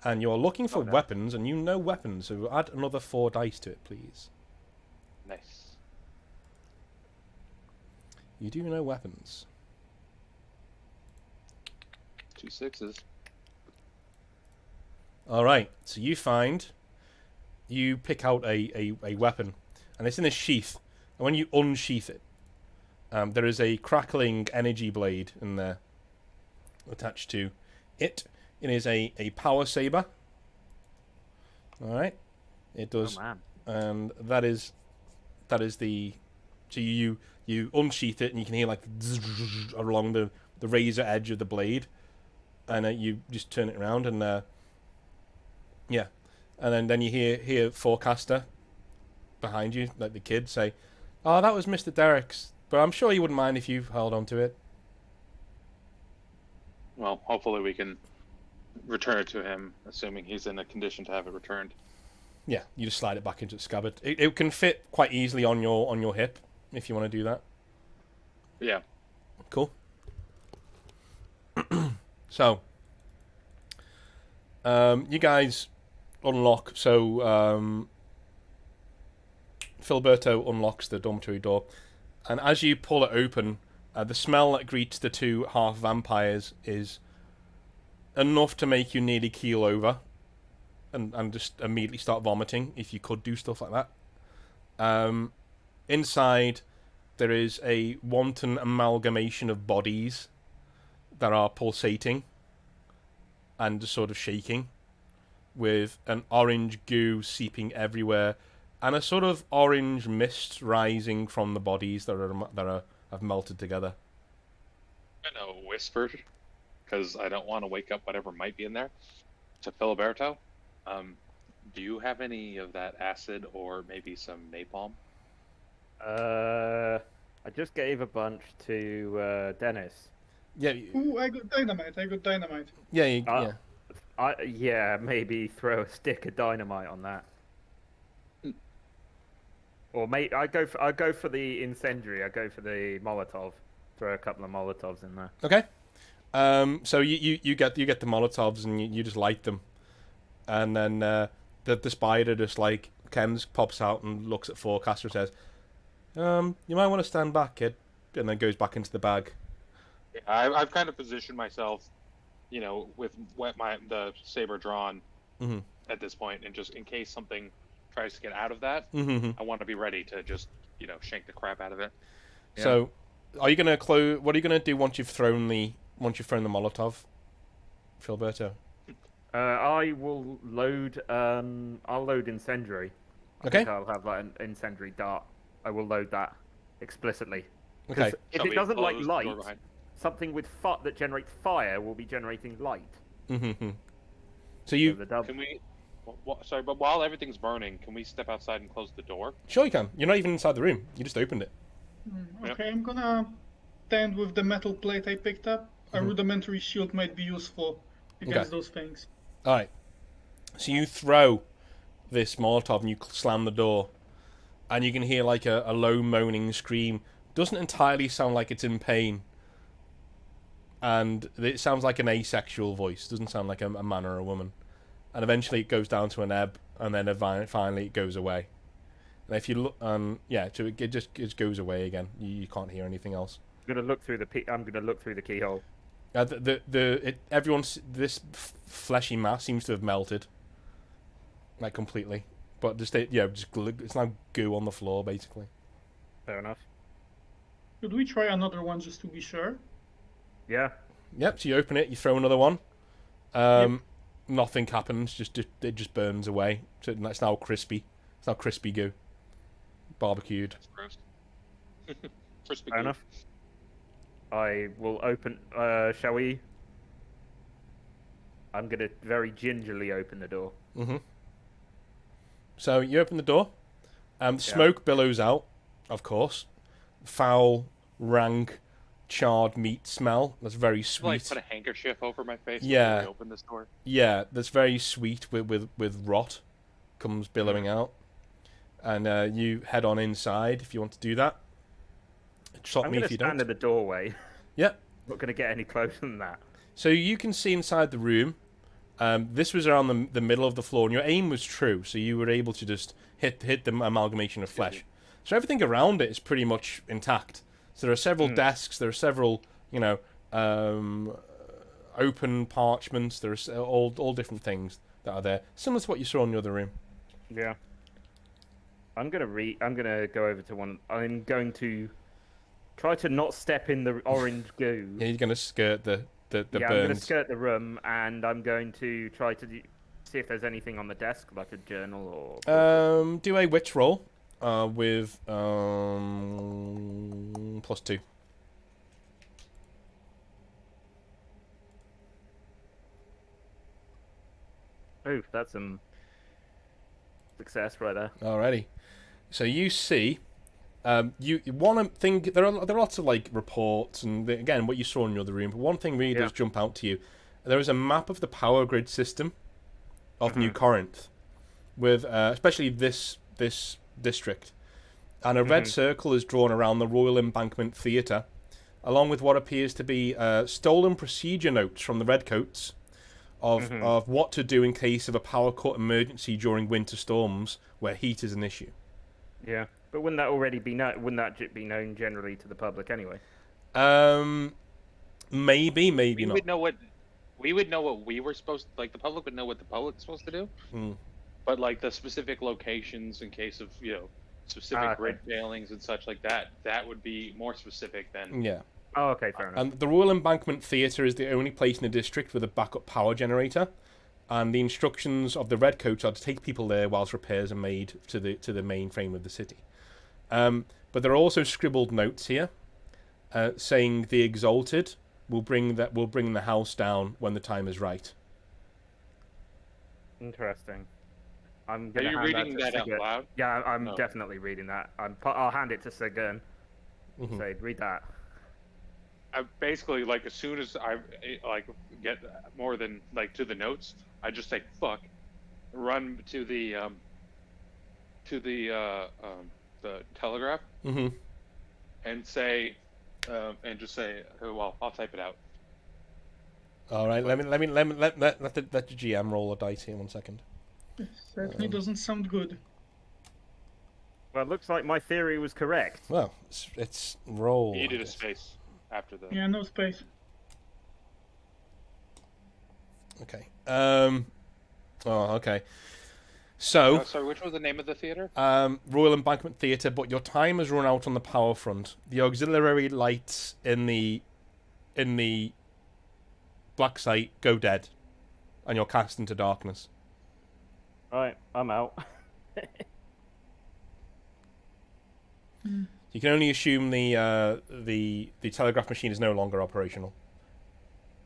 and you're looking for weapons, and you know weapons, so add another 4 dice to it, please. Nice. You do know weapons. 2 6s. All right. So you pick out a weapon, and it's in a sheath. And when you unsheath it, there is a crackling energy blade in there attached to it. It is a power saber. All right. It does. Oh man. And that is the. So you unsheath it, and you can hear like along the razor edge of the blade, and you just turn it around, and yeah, and then you hear Forecaster behind you, like the kid, say, "Oh, that was Mr. Derek's, but I'm sure he wouldn't mind if you held on to it." Well, hopefully we can return it to him, assuming he's in a condition to have it returned. Yeah, you just slide it back into its scabbard. It can fit quite easily on your hip if you want to do that. Yeah. Cool. So, you guys unlock. So, Filberto unlocks the dormitory door, and as you pull it open, the smell that greets the 2 half vampires is enough to make you nearly keel over, and just immediately start vomiting if you could do stuff like that. Inside, there is a wanton amalgamation of bodies that are pulsating and just sort of shaking, with an orange goo seeping everywhere, and a sort of orange mist rising from the bodies that have melted together. I'm gonna whisper, because I don't want to wake up whatever might be in there, to Filiberto. Do you have any of that acid or maybe some napalm? I just gave a bunch to Dennis. Yeah. Ooh, I got dynamite. Yeah. Yeah, maybe throw a stick of dynamite on that. Or I go for the incendiary. I go for the Molotov. Throw a couple of Molotovs in there. Okay. So you get the Molotovs, and you just light them, and then the spider just like Ken's pops out and looks at Forecaster and says, "You might want to stand back, kid," and then goes back into the bag. Yeah, I've kind of positioned myself, with the saber drawn at this point, and just in case something tries to get out of that, I want to be ready to just shank the crap out of it. Yeah. So, are you gonna close? What are you gonna do once you've thrown the Molotov, Filberto? I will load. I'll load incendiary. I think I'll have like an incendiary dart. I will load that explicitly. Okay. If it doesn't like light, something with that generates fire will be generating light. So you can we? Sorry, but while everything's burning, can we step outside and close the door? Sure, you can. You're not even inside the room. You just opened it. Okay, I'm gonna stand with the metal plate I picked up. A rudimentary shield might be useful against those things. All right. So you throw this Molotov and you slam the door, and you can hear like a low moaning scream. Doesn't entirely sound like it's in pain, and it sounds like an asexual voice. Doesn't sound like a man or a woman. And eventually it goes down to an ebb, and then finally it goes away. And if you look, so it just goes away again. You can't hear anything else. I'm gonna look through the keyhole. This fleshy mass seems to have melted, like completely. But it's now goo on the floor basically. Fair enough. Could we try another one just to be sure? Yeah. Yep. So you open it, you throw another one. Nothing happens. It just burns away. So it's now crispy. It's now crispy goo. Barbecued. That's gross. Crispy Fair goo. enough. I will open. Shall we? I'm gonna very gingerly open the door. Mm-hmm. So you open the door. Smoke billows out, of course. Foul, rank, charred meat smell. That's very sweet. Like put a handkerchief over my face Yeah. before I open this door. Yeah, that's very sweet with rot comes billowing out. And you head on inside if you want to do that. Stop I'm me gonna if you stand don't. at the doorway. Yep. Not gonna get any closer than that. So you can see inside the room. This was around the middle of the floor, and your aim was true, so you were able to just hit the amalgamation of flesh. So everything around it is pretty much intact. So there are several desks, there are several, open parchments. There's all different things that are there, similar to what you saw in the other room. Yeah. I'm gonna go over to one. I'm going to try to not step in the orange goo. Yeah, you're gonna skirt the I'm going to burns. skirt the room, and I'm going to try to see if there's anything on the desk, like a journal or... Do a witch roll with +2. Oh, that's some success right there. Alrighty. So you see, you one thing. There are lots of like reports and again what you saw in the other room. But one thing really does jump out to you. There is a map of the power grid system of New Corinth, with especially this district, and a red circle is drawn around the Royal Embankment Theatre, along with what appears to be stolen procedure notes from the Redcoats of what to do in case of a power cut emergency during winter storms where heat is an issue. Yeah, but wouldn't that already be known? Wouldn't that be known generally to the public anyway? Maybe We not. would know what we were supposed, like the public would know what the public's supposed to do. But like the specific locations in case of specific grid failings and such like that would be more specific than Yeah. Oh, okay, fair enough. And the Royal Embankment Theatre is the only place in the district with a backup power generator, and the instructions of the Redcoats are to take people there whilst repairs are made to the main frame of the city. But there are also scribbled notes here, saying the Exalted will bring the house down when the time is right. Interesting. Are you reading that out loud? Yeah, I'm definitely reading that. I'll hand it to Sagan. Say, read that. I basically, like, as soon as I like get more than like to the notes, I just say fuck, run to the telegraph, and say, and just say, well, I'll type it out. All right, let the GM roll a dice here 1 second. Certainly doesn't sound good. Well, it looks like my theory was correct. Well, it's roll. You did a space after the. Yeah, no space. Okay. Okay. So. Sorry, which was the name of the theater? Royal Embankment Theatre, but your time has run out on the power front. The auxiliary lights in the black site go dead, and you're cast into darkness. Right, I'm out. You can only assume the telegraph machine is no longer operational.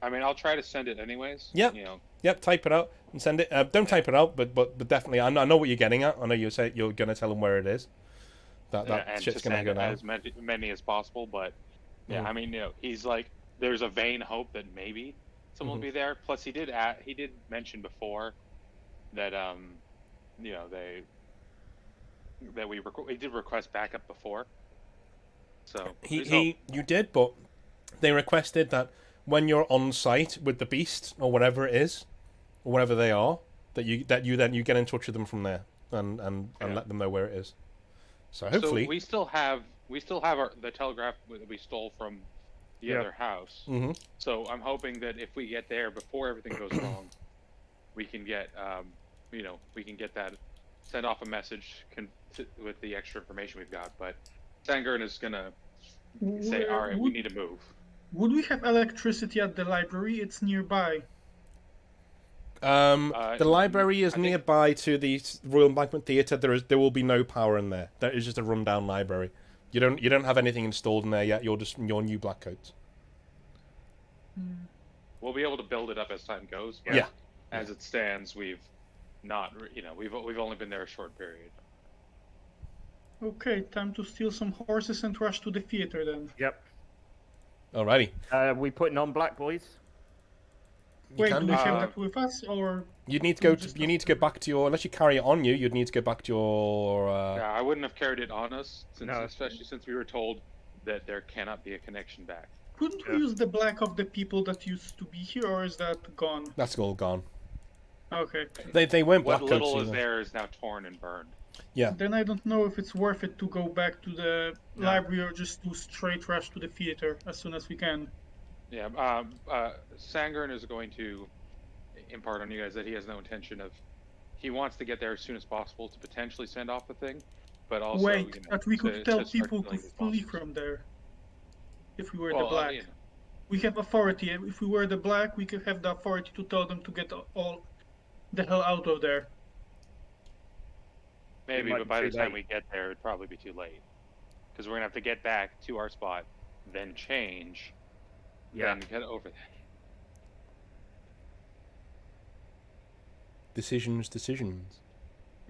I mean, I'll try to send it anyways. Yep. Yep. Type it out and send it. Don't type it out, but definitely, I know what you're getting at. I know you're gonna tell them where it is. That and shit's to gonna send go down. as many as possible, but yeah, I mean, he's like, there's a vain hope that maybe someone will be there. Plus, he did mention before that you know, we did request backup before. So you did, but they requested that when you're on site with the beast or whatever it is, or whatever they are, that you get in touch with them from there and let them know where it is. So hopefully we still have the telegraph that we stole from the other house. Mm-hmm. So I'm hoping that if we get there before everything goes wrong, we can get we can get that, send off a message with the extra information we've got. But Sangern is gonna say, all right, we need to move. Would we have electricity at the library? It's nearby. The library is nearby to the Royal Embankment Theatre. There will be no power in there. That is just a rundown library. You don't have anything installed in there yet. You're just your new Blackcoats. We'll be able to build it up as time goes. But yeah. As it stands, we've not. We've only been there a short period. Okay, time to steal some horses and rush to the theater then. Yep. Alrighty. We putting on black, boys? Wait, do we have that with us, or you'd need to go? You need to go back to your. Unless you carry it on you, you'd need to go back to your. Yeah, I wouldn't have carried it on us, especially since we were told that there cannot be a connection back. Couldn't we use the black of the people that used to be here, or is that gone? That's all gone. Okay. They weren't Blackcoats. What little is there is now torn and burned. Yeah. Then I don't know if it's worth it to go back to the library or just to straight rush to the theater as soon as we can. Yeah, Sangern is going to impart on you guys that he has no intention of. He wants to get there as soon as possible to potentially send off the thing, but also. Wait, but we could tell people to flee from there. If we were the black, we have authority. If we were the black, we could have the authority to tell them to get all the hell out of there. Maybe, but by the time we get there, it'd probably be too late, because we're gonna have to get back to our spot, then change. Yeah. And get over that. Decisions.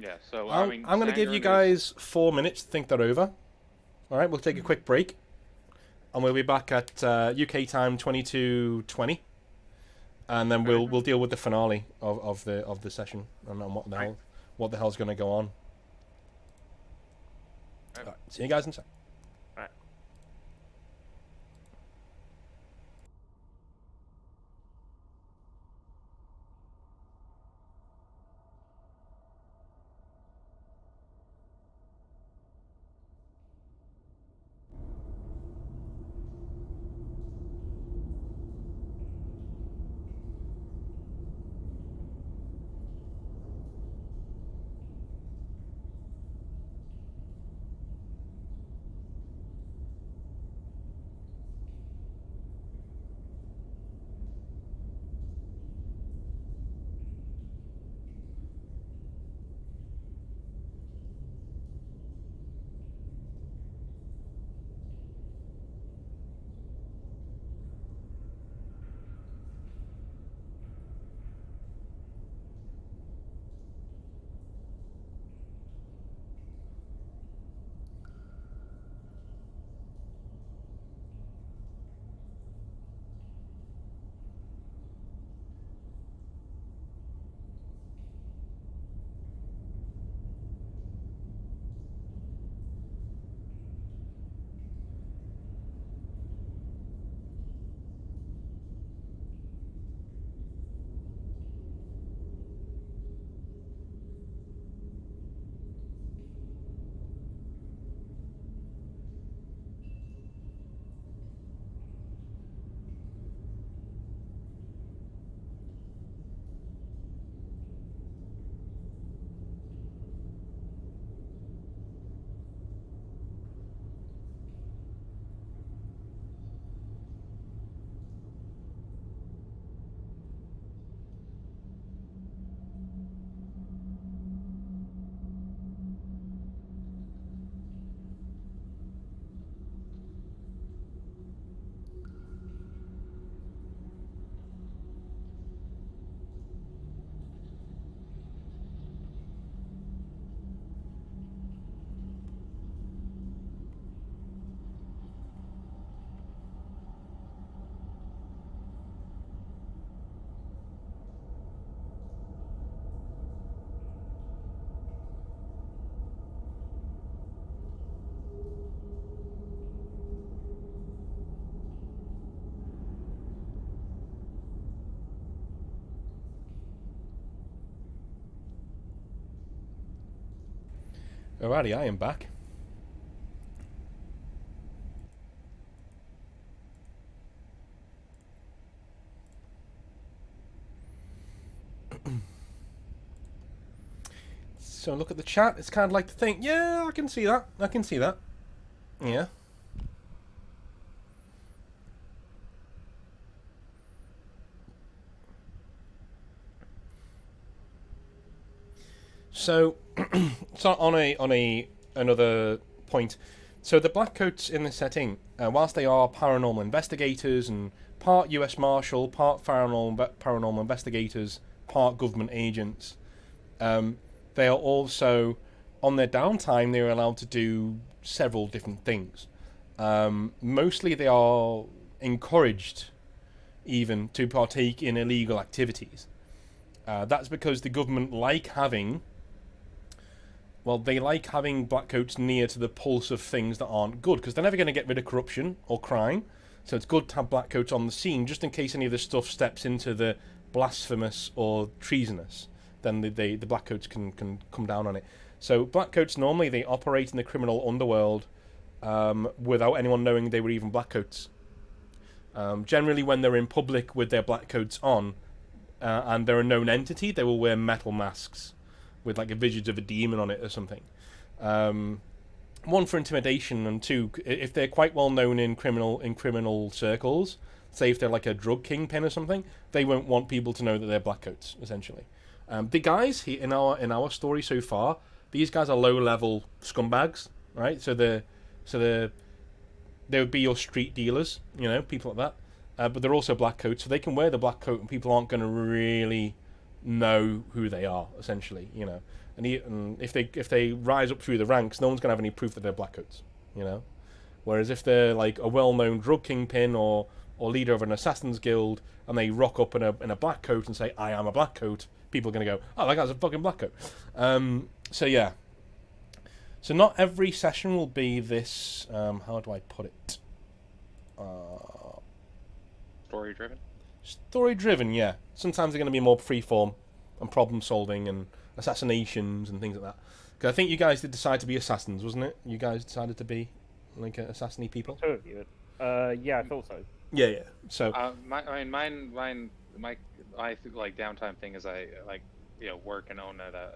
Yeah, so I'm going to give you guys 4 minutes to think that over. All right, we'll take a quick break, and we'll be back at UK time 22:20, and then we'll deal with the finale of the session and what the hell's going to go on. All right, see you guys in a sec. Alrighty, I am back. So look at the chat. It's kind of like to think, yeah, I can see that. I can see that. Yeah. So, so on another point. So the Blackcoats in this setting, whilst they are paranormal investigators and part U.S. Marshal, part paranormal investigators, part government agents, they are also, on their downtime, they are allowed to do several different things. Mostly they are encouraged even to partake in illegal activities. That's because the government like having Blackcoats near to the pulse of things that aren't good, because they're never going to get rid of corruption or crime. So it's good to have Blackcoats on the scene, just in case any of the stuff steps into the blasphemous or treasonous. Then the Blackcoats can come down on it. So Blackcoats normally they operate in the criminal underworld without anyone knowing they were even Blackcoats. Generally, when they're in public with their Blackcoats on and they're a known entity, they will wear metal masks with like a visage of a demon on it or something. One, for intimidation, and two, if they're quite well known in criminal circles, say if they're like a drug kingpin or something, they won't want people to know that they're Blackcoats, essentially. The guys in our story so far, these guys are low-level scumbags, right? So they would be your street dealers, people like that. But they're also Blackcoats, so they can wear the black coat, and people aren't going to really know who they are, essentially, And if they rise up through the ranks, no one's going to have any proof that they're Blackcoats, Whereas if they're like a well-known drug kingpin or leader of an assassin's guild, and they rock up in a black coat and say, "I am a Blackcoat," people are going to go, "Oh, that guy's a fucking Blackcoat." So yeah. So not every session will be this. How do I put it? Story driven. Story driven, yeah. Sometimes they're going to be more freeform and problem solving and assassinations and things like that. Because I think you guys did decide to be assassins, wasn't it? You guys decided to be like assassin-y people. Two of you. Yeah, I thought so. Yeah. So mine, I think like downtime thing is I like work and own at a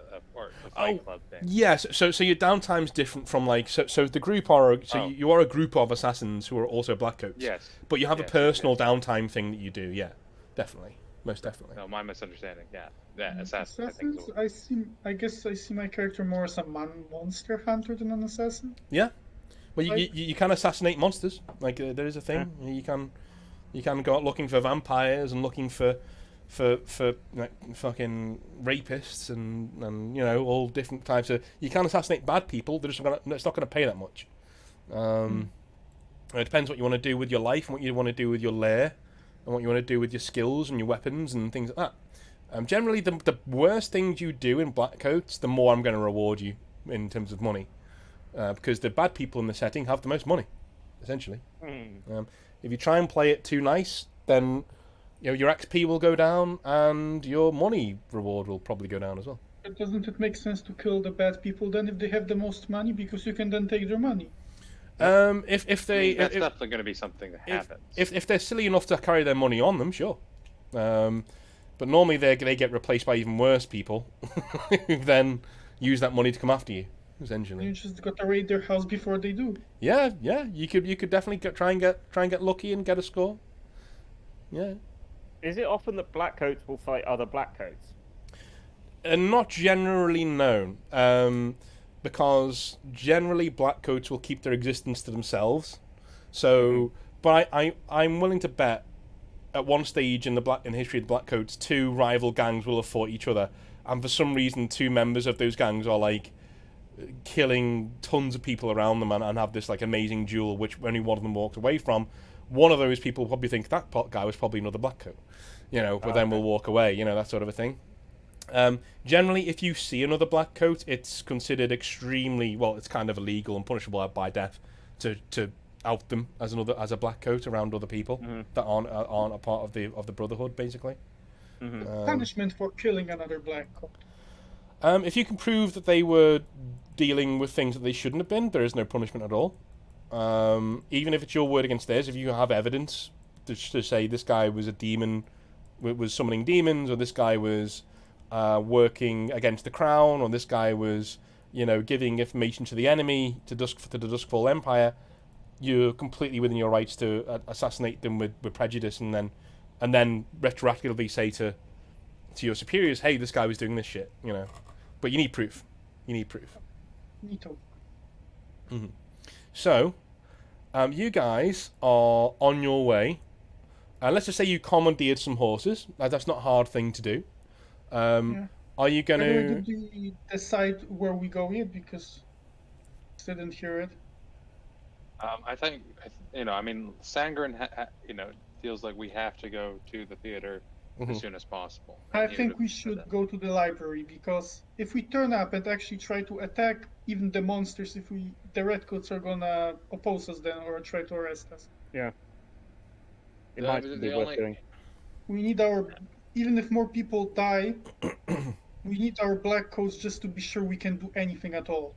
fight club thing. Yes. So your downtime's different from like so the group are you are a group of assassins who are also Blackcoats. Yes. But you have a personal downtime thing that you do. Yeah, definitely, most definitely. No, my misunderstanding. Yeah, assassins. I guess I see my character more as a monster hunter than an assassin. Yeah. Well, you can assassinate monsters. Like there is a thing. Yeah. You can go out looking for vampires and looking for like fucking rapists and all different types of. You can assassinate bad people. It's not going to pay that much. It depends what you want to do with your life and what you want to do with your lair and what you want to do with your skills and your weapons and things like that. Generally, the worse things you do in Blackcoats, the more I'm going to reward you in terms of money, because the bad people in the setting have the most money, essentially. If you try and play it too nice, then your XP will go down and your money reward will probably go down as well. But doesn't it make sense to kill the bad people then if they have the most money, because you can then take their money? That's definitely going to be something that happens. If they're silly enough to carry their money on them, sure. But normally they get replaced by even worse people who then use that money to come after you. Essentially, you just got to raid their house before they do. Yeah. You could definitely try and get lucky and get a score. Yeah. Is it often that Blackcoats will fight other Blackcoats? Not generally known, because generally Blackcoats will keep their existence to themselves. So, but I'm willing to bet at one stage in the history of the Blackcoats, two rival gangs will have fought each other, and for some reason, two members of those gangs are like killing tons of people around them and have this like amazing duel, which only one of them walked away from. One of those people will probably think that guy was probably another Blackcoat, but then we'll walk away, that sort of a thing. Generally, if you see another Blackcoat, it's considered extremely it's kind of illegal and punishable by death to out them as a Blackcoat around other people that aren't a part of the Brotherhood, basically. Punishment for killing another Blackcoat. If you can prove that they were dealing with things that they shouldn't have been, there is no punishment at all. Even if it's your word against theirs, if you have evidence to say this guy was a demon, was summoning demons, or this guy was working against the crown, or this guy was, giving information to the enemy, to the Duskfall Empire, you're completely within your rights to assassinate them with prejudice, and then retroactively say to your superiors, hey, this guy was doing this shit, But you need proof. Me too. Mm-hmm. So, you guys are on your way. Let's just say you commandeered some horses. That's not a hard thing to do. Are you going to... Did we decide where we go yet? Because I didn't hear it. I think, Sangren, feels like we have to go to the theater as soon as possible. I think we should go to the library, because if we turn up and actually try to attack even the monsters, the redcoats are gonna oppose us then, or try to arrest us. Yeah. It might be worth doing. We need even if more people die, we need our Blackcoats just to be sure we can do anything at all.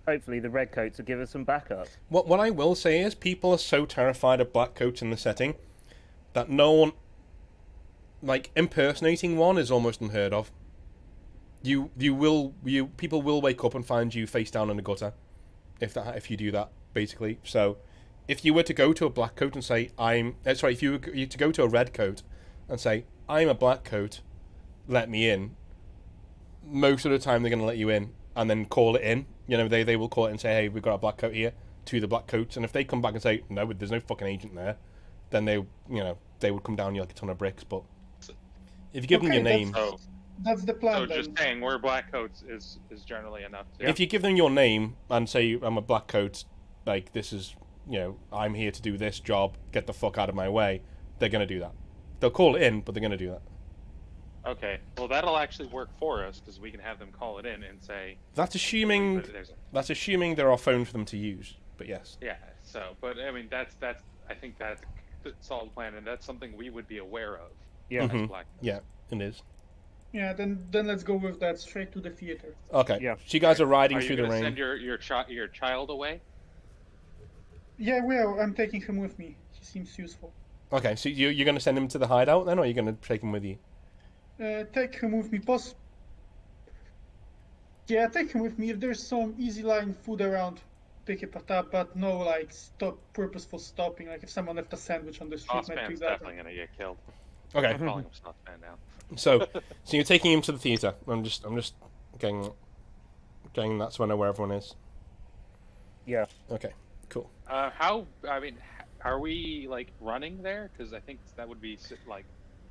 Hopefully the redcoats will give us some backup. What I will say is, people are so terrified of Blackcoats in the setting that no one, impersonating one is almost unheard of. People will wake up and find you face down in the gutter if you do that, basically. So if you were to go to a Blackcoat and say if you were to go to a redcoat and say, I'm a Blackcoat, let me in, most of the time they're going to let you in and then call it in. They will call it and say, hey, we've got a Blackcoat here, to the Blackcoats. And if they come back and say, no, there's no fucking agent there, then they would come down you like a ton of bricks. But if you give them your name... That's the plan. So just saying we're Blackcoats is generally enough. If you give them your name and say, I'm a Blackcoat, this is, I'm here to do this job, get the fuck out of my way, they're going to do that. They'll call it in, but they're going to do that. Okay, well that'll actually work for us, because we can have them call it in and say... That's assuming there are phones for them to use, but yes. Yeah, that's I think that's a solid plan, and that's something we would be aware of. Yeah. Mm-hmm. Yeah, it is. Yeah, then let's go with that, straight to the theater. Okay. Yeah. So you guys are riding through the rain. Send your child away? Yeah, well, I'm taking him with me. He seems useful. Okay, so you're going to send him to the hideout then, or are you going to take him with you? Take him with me, boss. Yeah, take him with me. If there's some easy line food around, pick it up, but no purposeful stopping. Like if someone left a sandwich on the street, might pick that up. Definitely gonna get killed. Okay. I'm calling him Saucepan now. So you're taking him to the theater. I'm just getting that so I know where everyone is. Yeah. Okay. Cool. Are we running there? Because I think that would be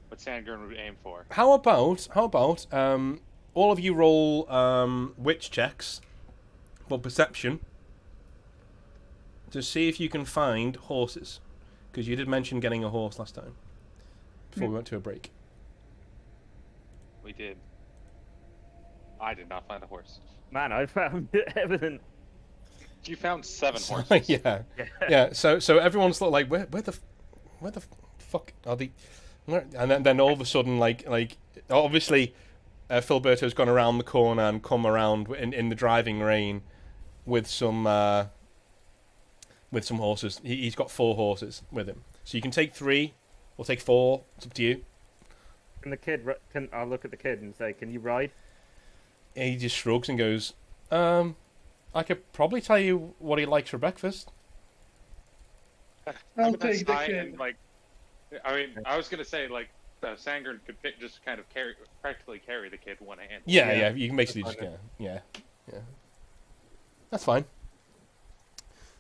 what Sandgren would aim for. How about all of you roll witch checks for perception to see if you can find horses, because you did mention getting a horse last time before we went to a break. We did. I did not find a horse. Man, I found evidence. You found 7 horses. Yeah. So everyone's like, where the fuck are they? And then all of a sudden, obviously, Filberto's gone around the corner and come around in the driving rain with some horses. He's got 4 horses with him, so you can take 3 or take 4. It's up to you. Can I look at the kid and say, can you ride? He just shrugs and goes, I could probably tell you what he likes for breakfast. I'll take the kid. I was gonna say Sangren could just kind of practically carry the kid one hand. Yeah. You can basically just yeah. That's fine.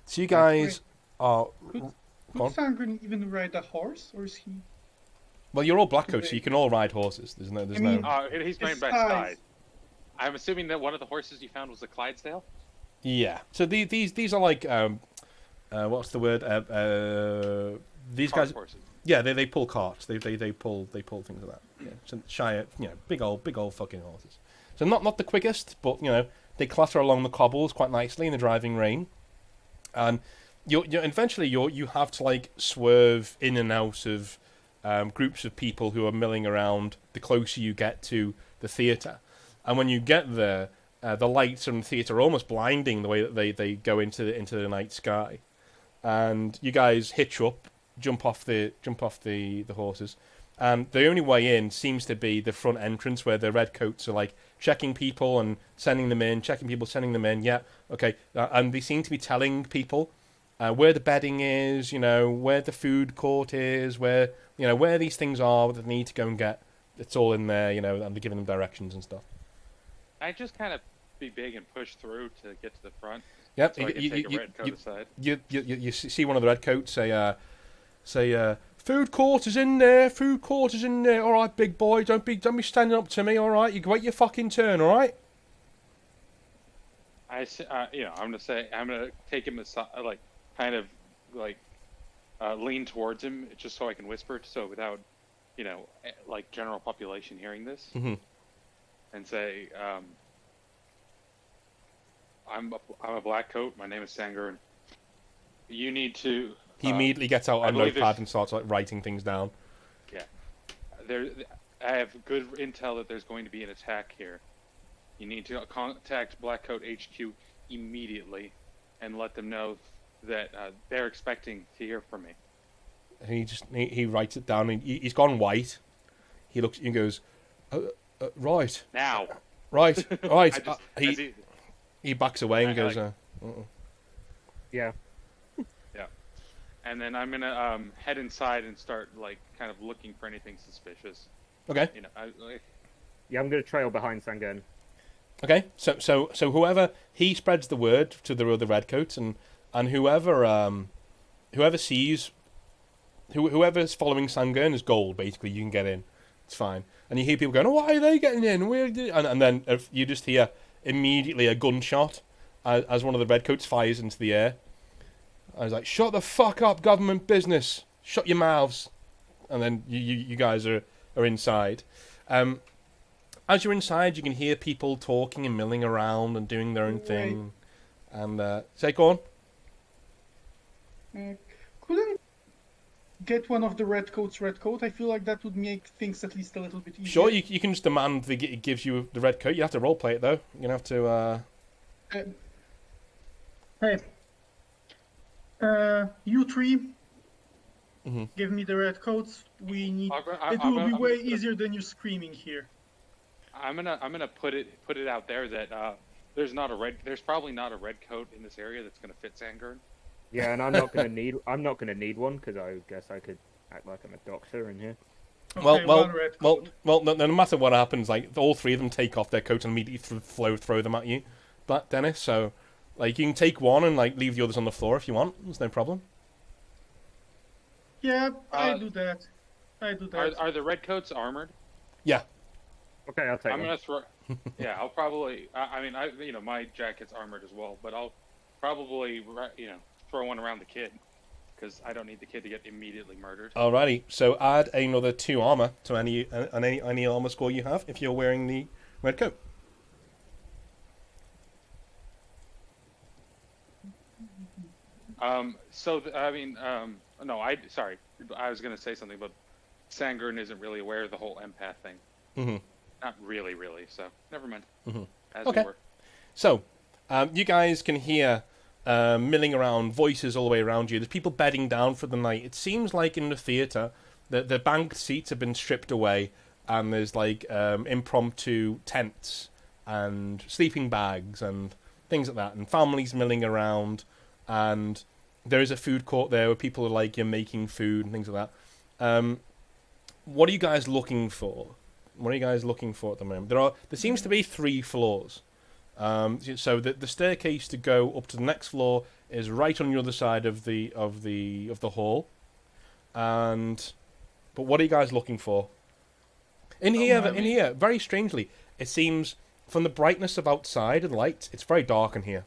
So you guys are. Could Sangren even ride a horse, or is he? Well, you're all Blackcoats, so you can all ride horses. There's no. He's made by size. I'm assuming that one of the horses you found was a Clydesdale. Yeah. So these are what's the word? These guys. Horses. Yeah, they pull carts. They pull things like that. Yeah. So Shire, big old fucking horses. So not the quickest, but they clatter along the cobbles quite nicely in the driving rain, and you eventually you have to swerve in and out of groups of people who are milling around the closer you get to the theatre. And when you get there, the lights from the theater are almost blinding the way that they go into the night sky. And you guys hitch up, jump off the horses, and the only way in seems to be the front entrance where the redcoats are like checking people and sending them in, checking people, sending them in. Yeah, okay, and they seem to be telling people where the bedding is, where the food court is, where these things are that they need to go and get. It's all in there, and they're giving them directions and stuff. I just kind of be big and push through to get to the front. Yep. So I can take a redcoat aside. You see one of the redcoats say, food court is in there. Food court is in there. All right, big boy. Don't be standing up to me. All right, you wait your fucking turn. All right. I'm gonna take him aside, lean towards him just so I can whisper, so without, general population hearing this, and say, I'm a Blackcoat. My name is Sanger, and you need to. He immediately gets out a notepad and starts writing things down. Yeah, I have good intel that there's going to be an attack here. You need to contact Blackcoat HQ immediately, and let them know that they're expecting to hear from me. And he writes it down. And he's gone white. He looks and goes, right now, right. He backs away and goes, yeah. Yeah. And then I'm gonna head inside and start kind of looking for anything suspicious. Okay. Yeah, I'm gonna trail behind Sangen. Okay. So whoever he spreads the word to the other redcoats, and whoever sees whoever's following Sangen is gold. Basically, you can get in. It's fine. And you hear people going, "Oh, why are they getting in?" And then you just hear immediately a gunshot as one of the redcoats fires into the air. I was like, "Shut the fuck up, government business! Shut your mouths!" And then you guys are inside. As you're inside, you can hear people talking and milling around and doing their own thing. And say, go on. Couldn't get one of the redcoats redcoat? I feel like that would make things at least a little bit easier. Sure, you can just demand it gives you the redcoat. You have to roleplay it though. You're gonna have to. Hey. You three. Give me the redcoats. We need. It will be way easier than you screaming here. I'm gonna put it out there that there's probably not a redcoat in this area that's gonna fit Sangern. Yeah, and I'm not gonna need one because I guess I could act like I'm a doctor in here. Okay, well, no matter what happens, all three of them take off their coats and immediately throw them at you, Dennis. So, you can take one and leave the others on the floor if you want. There's no problem. Yeah, I do that. Are the redcoats armored? Yeah. Okay, I'll take. I'm gonna throw. Yeah, I'll probably. My jacket's armored as well, but I'll probably throw one around the kid because I don't need the kid to get immediately murdered. Alrighty, so add another 2 armor to any armor score you have if you're wearing the red coat. Sorry, I was gonna say something, but Sangern isn't really aware of the whole empath thing. Mm-hmm. Not really, so never mind. Mm-hmm. As okay. We were. So, you guys can hear milling around, voices all the way around you. There's people bedding down for the night. It seems like in the theatre that the banked seats have been stripped away, and there's impromptu tents and sleeping bags and things like that, and families milling around, and there is a food court there where people are making food and things like that. What are you guys looking for? What are you guys looking for at the moment? There seems to be 3 floors. So the staircase to go up to the next floor is right on the other side of the hall. But what are you guys looking for? In here, very strangely, it seems from the brightness of outside and the lights, it's very dark in here.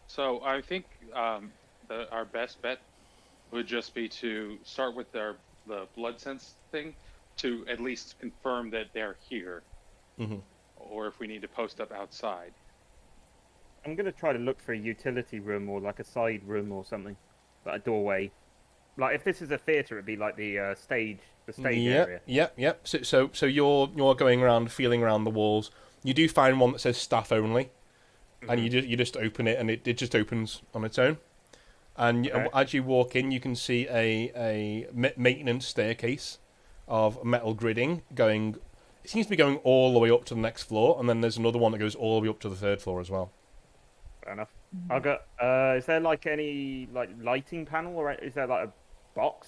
So I think our best bet would just be to start with the blood sense thing to at least confirm that they're here. Mm-hmm. Or if we need to post up outside. I'm going to try to look for a utility room or a side room or something. A doorway. Like if this is a theater, it'd be like the stage area. Yep. So you're going around, feeling around the walls. You do find one that says staff only, and you just open it, and it just opens on its own. And as you walk in, you can see a maintenance staircase of metal gridding going. It seems to be going all the way up to the next floor, and then there's another one that goes all the way up to the third floor as well. Fair enough. I'll go. Is there like any like lighting panel, or is there like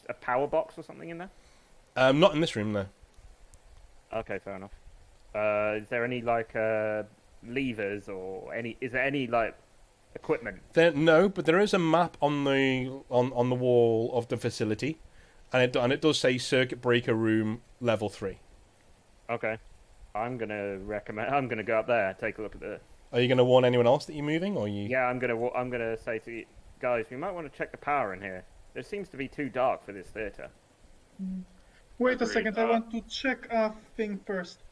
a power box or something in there? Not in this room, though. Okay, fair enough. Is there any like levers or any? Is there any like equipment? No, but there is a map on the wall of the facility, and it does say circuit breaker room level 3. Okay, I'm gonna go up there, take a look at the. Are you gonna warn anyone else that you're moving, or you? Yeah, I'm gonna say to you guys, we might want to check the power in here. It seems to be too dark for this theater. Wait a second, I want to check a thing first.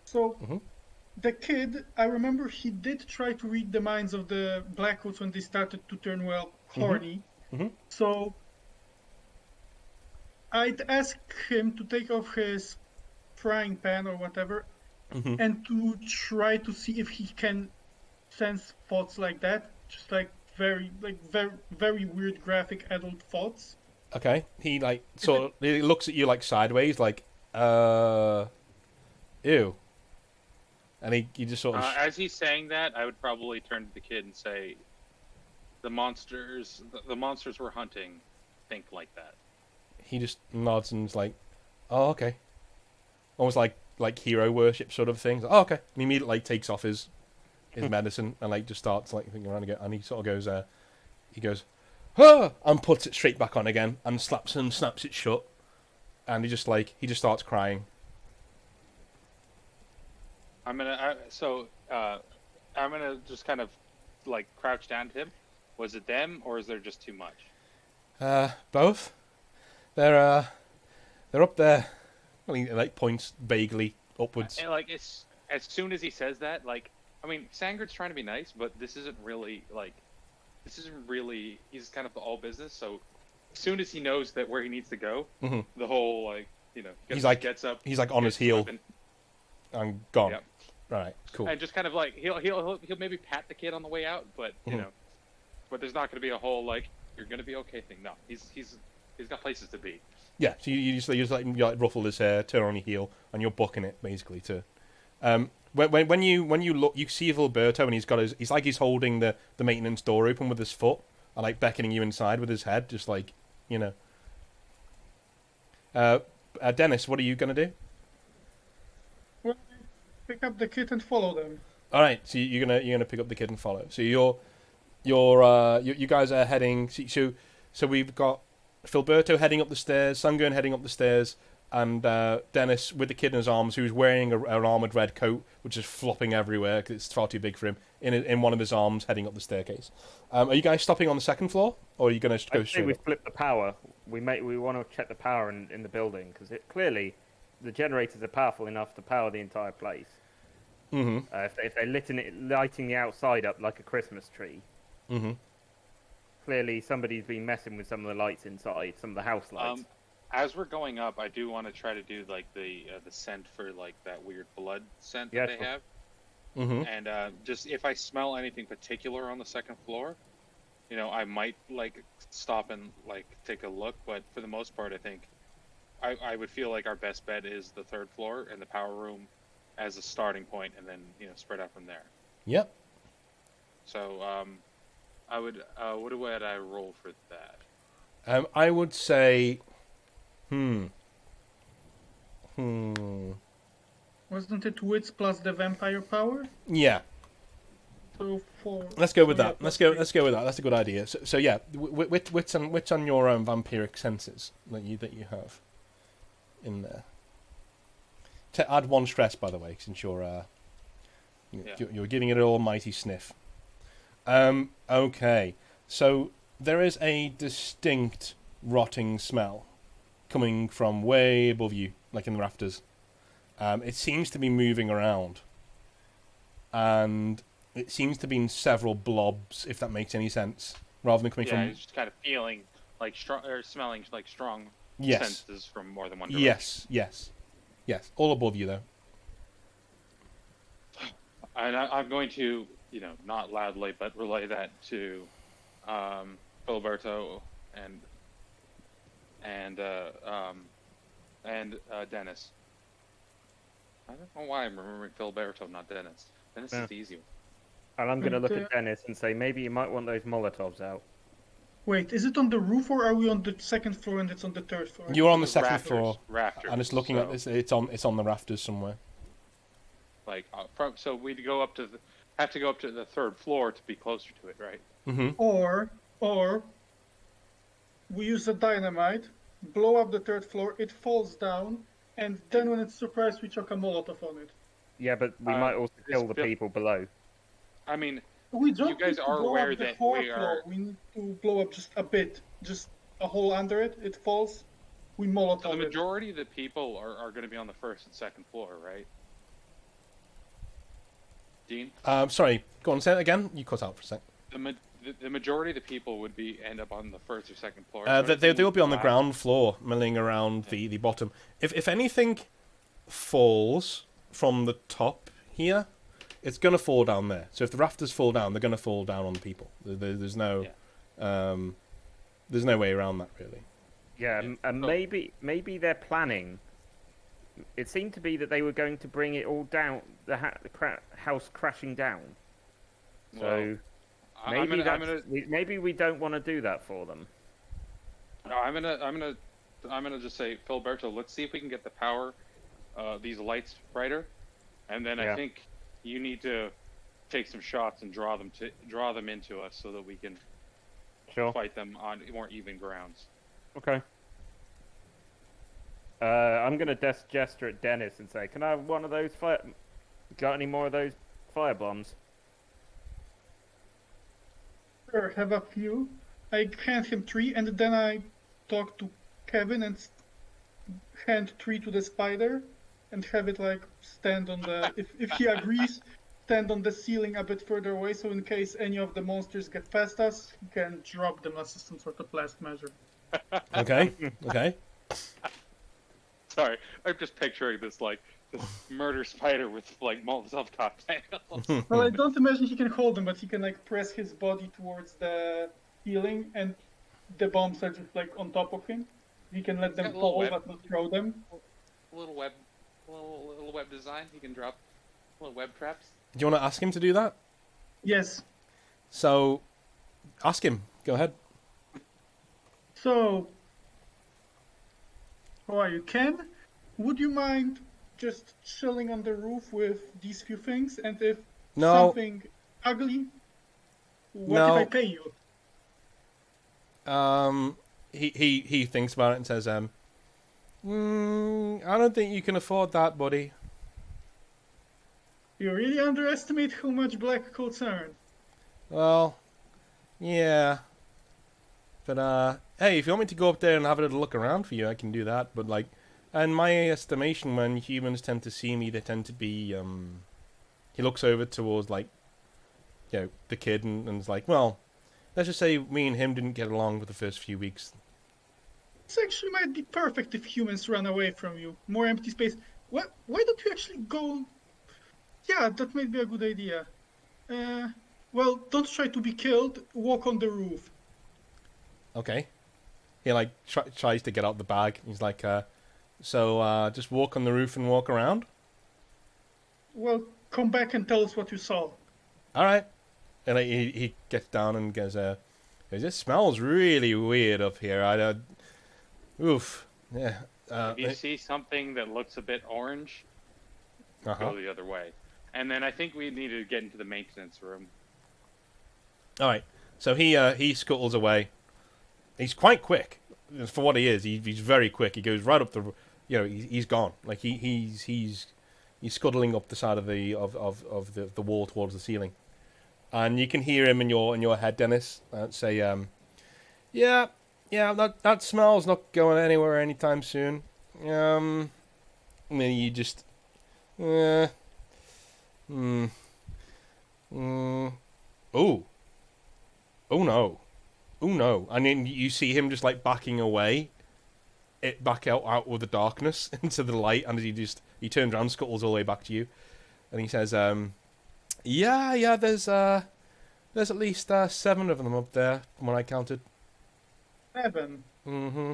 So, the kid, I remember he did try to read the minds of the Blackcoats when they started to turn, well, horny. So, I'd ask him to take off his frying pan or whatever, and to try to see if he can sense thoughts like that. Just like very weird graphic adult thoughts. Okay, he he looks at you like sideways, like ew, and he just sort of. As he's saying that, I would probably turn to the kid and say, the monsters we're hunting think like that. He just nods and is like, oh, okay, almost like hero worship sort of thing. Like, oh, okay, and he immediately takes off his medicine and just starts thinking around again, and he sort of goes he goes, ah! And puts it straight back on again and snaps it shut, and he just starts crying. I'm gonna just kind of crouch down to him. Was it them, or is there just too much? Both. They're up there. Well, he points vaguely upwards. And, as soon as he says that, Sangard's trying to be nice, but this isn't really he's kind of the all business. So as soon as he knows that where he needs to go, the whole gets up. He's on his heel and gone. Yep. Right, cool. And just kind of he'll maybe pat the kid on the way out, but but there's not going to be a whole you're going to be okay thing. No, he's got places to be. Yeah, so you just ruffle his hair, turn on your heel, and you're booking it basically to. When you look, you see Vilberto, and he's holding the maintenance door open with his foot, and beckoning you inside with his head, just Dennis, what are you gonna do? Well, pick up the kid and follow them. All right, so you're gonna pick up the kid and follow. So you guys are heading. So we've got Filberto heading up the stairs, Sungun heading up the stairs, and Dennis with the kid in his arms, who's wearing an armoured red coat, which is flopping everywhere because it's far too big for him, in one of his arms, heading up the staircase. Are you guys stopping on the second floor, or are you going to go straight up? We flipped the power. We want to check the power in the building, because clearly the generators are powerful enough to power the entire place. If they're lighting the outside up like a Christmas tree, clearly somebody's been messing with some of the lights inside, some of the house lights. As we're going up, I do want to try to do the scent for that weird blood scent that they have. And just if I smell anything particular on the second floor, I might stop and take a look. But for the most part, I think I would feel like our best bet is the third floor and the power room as a starting point, and then spread out from there. Yep. So I would what would I roll for that? I would say. Wasn't it wits plus the vampire power? Yeah. So 4. Let's go with that. Let's go with that. That's a good idea. So yeah, wits on your vampiric senses that you have in there. Add 1 stress, by the way, since you're giving it an almighty sniff. Okay, so there is a distinct rotting smell coming from way above you, in the rafters. It seems to be moving around, and it seems to be in several blobs, if that makes any sense, rather than coming from. Yeah, just kind of feeling like strong or smelling like strong Yes. senses from more than one direction. Yes. All above you though. And I'm going to, not loudly, but relay that to Filiberto and Dennis. I don't know why I'm remembering Filiberto, not Dennis. Dennis is the easy one. And I'm going to look And, at Dennis and say, maybe you might want those Molotovs out. Wait, is it on the roof or are we on the second floor and it's on the third floor? You're on the The second floor, Rafters. and it's looking at this. It's on the rafters somewhere. Like so we'd have to go up to the third floor to be closer to it, right? Mm-hmm. Or we use the dynamite, blow up the third floor, it falls down, and then when it's surprised, we chuck a Molotov on it. Yeah, but we might also kill the people below. I mean, We don't you guys need to are blow aware up the that whole we floor. are. We need to blow up just a bit, just a hole under it. It falls. We Molotov So the it. majority of the people are going to be on the first and second floor, right? Dean? Sorry. Go on. Say it again. You cut out for a sec. The majority of the people would end up on the first or second floor. They will be on the ground floor, milling around the bottom. If anything falls from the top here, it's gonna fall down there. So if the rafters fall down, they're gonna fall down on the people. There's no way around that really. Yeah, and maybe they're planning. It seemed to be that they were going to bring it all down, the house crashing down. So maybe we don't want to do that for them. No, I'm gonna just say, Filiberto, let's see if we can get the power, these lights brighter, and then I think you need to take some shots and draw them into us so that we can fight them on more even grounds. Okay. I'm gonna gesture at Dennis and say, "Can I have one of those fire? Got any more of those fire bombs?" Sure, have a few. I hand him 3, and then I talk to Kevin and hand 3 to the spider, and have it stand on the. If he agrees, stand on the ceiling a bit further away, so in case any of the monsters get past us, he can drop them as some sort of last measure. Okay. Sorry, I'm just picturing this murder spider with Molotov cocktails. Well, I don't imagine he can hold them, but he can press his body towards the ceiling, and the bombs are just on top of him. He can let them fall, but not throw them. Little web design. He can drop little web traps. Do you want to ask him to do that? Yes. So, ask him. Go ahead. So, how are you, Ken? Would you mind just chilling on the roof with these few things? And if something ugly, what if I pay you? He thinks about it and says, I don't think you can afford that, buddy. You really underestimate how much Blackcoats earn. Well, yeah. But, hey, if you want me to go up there and have a little look around for you, I can do that. But, in my estimation, when humans tend to see me, they tend to be, he looks over towards, the kid and is like, well, let's just say me and him didn't get along for the first few weeks. This actually might be perfect if humans run away from you. More empty space. Why don't you actually go... Yeah, that might be a good idea. Well, don't try to be killed. Walk on the roof. Okay. He tries to get out the bag. He's like, so just walk on the roof and walk around? Well, come back and tell us what you saw. All right. And he gets down and goes, this smells really weird up here. Oof. Yeah. If you see something that looks a bit orange, go the other way. And then I think we need to get into the maintenance room. All right. So he scuttles away. He's quite quick for what he is. He's very quick. He goes right up the. He's gone. He's scuttling up the side of the wall towards the ceiling, and you can hear him in your head, Dennis, say, yeah, that smell's not going anywhere anytime soon. And then you just, Oh no. no. And then you see him just like backing away, back out of the darkness into the light, and he turns around, scuttles all the way back to you, and he says, yeah, there's at least 7 of them up there from what I counted. 7. Mm-hmm.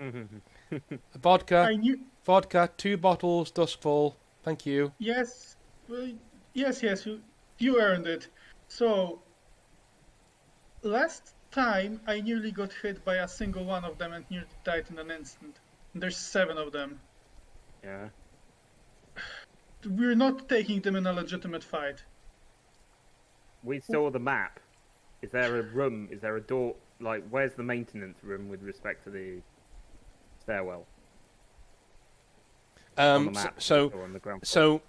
I knew. Vodka, 2 bottles, Duskfall. Thank you. Yes, yes. You earned it. So, last time I nearly got hit by a single one of them and nearly died in an instant. There's 7 of them. Yeah. We're not taking them in a legitimate fight. We saw the map. Is there a room? Is there a door? Like, where's the maintenance room with respect to the stairwell? On the map, or on the ground floor?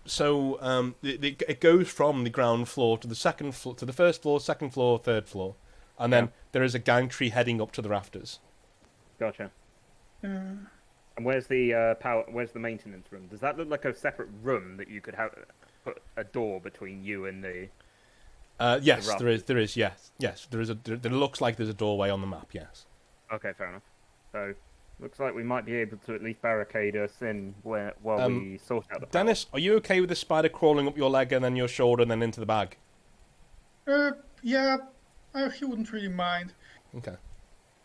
It goes from the ground floor to the second floor, to the first floor, second floor, third floor, and then there is a gantry heading up to the rafters. Gotcha. And where's the power? Where's the maintenance room? Does that look like a separate room that you could have put a door between you and the? Yes, there is. Yes, there is there looks like there's a doorway on the map. Yes. Okay, fair enough. So, looks like we might be able to at least barricade us in while we sort out the power. Dennis, are you okay with the spider crawling up your leg and then your shoulder and then into the bag? Yeah, he wouldn't really mind. Okay.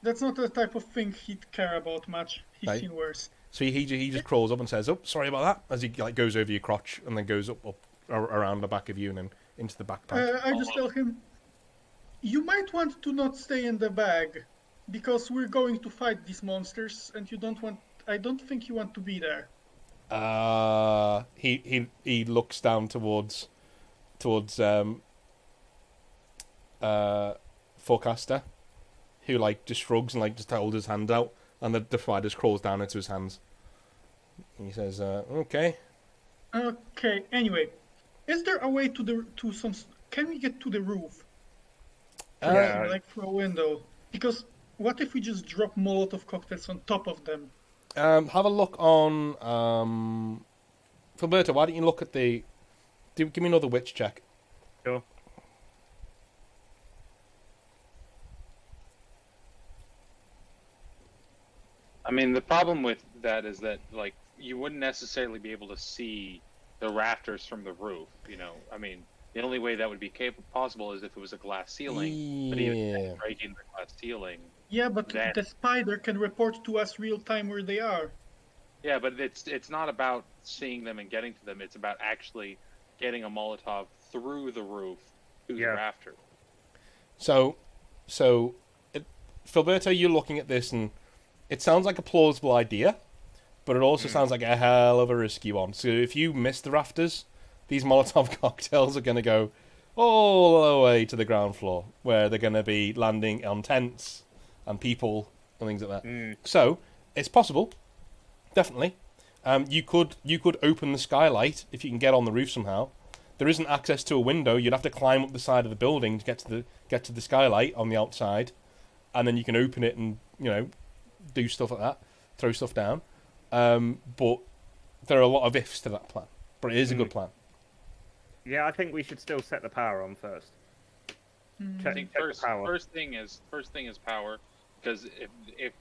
That's not the type of thing he'd care about much. He's seen worse. So he just crawls up and says, "Oh, sorry about that," as he like goes over your crotch and then goes up around the back of you and then into the backpack. I just tell him, you might want to not stay in the bag, because we're going to fight these monsters, and I don't think you want to be there. He looks down towards Forecaster, who like just shrugs and like just holds his hand out, and the spider just crawls down into his hands. And he says, "Okay." Okay. Anyway, is there a way can we get to the roof? Like through a window? Because what if we just drop Molotov cocktails on top of them? Have a look on. Filberto, why don't you look at give me another witch check. Sure. I mean, the problem with that is that, like, you wouldn't necessarily be able to see the rafters from the roof, you know? I mean, the only way that would be possible is if it was a glass ceiling, but even then, breaking the glass ceiling... Yeah, but the spider can report to us real time where they are. Yeah, but it's not about seeing them and getting to them, it's about actually getting a Molotov through the roof to the rafter. So, Filberto, you're looking at this and it sounds like a plausible idea, but it also sounds like a hell of a risky one. So if you miss the rafters, these Molotov cocktails are going to go all the way to the ground floor, where they're going to be landing on tents and people and things like that. So it's possible, definitely. You could open the skylight if you can get on the roof somehow. There isn't access to a window. You'd have to climb up the side of the building to get to the skylight on the outside, and then you can open it and do stuff like that, throw stuff down. But there are a lot of ifs to that plan. But it is a good plan. Yeah, I think we should still set the power on first. I think first thing is power, because if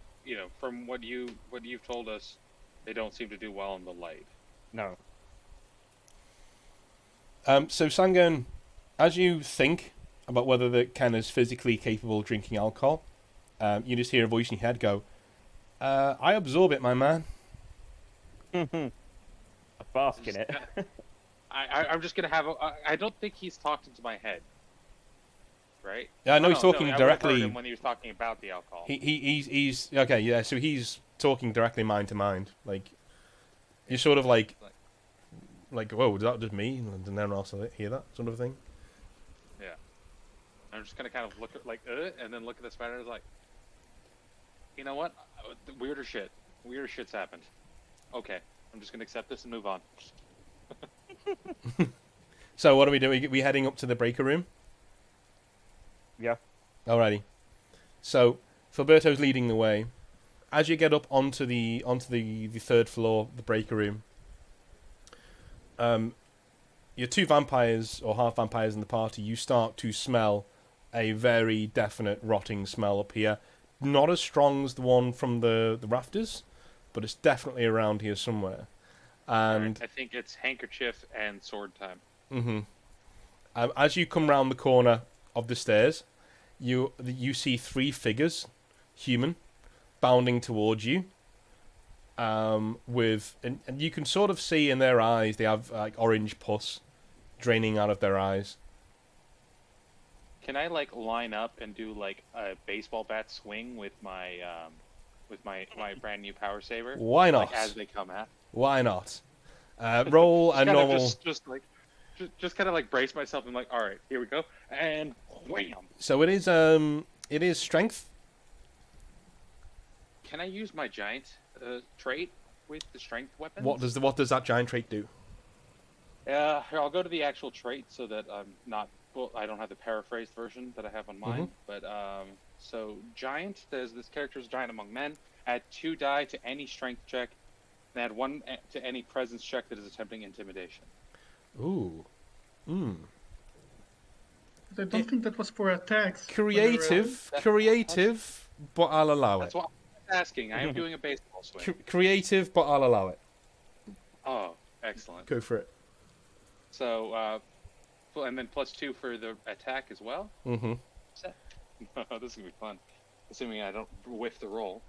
from what you've told us, they don't seem to do well in the light. No. So Sangan, as you think about whether the Ken is physically capable of drinking alcohol, you just hear a voice in your head go, "I absorb it, my man." I bask in it. I'm just gonna have. I don't think he's talking to my head, right? Yeah, I know he's talking directly. I heard him when he was talking about the alcohol. He's okay. Yeah, so he's talking directly mind to mind. Like you're sort of like, whoa, was that just me? And then everyone else hear that sort of thing. Yeah, I'm just gonna kind of look at and then look at the spider and like, you know what? Weirder shit's happened. Okay, I'm just gonna accept this and move on. So what are we doing? We heading up to the breaker room? Yeah. Alrighty. So Filberto's leading the way. As you get up onto the third floor, the breaker room, your 2 vampires or half vampires in the party, you start to smell a very definite rotting smell up here. Not as strong as the one from the rafters, but it's definitely around here somewhere. And I think it's handkerchief and sword time. As you come round the corner of the stairs, you see 3 figures, human, bounding towards you. And you can sort of see in their eyes they have like orange pus draining out of their eyes. Can I like line up and do like a baseball bat swing with my brand new power saber? Why not? Like as they come at. Why not? Roll a normal. Just kind of like brace myself and like, all right, here we go, and wham. So it is strength. Can I use my giant trait with the strength weapons? What does that giant trait do? Here, I'll go to the actual trait so that I'm not. Well, I don't have the paraphrased version that I have on mine. But so giant. This character is giant among men. Add 2 die to any strength check. And add 1 to any presence check that is attempting intimidation. Ooh. I don't think that was for attacks. Creative, but I'll allow That's it. what I'm asking. I am doing a baseball swing. Creative, but I'll allow it. Oh, excellent. Go for it. So, and then +2 for the attack as well? Mm-hmm. This is going to be fun. Assuming I don't whiff the roll.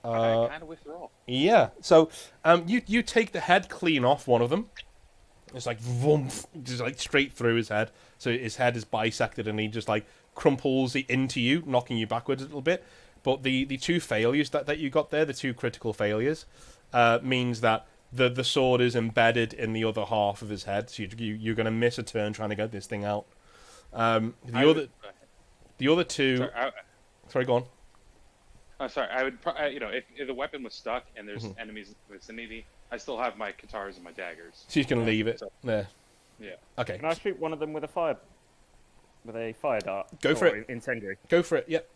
I kind of whiff the roll. Yeah. So, you take the head clean off one of them. It's like vroomf, just like straight through his head. So his head is bisected, and he just like crumples into you, knocking you backwards a little bit. But the 2 failures that you got there, the 2 critical failures, means that the sword is embedded in the other half of his head. So you're going to miss a turn trying to get this thing out. The other 2. Sorry, go on. Oh, sorry. I would, if the weapon was stuck and there's enemies in the vicinity, I still have my katars and my daggers. So you can leave it so, there. Yeah. Okay. Can I shoot one of them with a fire dart? Go for it. Incendiary. Go for it. Yep.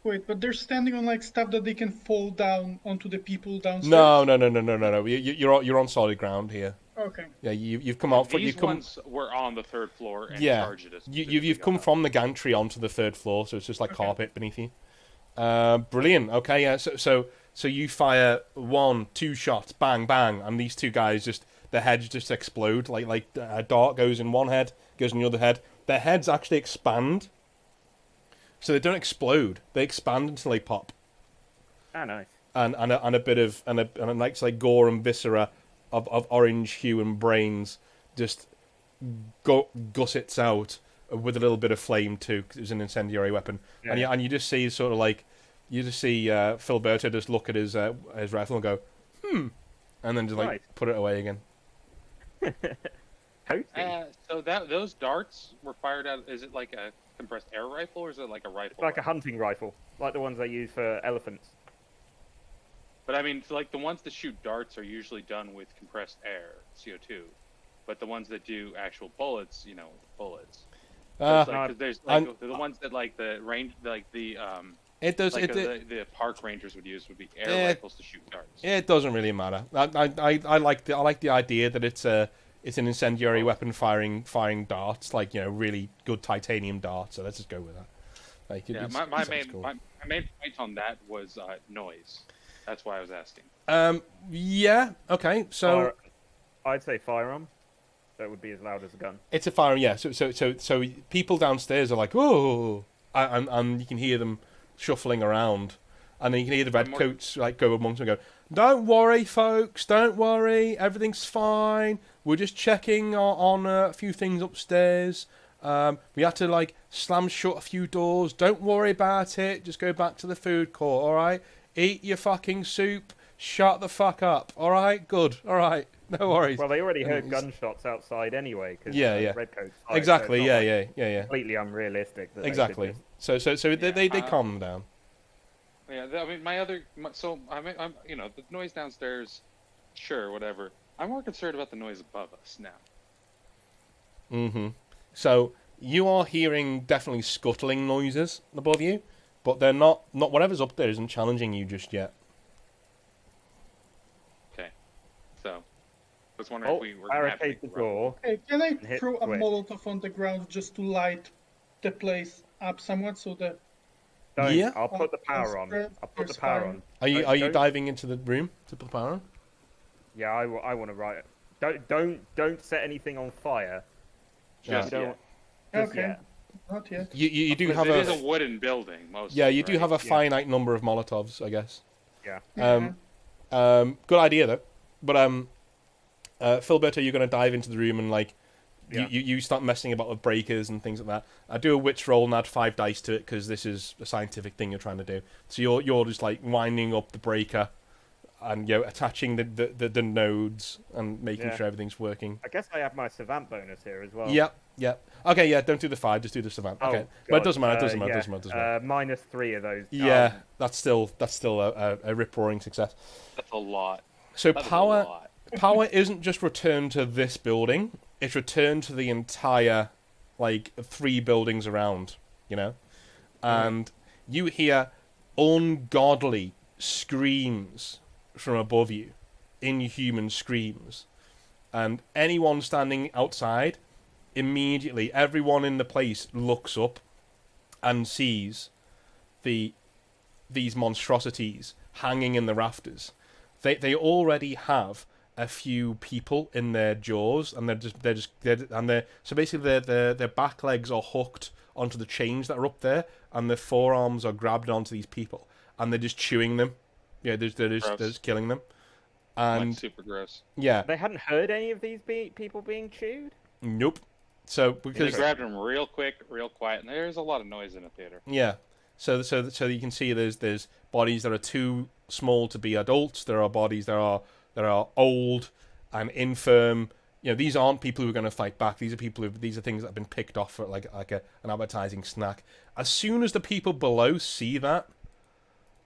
Wait, but they're standing on like stuff that they can fall down onto the people downstairs. No. You're on solid ground here. Okay. Yeah, you've come out. These ones were on the 3rd floor and charged us. You've come from the gantry onto the 3rd floor, so it's just like carpet beneath you. Brilliant. Okay, yeah. So you fire 1, 2 shots, bang, bang, and these 2 guys their heads just explode. Like a dart goes in one head, goes in the other head. Their heads actually expand. So they don't explode; they expand until they pop. Ah, nice. And a bit of and a nice like gore and viscera of orange hue and brains just gussets out with a little bit of flame too, because it was an incendiary weapon. Yeah. And you just see sort of like Philberto just look at his rifle and go, and then just like put it away again. So those darts were fired out. Is it like a compressed air rifle, or is it like a rifle? It's like a hunting rifle, like the ones they use for elephants. But I mean, like the ones that shoot darts are usually done with compressed air, CO2. But the ones that do actual bullets, bullets. There's the ones that like the range, like the the park rangers would use would be air rifles to shoot darts. It doesn't really matter. I like the idea that it's an incendiary weapon firing darts, like really good titanium darts. So let's just go with that. Like, my main point on that was noise. That's why I was asking. Yeah. Okay. So I'd say firearm. That would be as loud as a gun. It's a firearm. Yeah. So people downstairs are like, oh, and you can hear them shuffling around, and then you can hear the redcoats like go amongst them and go, "Don't worry, folks. Don't worry. Everything's fine. We're just checking on a few things upstairs. We had to like slam shut a few doors. Don't worry about it. Just go back to the food court. All right. Eat your fucking soup. Shut the fuck up. All right. Good. All right. No worries." Well, they already heard gunshots outside anyway. Cause, redcoats. Exactly. So yeah. Completely unrealistic. Exactly. So they calm them down. Yeah. I mean, I'm the noise downstairs. Sure, whatever. I'm more concerned about the noise above us now. Mm-hmm. So you are hearing definitely scuttling noises above you, but they're not whatever's up there isn't challenging you just yet. Okay. So was wondering if we were gonna have to barricade make the a run. door. Okay, can I hit throw a switch. Molotov on the ground just to light the place up somewhat so the Don't. Yeah. I'll put the power on. spread, I'll put the there's power fire. on. Are you Don't- diving into the room to put the power on? Yeah, I want to write it. Don't set anything on fire. Just Don't- yet. Just Okay. yet. Not yet. You do Because have it is a a wooden building, mostly. yeah, you do right? have a Yeah. finite number of Molotovs, I guess. Yeah. Good idea though. But Philberto, you're gonna dive into the room and like Yeah. you start messing about with breakers and things like that. I do a witch roll and add 5 dice to it because this is a scientific thing you're trying to do. So you're just like winding up the breaker and attaching the nodes and making Yeah. sure everything's working. I guess I have my savant bonus here as well. Yep. Okay, yeah, don't do the 5, just do the savant. Oh, Okay. But it God. doesn't matter, it doesn't matter, Yeah. doesn't matter. -3 of those. Yeah, that's still a rip-roaring success. That's a lot. So That is a power lot. power isn't just returned to this building, it's returned to the entire, like, 3 buildings around, And you hear ungodly screams from above you, inhuman screams. And anyone standing outside, immediately, everyone in the place looks up and sees these monstrosities hanging in the rafters. They already have a few people in their jaws, and so basically their back legs are hooked onto the chains that are up there, and their forearms are grabbed onto these people, and they're just chewing them. Yeah, they're just killing them. And Like, super gross. yeah, They hadn't heard any of these people being chewed. nope. So They because grabbed him real quick, real quiet, and there's a lot of noise in the theater. yeah, so you can see there's bodies that are too small to be adults. There are bodies that are old and infirm. These aren't people who are going to fight back. These are things that have been picked off for like an advertising snack. As soon as the people below see that,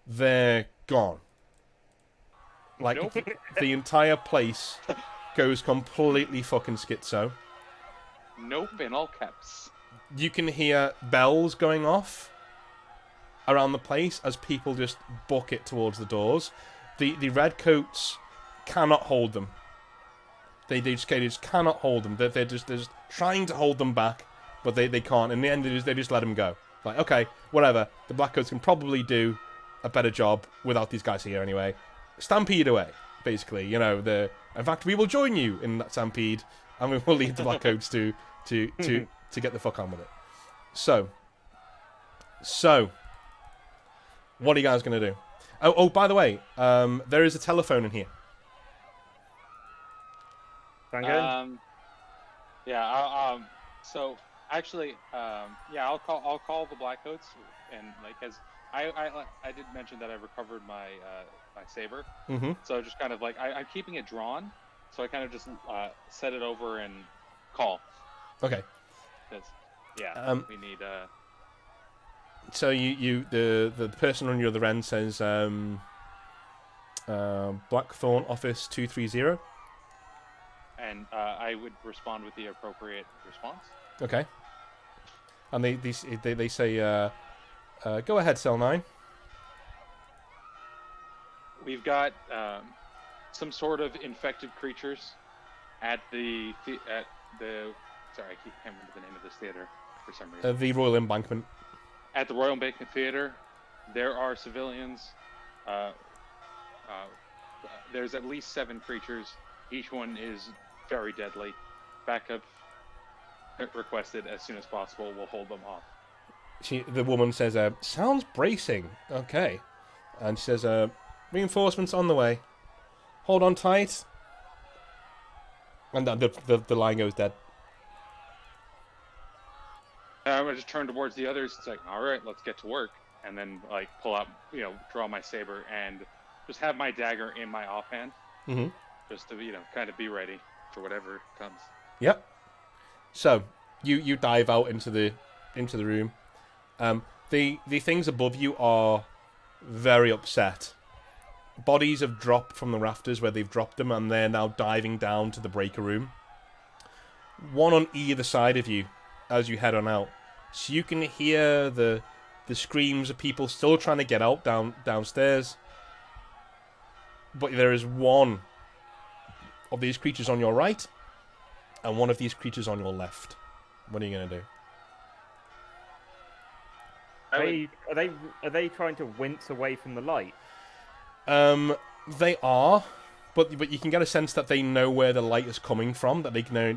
they're gone. Like Nope. the entire place goes completely fucking schizo. Nope, in all caps. You can hear bells going off around the place as people just book it towards the doors. The redcoats cannot hold them. They just cannot hold them. They're just trying to hold them back, but they can't. In the end, they just let them go. Like, okay, whatever. The Blackcoats can probably do a better job without these guys here anyway. Stampede away, basically. In fact, we will join you in that stampede, and we will leave the Blackcoats to get the fuck on with it. So, what are you guys gonna do? Oh, by the way, there is a telephone in here. Sound good? Yeah. So actually, yeah, I'll call the Blackcoats, and like, as I did mention that I recovered my my saber. Mm-hmm. So just kind of like I'm keeping it drawn, so I kind of just set it over and call. Okay. 'Cause, yeah, we need. So the person on your other end says Blackthorn Office 230. And I would respond with the appropriate response. Okay. And they say go ahead, Cell 9. We've got some sort of infected creatures at the sorry, I can't remember the name of this theater for some reason. The Royal Embankment. At the Royal Embankment Theater, there are civilians. There's at least 7 creatures. Each one is very deadly. Backup requested as soon as possible. We'll hold them off. The woman says, sounds bracing. Okay. And she says, reinforcements on the way. Hold on tight. And the line goes dead. I'm gonna just turn towards the others. It's like, all right, let's get to work. And then like pull out, draw my saber and just have my dagger in my offhand. Mm-hmm. Just to kind of be ready for whatever comes. Yep. So you dive out into the room. The things above you are very upset. Bodies have dropped from the rafters where they've dropped them, and they're now diving down to the breaker room. One on either side of you as you head on out. So you can hear the screams of people still trying to get out downstairs. But there is one of these creatures on your right and one of these creatures on your left. What are you going to do? Are they trying to wince away from the light? They are, but you can get a sense that they know where the light is coming from, that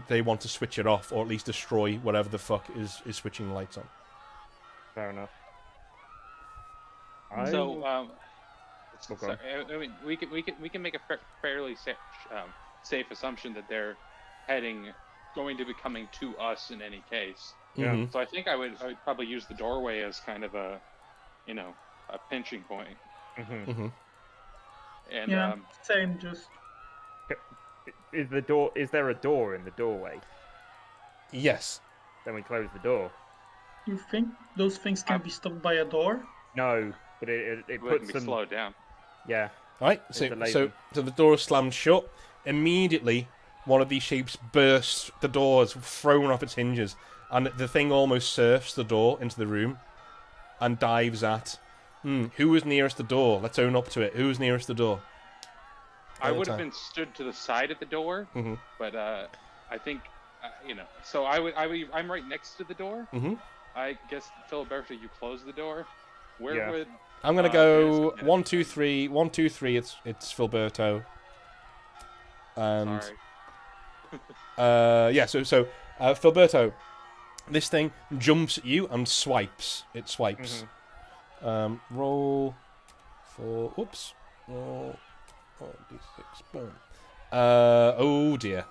they want to switch it off, or at least destroy whatever the fuck is switching the lights on. Fair enough. So, sorry, I mean, we can make a fairly safe assumption that they're going to be coming to us in any case. Yeah. Mm-hmm. So I think I would probably use the doorway as kind of a pinching point. Mm-hmm. Mm-hmm. And Yeah, same. Just Is there a door in the doorway? Yes. Then we close the door. you think those things can be stopped by a door? No, but it wouldn't puts be them. slowed down. Yeah. All right. It's So delayed. the door is slammed shut. Immediately, one of these shapes bursts. The door is thrown off its hinges, and the thing almost surfs the door into the room, and dives at. Who was nearest the door? Let's own up to it. Who was nearest the door? I would have been stood to the side of the door, Mm-hmm. but I think So I'm right next to the door. Mm-hmm. I guess Filiberto, you close the door. Where Yeah. would I'm gonna go Dennis- 1, 2, 3. 1, 2, 3. It's Filberto. And Sorry. yeah. So Filberto, this thing jumps at you and swipes. It swipes. Roll for. Whoops. Roll. 4d6. Boom. Oh dear.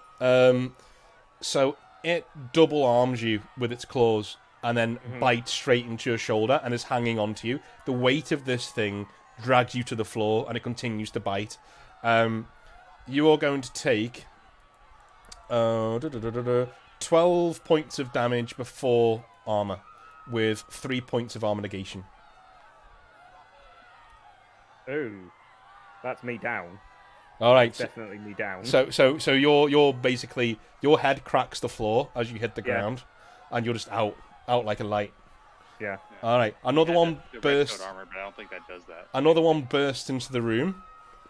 So it double arms you with its claws and then bites straight into your shoulder and is hanging onto you. The weight of this thing drags you to the floor and it continues to bite. You are going to take 12 points of damage before armor with 3 points of armor negation. Oh, that's me down. All right. Definitely me down. So you're basically, your head cracks the floor as you hit the ground, and you're just out like a light. Yeah. All right. Another one The red bursts. coat armor, but I don't think that does that. Another one bursts into the room,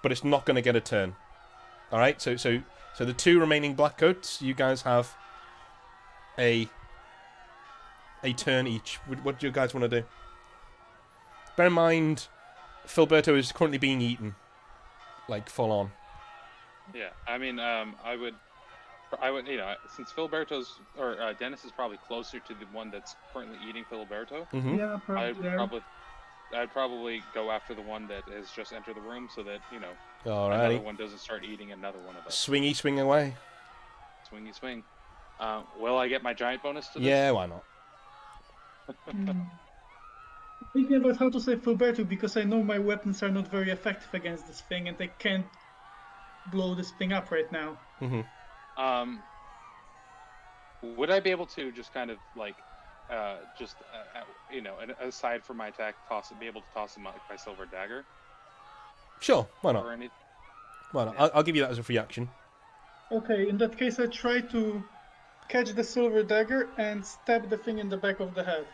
but it's not going to get a turn. All right. So the two remaining Blackcoats, you guys have a turn each. What do you guys want to do? Bear in mind, Filberto is currently being eaten, like full on. Yeah, I mean, I would, since Filiberto's or Dennis is probably closer to the one that's currently eating Filiberto. Mm-hmm. Yeah, probably. I'd probably go after the one that has just entered the room, so that Alrighty. another one doesn't start eating another one of us. Swingy, swing away. Swingy swing. Will I get my giant bonus to this? Yeah, why not? Thinking about how to save Filberto because I know my weapons are not very effective against this thing and I can't blow this thing up right now. Mm-hmm. Would I be able to just kind of like, aside from my attack, be able to toss him out with my silver dagger? Sure, why not? Or anything? Why not? I'll give you that as a free action. Okay, in that case I try to catch the silver dagger and stab the thing in the back of the head.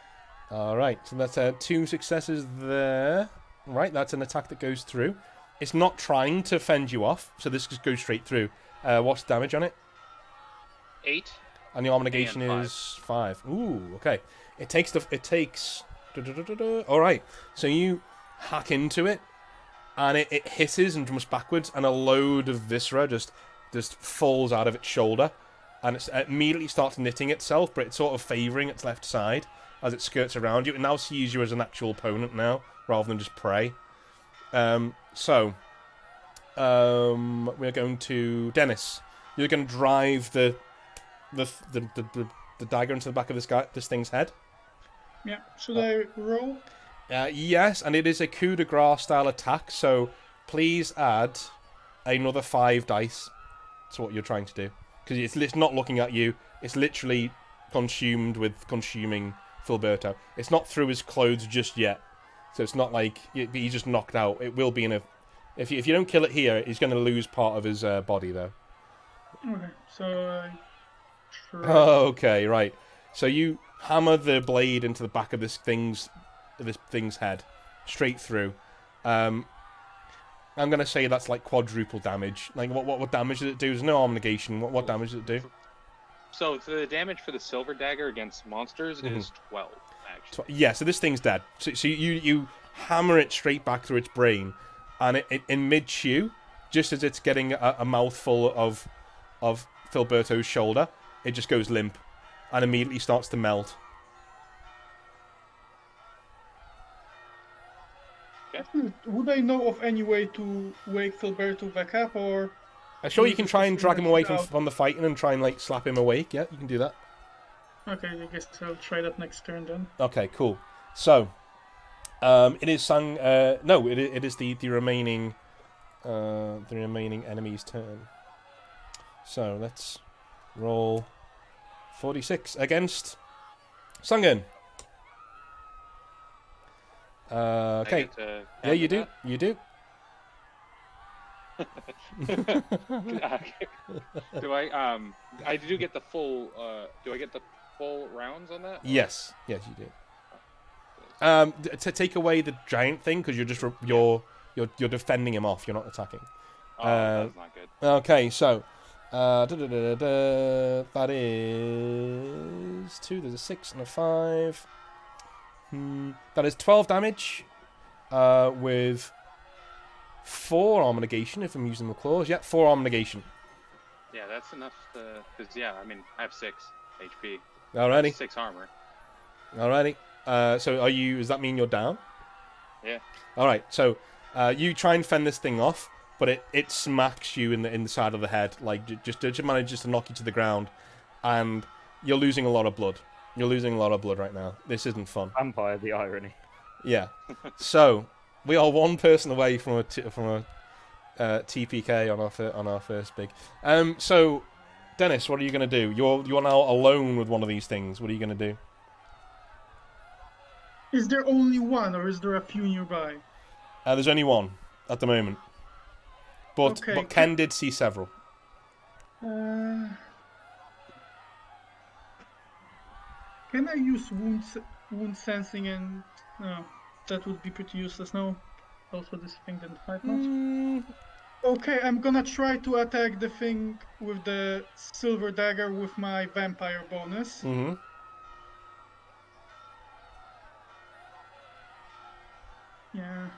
Alright, so that's 2 successes there. Right, that's an attack that goes through. It's not trying to fend you off, so this just goes straight through. What's the damage on it? 8. And the armor negation And is 5. Ooh, okay. It takes... Alright, so you hack into it, and it hisses and jumps backwards, and a load of viscera just falls out of its shoulder, and it immediately starts knitting itself, but it's sort of favouring its left side as it skirts around you. It now sees you as an actual opponent now, rather than just prey. So we're going to Dennis. You're going to drive the dagger into the back of this thing's head. Yeah, should I roll? Yes, and it is a coup de grace style attack, so please add another 5 dice to what you're trying to do. Because it's not looking at you, it's literally consumed with consuming Filberto. It's not through his clothes just yet, so it's not like he's just knocked out. It will be in a... If you don't kill it here, he's going to lose part of his body, though. Okay, so I try. Okay, right. So you hammer the blade into the back of this thing's head, straight through. I'm gonna say that's like quadruple damage. Like, what damage does it do? There's no armor negation. What damage does it do? So the damage for the silver dagger against monsters is 12, actually. Yeah, so this thing's dead. So you hammer it straight back through its brain, and it in mid-chew, just as it's getting a mouthful of Filberto's shoulder, it just goes limp, and immediately starts to melt. Would I know of any way to wake Filberto back up, or? Sure, you can try and drag him away from the fighting and try and like slap him awake. Yeah, you can do that. Okay, I guess I'll try that next turn then. Okay, cool. So, it is Sang. No, it is the remaining enemy's turn. So let's roll 46 against Sangen. Okay. Yeah, you do. You do. Do I do get the full do I get the full rounds on that? Yes you do. To take away the giant thing, because you're just you're defending him off, you're not attacking. That's not good. Okay, so that is 2, there's a 6 and a 5. That is 12 damage with 4 armor negation if I'm using the claws. Yeah, 4 armor negation. Yeah, that's enough because I mean I have 6 HP. Alrighty. 6 armor. Alrighty. So does that mean you're down? Yeah. Alright, so you try and fend this thing off, but it smacks you in the side of the head, like just manages to knock you to the ground, and you're losing a lot of blood. You're losing a lot of blood right now. This isn't fun. Vampire, the irony. Yeah. So we are one person away from a TPK on our first big. So Dennis, what are you gonna do? You're now alone with one of these things. What are you gonna do? Is there only one, or is there a few nearby? There's only one at the moment, but Ken did see several. Can I use wound sensing and... No, that would be pretty useless now. Also, this thing didn't fight much. Okay, I'm gonna try to attack the thing with the silver dagger with my vampire bonus. Mm-hmm. Yeah.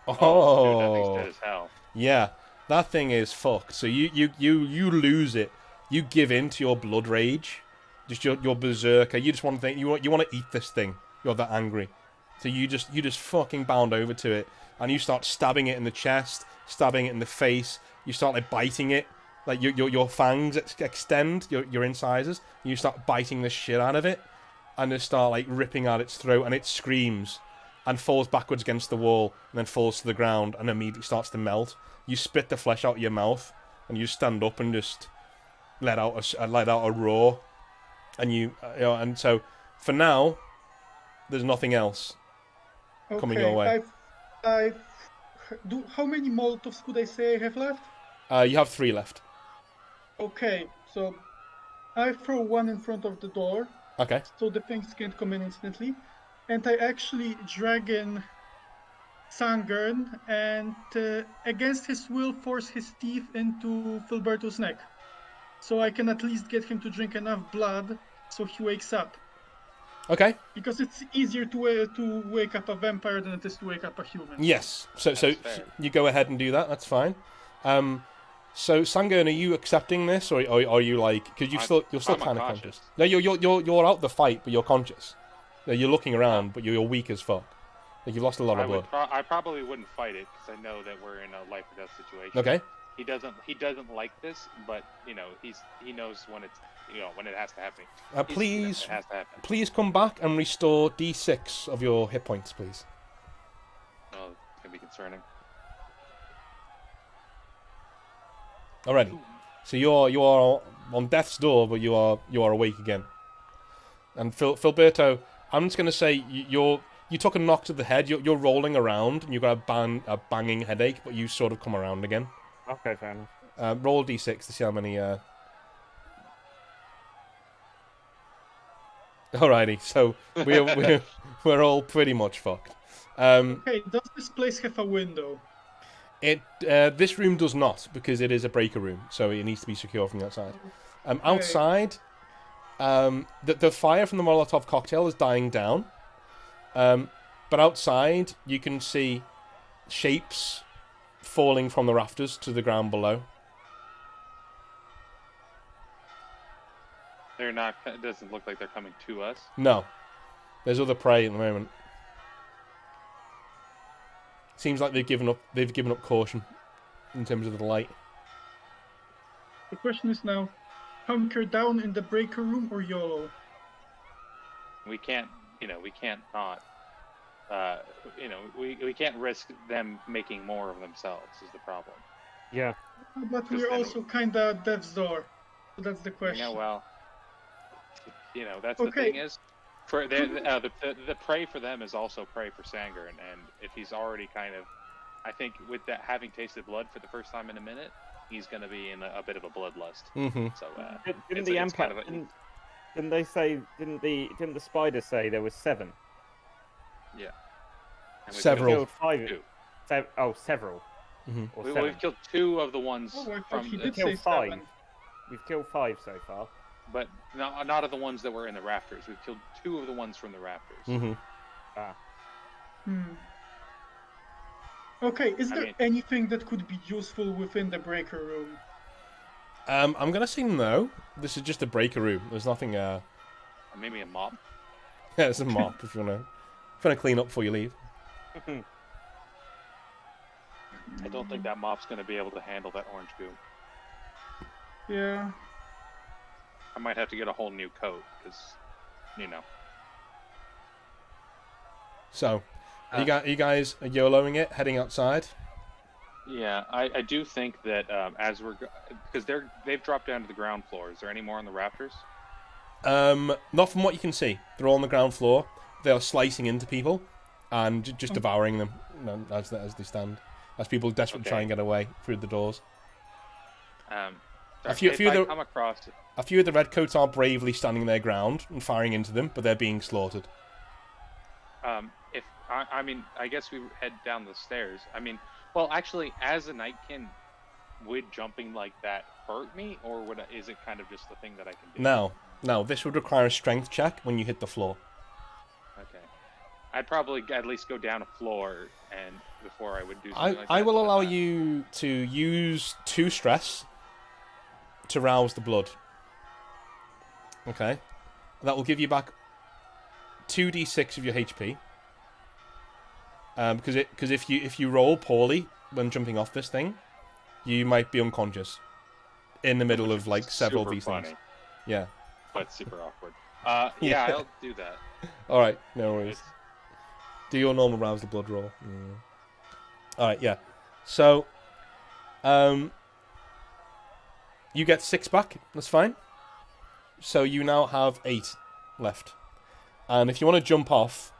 Oh, dude, that thing's dead as hell. Yeah, that thing is fucked. So you lose it. You give in to your blood rage, just your berserker. You just want to you want to eat this thing. You're that angry, so you just fucking bound over to it, and you start stabbing it in the chest, stabbing it in the face. You start like biting it, like your fangs extend, your incisors. And you start biting the shit out of it, and just start like ripping at its throat, and it screams and falls backwards against the wall, and then falls to the ground, and immediately starts to melt. You spit the flesh out of your mouth, and you stand up and just let out a roar, and and so for now, there's nothing else coming your way. How many Molotovs could I say I have left? You have 3 left. Okay, so I throw one in front of the door. Okay. So the things can't come in instantly. And I actually drag in Sangern and, against his will, force his teeth into Filberto's neck. So I can at least get him to drink enough blood so he wakes up. Okay. Because it's easier to wake up a vampire than it is to wake up a human. Yes. So you go ahead and do that. That's fine. So Sangern, are you accepting this, or are you like, because you're still kind of conscious? No, you're out the fight, but you're conscious. You're looking around, but you're weak as fuck. Like, you've lost a lot of blood. I probably wouldn't fight it because I know that we're in a life or death situation. Okay. He doesn't like this, but he knows when it's when it has to happen. Please, it has to happen. Please come back and restore D6 of your hit points, please. Oh, it's gonna be concerning. Alrighty. So you are on death's door, but you are awake again. And Filberto, I'm just gonna say you took a knock to the head. You're rolling around and you've got a banging headache, but you sort of come around again. Okay, fair enough. Roll D6 to see how many. Alrighty, so we're all pretty much fucked. Okay, does this place have a window? This room does not, because it is a breaker room, so it needs to be secure from the outside. Outside, the fire from the Molotov cocktail is dying down. But outside, you can see shapes falling from the rafters to the ground below. They're not. It doesn't look like they're coming to us. No, there's other prey at the moment. Seems like they've given up. They've given up caution in terms of the light. The question is now, hunker down in the breaker room or YOLO? We can't. We can't not. We can't risk them making more of themselves. Is the problem. Yeah. But we're also kind of at death's door. So that's the question. Yeah, well, that's the thing is, for the prey for them is also prey for Sanger, and if he's already kind of, I think with that having tasted blood for the first time in a minute, he's going to be in a bit of a bloodlust. Mm-hmm. So didn't the Ampat, didn't they say? Didn't the spider say there was 7? Yeah. And Several. Killed 5. Two. Several. Mm-hmm. Or We've 7. killed 2 of the ones Oh, I thought from he the, did killed say 5. 7. We've killed 5 so far. but not of the ones that were in the rafters. We've killed 2 of the ones from the rafters. Mm-hmm. Okay, is there anything that could be useful within the breaker room? I'm gonna say no. This is just a breaker room. There's nothing. Maybe a mop. Yeah, it's a mop if you wanna clean up before you leave. I don't think that mop's going to be able to handle that orange goo. Yeah. I might have to get a whole new coat because, So, you guys are YOLOing it, heading outside. Yeah, I do think that as we're because they've dropped down to the ground floor. Is there any more on the rafters? Not from what you can see. They're all on the ground floor. They are slicing into people and just devouring them as they stand. As people desperately try and get away through the doors. A few of the redcoats are bravely standing their ground and firing into them, but they're being slaughtered. I guess we head down the stairs. Well, actually, as a Nightkin, would jumping like that hurt me, or is it kind of just the thing that I can do? No. This would require a strength check when you hit the floor. Okay. I'd probably at least go down a floor and before I would do something like that. I will allow you to use 2 stress to rouse the blood. Okay. That will give you back 2d6 of your HP. Because if you roll poorly when jumping off this thing, you might be unconscious in the middle of several of these things. Yeah. But super awkward. Yeah, I'll do that. All right, no worries. Do your normal rouse the blood roll. Yeah. All right, yeah. So, you get 6 back. That's fine. So you now have 8 left. And if you want to jump off,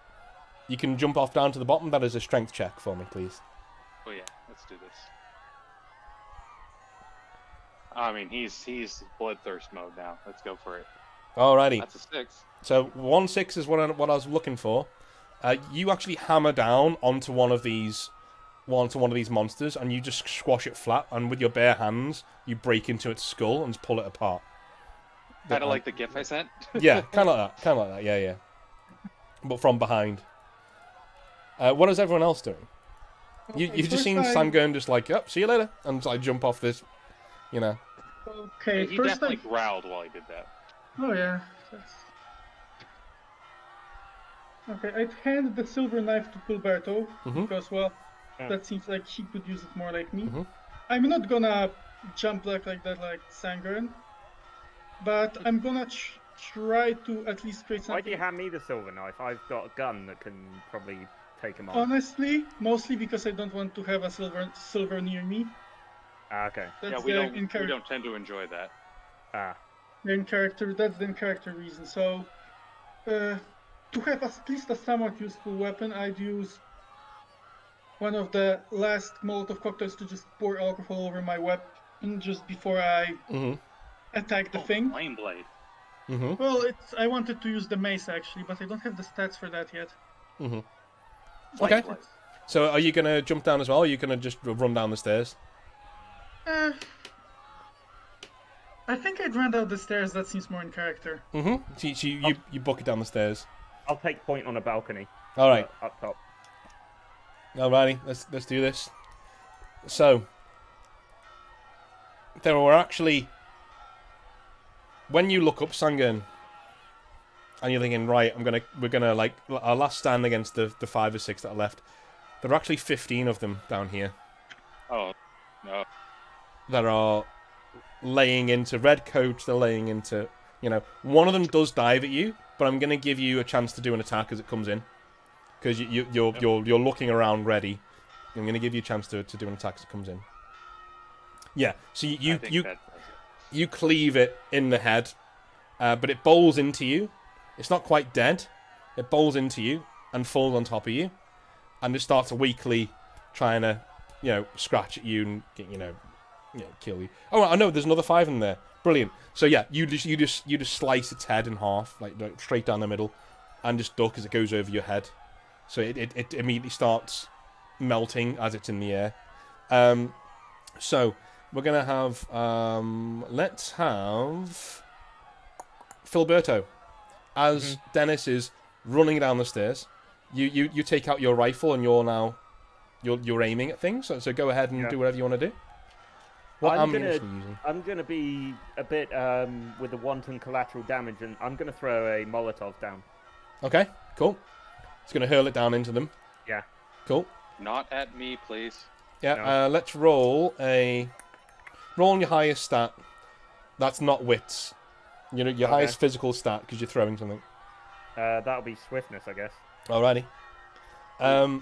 you can jump off down to the bottom. That is a strength check for me, please. Oh yeah, let's do this. He's bloodthirst mode now. Let's go for it. Alrighty. That's a 6. So 1-6 is what I was looking for. You actually hammer down onto one of these monsters, and you just squash it flat. And with your bare hands, you break into its skull and pull it apart. Kind of like the GIF I sent. Yeah, kind of like that. Yeah. But from behind. What is everyone else doing? Okay, You've just seen Sangern just yep, see you later, and jump off this, Okay, he first definitely growled while he did that. Oh yeah. Okay, I'd hand the silver knife to Pilberto, because, that seems like he could use it more like me. I'm not gonna jump like that like Sangern, but I'm gonna try to at least create something. Why do you hand me the silver knife? I've got a gun that can probably take him on. Honestly, mostly because I don't want to have a silver near me. Okay. That's we don't tend to enjoy that. That's the in-character reason. So, to have at least a somewhat useful weapon, I'd use one of the last Molotov cocktails to just pour alcohol over my weapon just before I attack the thing. Flame blade. Mm-hmm. Well, I wanted to use the mace actually, but I don't have the stats for that yet. Mm-hmm. Okay. Likewise. So are you gonna jump down as well? Or are you gonna just run down the stairs? Eh, I think I'd run down the stairs. That seems more in character. Mm-hmm. So you book it down the stairs. I'll take point on a balcony. All right. Up top. Alrighty. Let's do this. So there were actually, when you look up Sangun, and you're thinking, right, we're gonna like our last stand against the 5 or 6 that are left. There are actually 15 of them down here Oh, no. that are laying into red coats. They're laying into, one of them does dive at you, but I'm gonna give you a chance to do an attack as it comes in, because you're looking around ready. I'm gonna give you a chance to do an attack as it comes in. Yeah, so you cleave it in the head, but it bowls into you. It's not quite dead. It bowls into you and falls on top of you, and just starts weakly trying to, scratch at you and kill you. Oh, I know. There's another 5 in there. Brilliant. So yeah, you just slice its head in half, like straight down the middle, and just duck as it goes over your head. So it immediately starts melting as it's in the air. So we're gonna have let's have Filberto as Dennis is running down the stairs. You take out your rifle and you're aiming at things. So go ahead and do whatever you want to do. What ammunition are you using? I'm gonna be a bit with the wanton collateral damage, and I'm gonna throw a Molotov down. Okay, cool. It's gonna hurl it down into them. Yeah. Cool. Not at me, please. Yeah. No. Let's roll on your highest stat. That's not wits. Your highest physical stat because you're throwing something. That'll be swiftness, I guess. Alrighty. That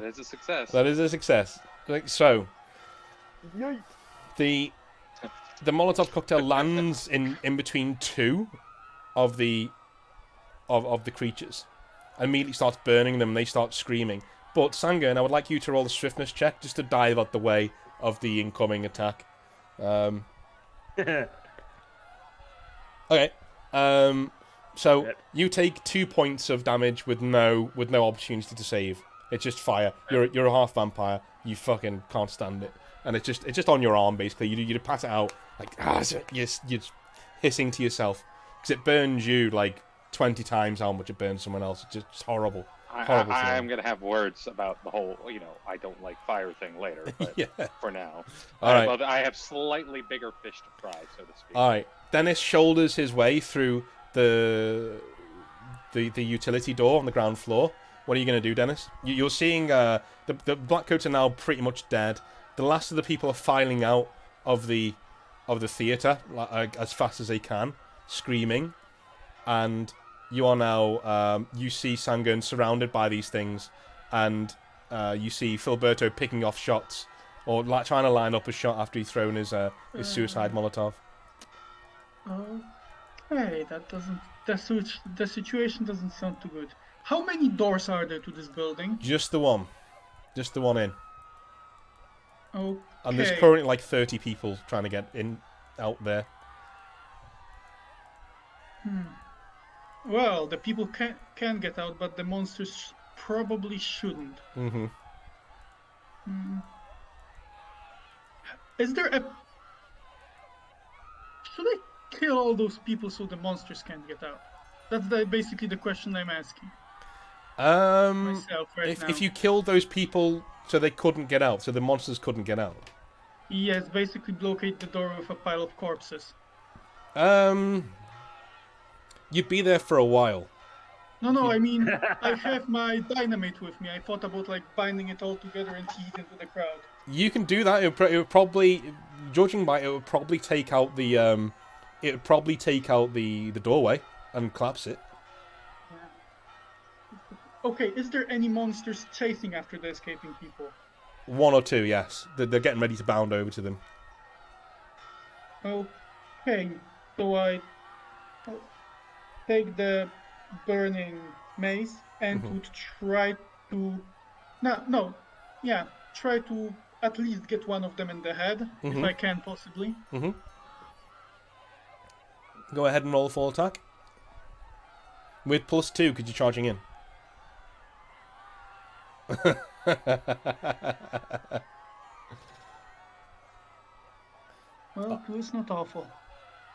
is a success. That is a success. So, Yikes. the Molotov cocktail lands in between 2 of the creatures, and immediately starts burning them. And they start screaming. But Sangun, I would like you to roll a swiftness check just to dive out the way of the incoming attack. Okay. So Yep. you take 2 points of damage with no opportunity to save. It's just fire. You're a half vampire. You fucking can't stand it, and it's just on your arm basically. You pass it out like you're hissing to yourself because it burns you like 20 times how much it burns someone else. It's just horrible. Horrible. I'm gonna have words about the whole, I don't like fire thing later, but Yeah. for now, All right. well, I have slightly bigger fish to fry, so to speak. All right. Dennis shoulders his way through the utility door on the ground floor. What are you going to do, Dennis? You're seeing the Blackcoats are now pretty much dead. The last of the people are filing out of the theater as fast as they can, screaming, and you are now you see Sangun surrounded by these things, and you see Filberto picking off shots or trying to line up a shot after he's thrown his suicide Molotov. Okay, the situation doesn't sound too good. How many doors are there to this building? Just the one in. Okay. And there's currently like 30 people trying to get in out there. Well, the people can get out, but the monsters probably shouldn't. Mm-hmm. Is there a... Should I kill all those people so the monsters can't get out? That's basically the question I'm asking myself right now. If you killed those people so they couldn't get out, so the monsters couldn't get out. Yes, basically blockade the door with a pile of corpses. You'd be there for a while. No, I mean, I have my dynamite with me. I thought about like binding it all together and feed it into the crowd. You can do that. It would probably, judging by it, would probably take out the the doorway and collapse it. Okay, is there any monsters chasing after the escaping people? 1 or 2, yes. They're getting ready to bound over to them. Okay, so I take the burning mace and would try to... try to at least get one of them in the head, if I can possibly. Go ahead and roll a full attack. With +2, because you're charging in. Well, 2 is not awful.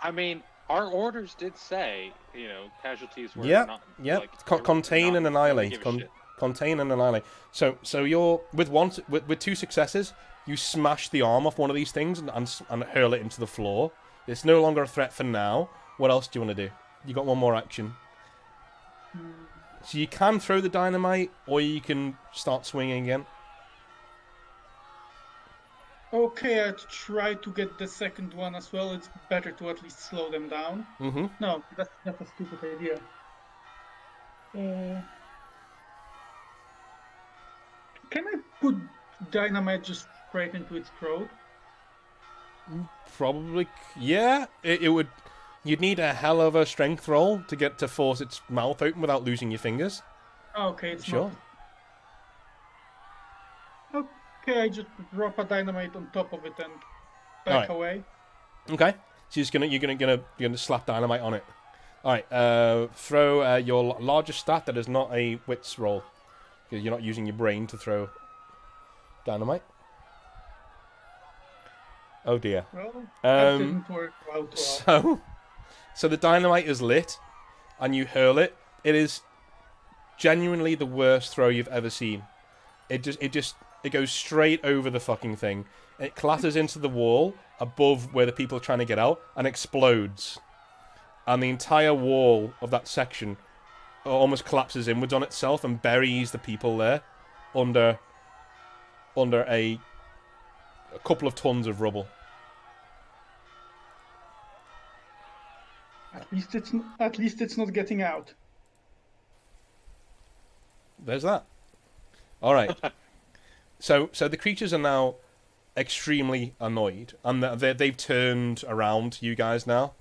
I mean, our orders did say, casualties were Yeah, not. yeah. Like, Contain and annihilate. Give a Contain and annihilate. So you're with 2 successes, you smash the arm off one of these things and hurl it into the floor. It's no longer a threat for now. What else do you want to do? You got one more action. So you can throw the dynamite, or you can start swinging again. Okay, I'd try to get the second one as well. It's better to at least slow them down. Mm-hmm. No, that's a stupid idea. Can I put dynamite just straight into its throat? Probably, yeah. It would. You'd need a hell of a strength roll to get to force its mouth open without losing your fingers. Okay, it's Sure. not. Okay, I just drop a dynamite on top of it and back Alright. away. Okay. So you're gonna slap dynamite on it. All right. Throw your largest stat that is not a wits roll, because you're not using your brain to throw dynamite. Oh dear. Well, that didn't work out well. So the dynamite is lit, and you hurl it. It is genuinely the worst throw you've ever seen. It goes straight over the fucking thing. It clatters into the wall above where the people are trying to get out and explodes. And the entire wall of that section almost collapses inwards on itself and buries the people there under a couple of tons of rubble. At least it's not getting out. There's that. All right. So the creatures are now extremely annoyed, and they've turned around to you guys now.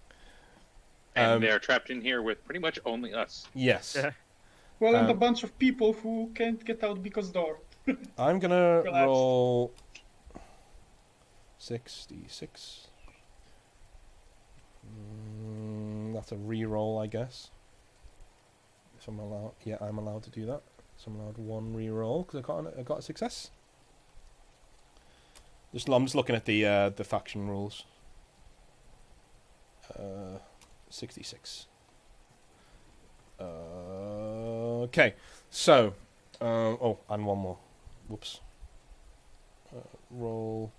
And they're trapped in here with pretty much only us. Yes. Well, and a bunch of people who can't get out because door. I'm gonna Relax. roll 66. That's a re-roll, I guess. If I'm allowed, yeah, I'm allowed to do that. So I'm allowed one re-roll because I got a success. I'm just looking at the faction rules. 66. Okay, so oh, and one more. Whoops. Roll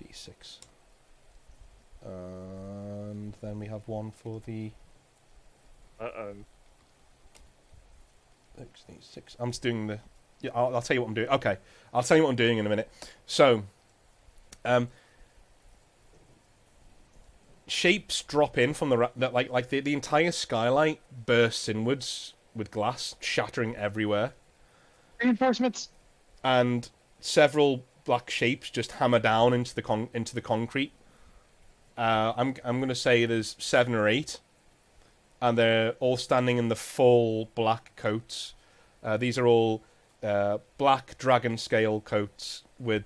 d6. And then we have one for the 66. I'm just doing the. Yeah, I'll tell you what I'm doing. Okay, I'll tell you what I'm doing in a minute. So, shapes drop in from the entire skylight bursts inwards with glass shattering everywhere, Reinforcements. and several black shapes just hammer down into the concrete. I'm gonna say there's 7 or 8, and they're all standing in the full black coats. These are all black dragon scale coats with.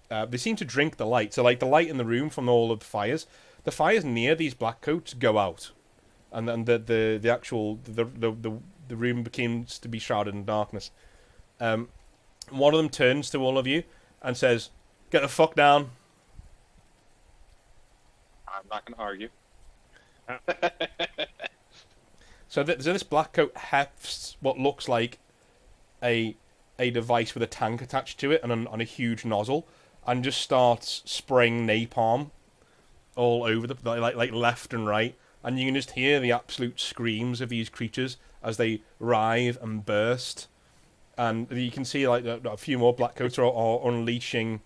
They seem to drink the light. So, like the light in the room from all of the fires near these black coats go out, and then the actual room begins to be shrouded in darkness. One of them turns to all of you and says, "Get the fuck down." I'm not going to argue. So this black coat hefts what looks like a device with a tank attached to it and on a huge nozzle, and just starts spraying napalm all over like left and right, and you can just hear the absolute screams of these creatures as they writhe and burst, and you can see like a few more black coats are unleashing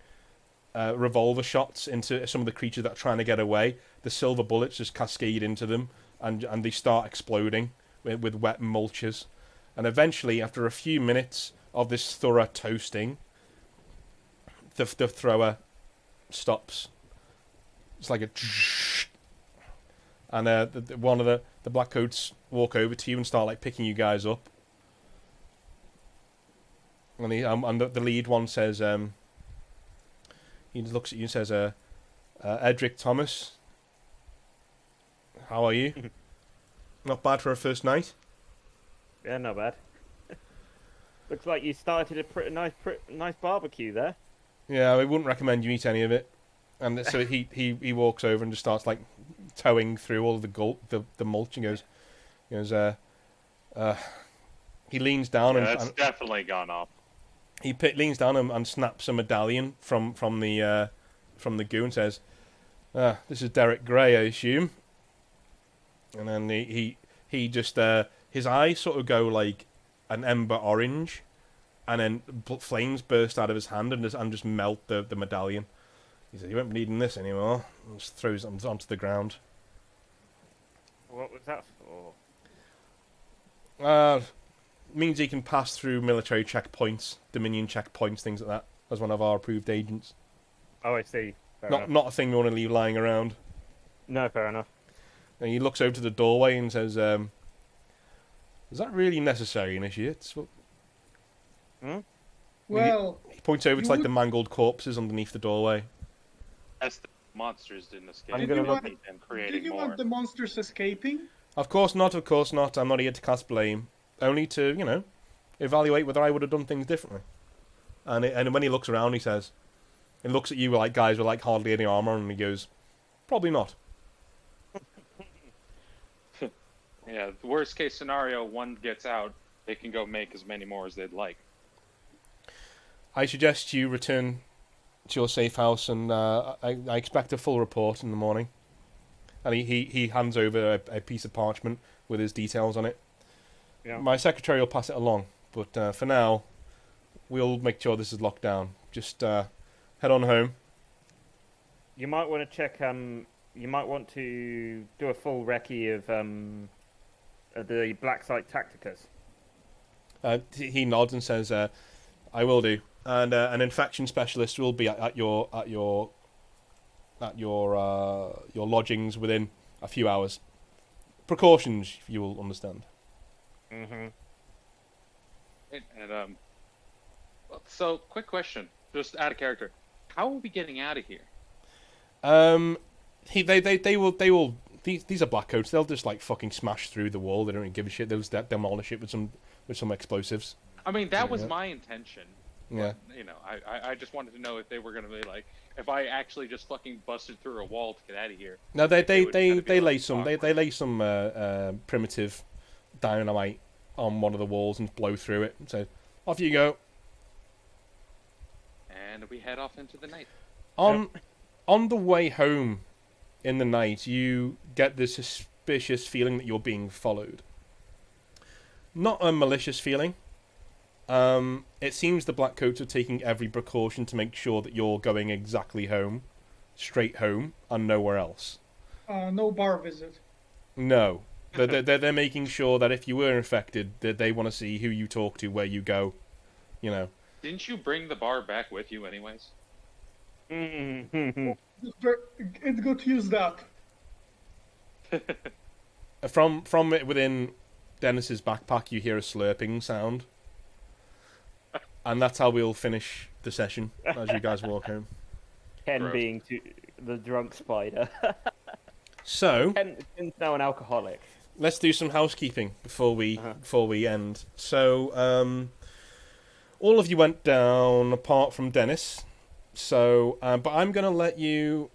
revolver shots into some of the creatures that are trying to get away. The silver bullets just cascade into them, and they start exploding with wet mulches. And eventually, after a few minutes of this thorough toasting, the thrower stops. It's like a... And one of the black coats walk over to you and start like picking you guys up. And the lead one says... he looks at you and says, Edric Thomas, How are you? Not bad for a first night. Yeah, not bad. Looks like you started a nice barbecue there. Yeah, I wouldn't recommend you eat any of it. And so he walks over and just starts like towing through all of the mulch and he leans down Yeah, and that's definitely gone off. he leans down and snaps a medallion from the goo and says, "This is Derek Gray, I assume." And then he just his eyes sort of go like an ember orange, and then flames burst out of his hand and just melt the medallion. He said, "You won't be needing this anymore." And just throws it onto the ground. What was that for? Means he can pass through military checkpoints, Dominion checkpoints, things like that, as one of our approved agents. Oh, I see. Fair enough. Not a thing we want to leave lying around. No, fair enough. And he looks over to the doorway and says, "Is that really necessary, initiates?" Well, He points over to like the mangled corpses underneath the doorway. As the monsters didn't escape, I'm did gonna you look want, and did creating you more. want the monsters escaping? Of course not, of course not. I'm not here to cast blame. Only to, evaluate whether I would have done things differently. And when he looks around, he says, he looks at you like guys with like hardly any armor, and he goes, "Probably not." Yeah, the worst case scenario, one gets out, they can go make as many more as they'd like. I suggest you return to your safe house, and I expect a full report in the morning. And he hands over a piece of parchment with his details on it. Yeah. My secretary will pass it along, but for now, we'll make sure this is locked down. Just head on home. You might want to check. You might want to do a full recce of the Black Site Tacticus. He nods and says, "I will do." And an infection specialist will be at your lodgings within a few hours. Precautions, you will understand. Mm-hmm. And so quick question, just out of character, how are we getting out of here? They will. These are Blackcoats. They'll just like fucking smash through the wall. They don't even give a shit. They'll just demolish it with some explosives. I mean, that was my intention. Yeah. But, I just wanted to know if they were gonna be like, if I actually just fucking busted through a wall to get out of here. No, they would kinda be, lay like, some awkward. they lay some primitive dynamite on one of the walls and blow through it. So off you go. And we head off into the night. On the way home in the night, you get this suspicious feeling that you're being followed. Not a malicious feeling. It seems the Blackcoats are taking every precaution to make sure that you're going exactly home, straight home, and nowhere else. No bar visit. No. They're making sure that if you were infected, that they want to see who you talk to, where you go, Didn't you bring the bar back with you anyways? Mm-hmm. It's good to use that. From within Dennis's backpack, you hear a slurping sound. And that's how we'll finish the session as you guys walk home. Ken Gross. being the drunk spider. So Ken's now an alcoholic. let's do some housekeeping before we end. So all of you went down apart from Dennis. So but I'm gonna let you.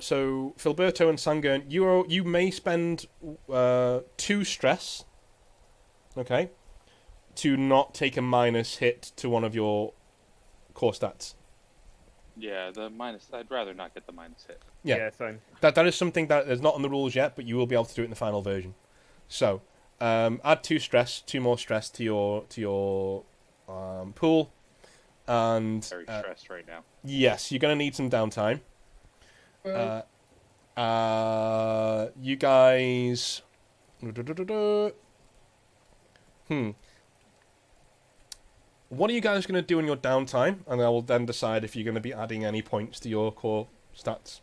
So Filberto and Sangern, you may spend 2 stress. Okay. To not take a minus hit to one of your core stats. Yeah, the minus. I'd rather not get the minus hit. Yeah. Same. That is something that is not on the rules yet, but you will be able to do it in the final version. So, add 2 stress, 2 more stress to your pool, and Very stressed right now. yes, you're gonna need some downtime. Well, You guys. What are you guys going to do in your downtime? And I will then decide if you're going to be adding any points to your core stats.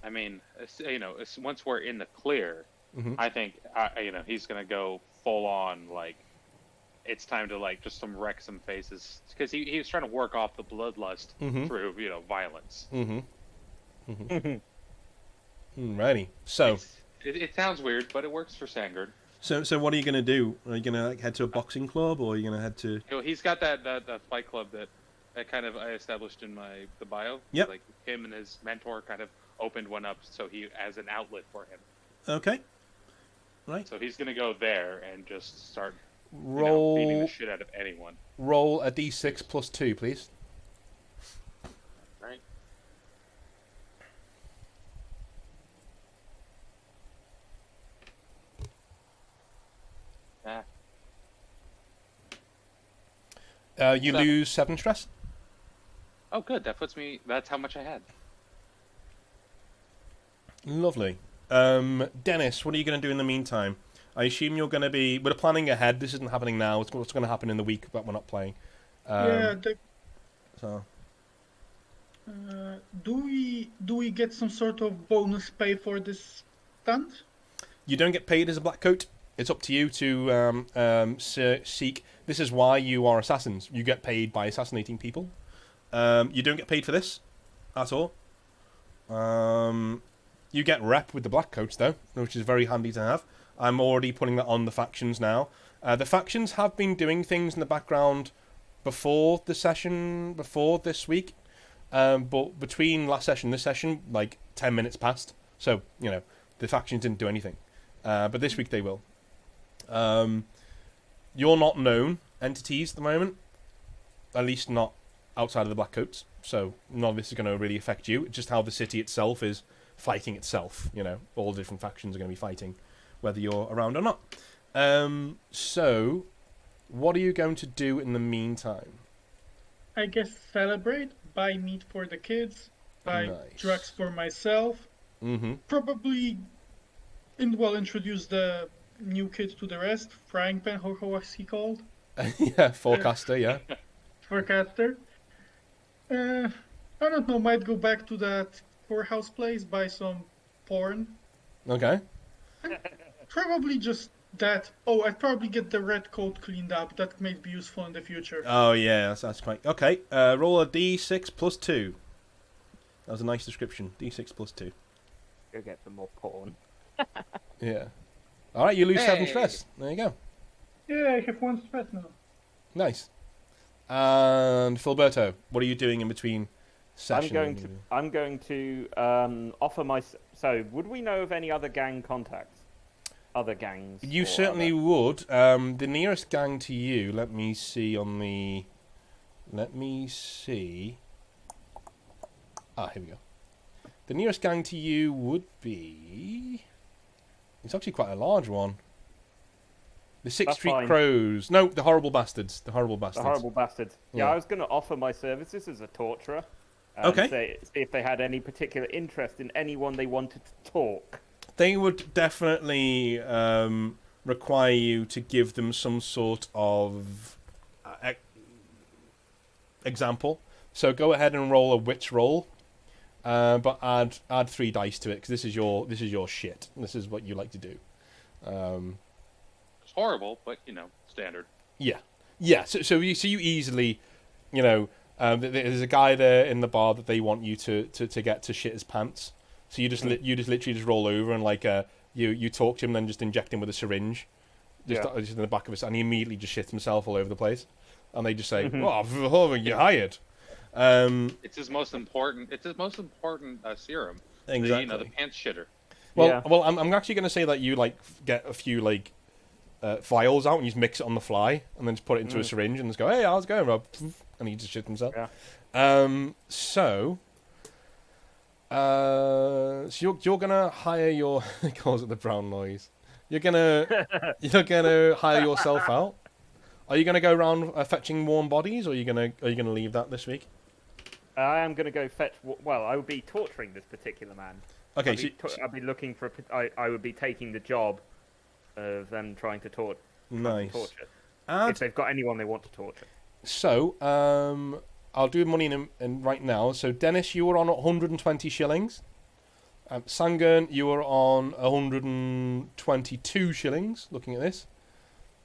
I mean, once we're in the clear, Mhm. I think he's gonna go full on like. It's time to like just wreck some faces because he was trying to work off the bloodlust Mhm. through violence. Mm-hmm. Mm-hmm. Alrighty. So, It sounds weird, but it works for Sangard. so what are you gonna do? Are you gonna head to a boxing club, or are you gonna head to? You know, he's got that fight club that I established in the bio. Yep. Like him and his mentor kind of opened one up, so he as an outlet for him. Okay. Right. So he's gonna go there and just start beating the shit out of anyone. Roll a d6 plus 2, please. Right. You lose 7 stress. Oh, good. That's how much I had. Lovely. Dennis, what are you going to do in the meantime? I assume you're going to be... We're planning ahead. This isn't happening now. It's what's going to happen in the week that we're not playing. So... do we get some sort of bonus pay for this stunt? You don't get paid as a Blackcoat. It's up to you to seek... This is why you are assassins. You get paid by assassinating people. You don't get paid for this at all. You get rep with the Blackcoats, though, which is very handy to have. I'm already putting that on the factions now. The factions have been doing things in the background before the session, before this week. But between last session and this session, like 10 minutes passed. So, the factions didn't do anything. But this week they will. You're not known entities at the moment. At least not outside of the Blackcoats. So none of this is going to really affect you. It's just how the city itself is fighting itself. All the different factions are going to be fighting, whether you're around or not. So, what are you going to do in the meantime? I guess celebrate, buy meat for the kids, buy drugs for myself. Mm-hmm. Probably, introduce the new kid to the rest. Frying pan, how was he called? Yeah, forecaster, yeah. Forecaster. I don't know, might go back to that poorhouse place, buy some porn. Okay. Probably just that. Oh, I'd probably get the red coat cleaned up. That may be useful in the future. Oh, yeah, that's quite... Okay, roll a d6 plus 2. That was a nice description. D6 plus 2. Go get some more porn. Yeah. Alright, you lose 7 stress. There you go. Yeah, I have 1 stress now. Nice. And Filberto, what are you doing in between sessions? I'm going to offer my... So, would we know of any other gang contacts? Other gangs? You certainly would. The nearest gang to you, let me see on the... Let me see... Ah, here we go. The nearest gang to you would be... It's actually quite a large one. The Sixth Street Crows. No, the Horrible Bastards. The Horrible Bastards. The Horrible Bastards. Yeah, I was going to offer my services as a torturer. Okay. See if they had any particular interest in anyone they wanted to talk. They would definitely require you to give them some sort of example. So go ahead and roll a witch roll, but add 3 dice to it because this is your shit. This is what you like to do. It's horrible, but standard. Yeah. So you easily, there's a guy there in the bar that they want you to get to shit his pants. So you just literally just roll over and you talk to him, then just inject him with a syringe, just in the back of his, and he immediately just shits himself all over the place, and they just say, "Oh, you're hired." It's his most important. It's his most important serum. Exactly. The pants shitter. Well, I'm actually going to say that you get a few vials out and you just mix it on the fly, and then just put it into a syringe and just go, "Hey, how's it going, Rob?" And he just shits himself. Yeah. So you're gonna hire your he calls it the brown noise. You're gonna hire yourself out. Are you gonna go around fetching warm bodies, or are you gonna leave that this week? I am gonna go fetch. Well, I would be torturing this particular man. Okay, I'd be looking for. I would be taking the job of them trying to torture. Nice. If they've got anyone they want to torture. So, I'll do money in right now. So, Dennis, you were on 120 shillings. Sangan, you were on 122 shillings, looking at this.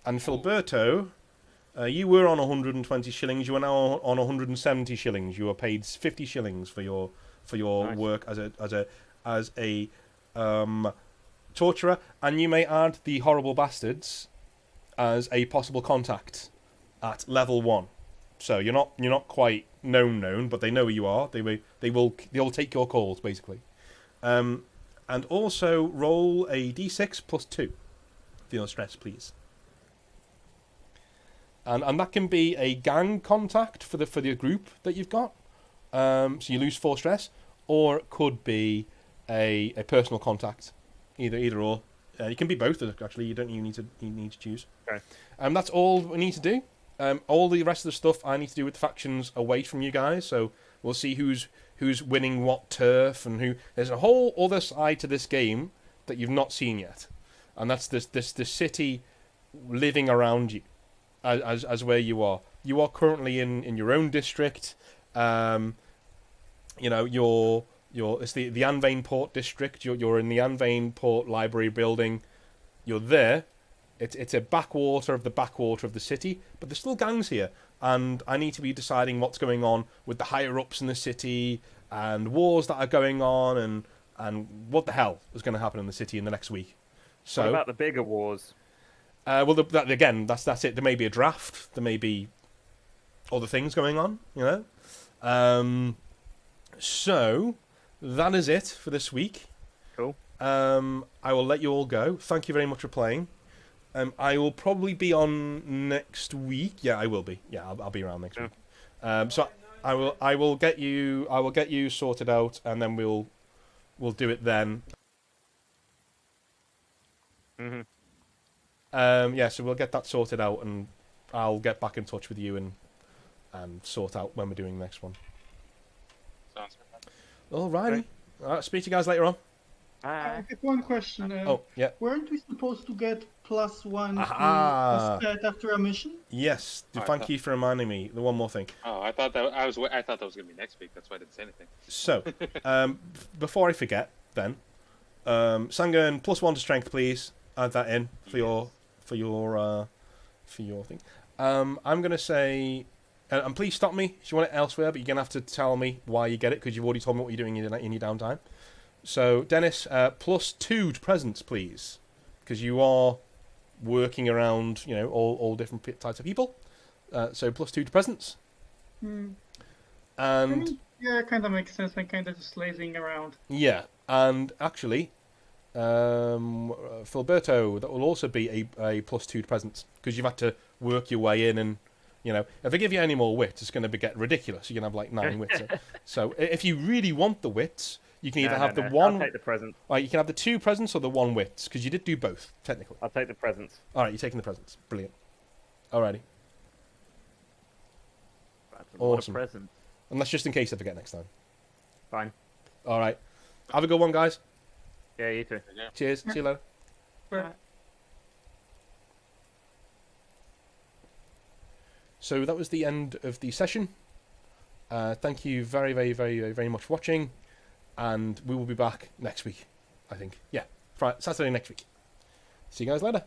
And Filberto, you were on 120 shillings. You are now on 170 shillings. You were paid 50 shillings for your Nice. work as a torturer, and you may add the horrible bastards as a possible contact at level 1. So you're not quite known, but they know who you are. They'll take your calls basically. And also roll a d6 plus 2 for your stress, please. And that can be a gang contact for the group that you've got. So you lose 4 stress, or it could be a personal contact, either or. It can be both actually. You need to choose. Okay. That's all we need to do. All the rest of the stuff I need to do with the factions away from you guys. So we'll see who's winning what turf and who. There's a whole other side to this game that you've not seen yet, and that's this city living around you, as where you are. You are currently in your own district. You know, it's the Anvain Port district. You're in the Anvain Port Library building. You're there. It's a backwater of the city, but there's still gangs here, and I need to be deciding what's going on with the higher ups in the city and wars that are going on and what the hell is going to happen in the city in the next week. So what about the bigger wars? Well, that's it. There may be a draft. There may be other things going on. You know. So that is it for this week. Cool. I will let you all go. Thank you very much for playing. I will probably be on next week. Yeah, I will be. Yeah, I'll be around next week. So I will get you sorted out, and then we'll do it then. Mhm. Yeah, so we'll get that sorted out, and I'll get back in touch with you and sort out when we're doing the next one. Sounds good. Alrighty. Okay. All right, speak to you guys later on. I have one question. Yeah. Weren't we supposed to get +1 to Aha. a stat after a mission? Yes. Alright, Thank you for reminding me. The one more thing. Oh, I thought that was gonna be next week. That's why I didn't say anything. So, before I forget, then, Sangan +1 to strength, please. Add that in for your thing. I'm gonna say, and please stop me if you want it elsewhere, but you're gonna have to tell me why you get it because you've already told me what you're doing in your downtime. So, Dennis, +2 to presence, please, because you are working around, you know, all different types of people. So +2 to presence. I And mean, yeah, it kind of makes sense. I'm kind of just lazing around. yeah, and actually, Filberto, that will also be a +2 to presence because you've had to work your way in, and you know, if I give you any more wits, it's going to get ridiculous. You're going to have like 9 wits. So if you really want the wits, you can either have the one. I'll take the presents. Right, you can have the 2 presents or the 1 wits because you did do both technically. I'll take the presents. All right, you're taking the presents. Brilliant. Alrighty. That's a lot of Awesome. presents. And that's just in case I forget next time. Fine. All right. Have a good one, guys. Yeah, you too. Yeah. Cheers. See you later. But So that was the end of the session. Thank you very, very, very, very, very much for watching. And we will be back next week, I think. Yeah, Friday, Saturday next week. See you guys later.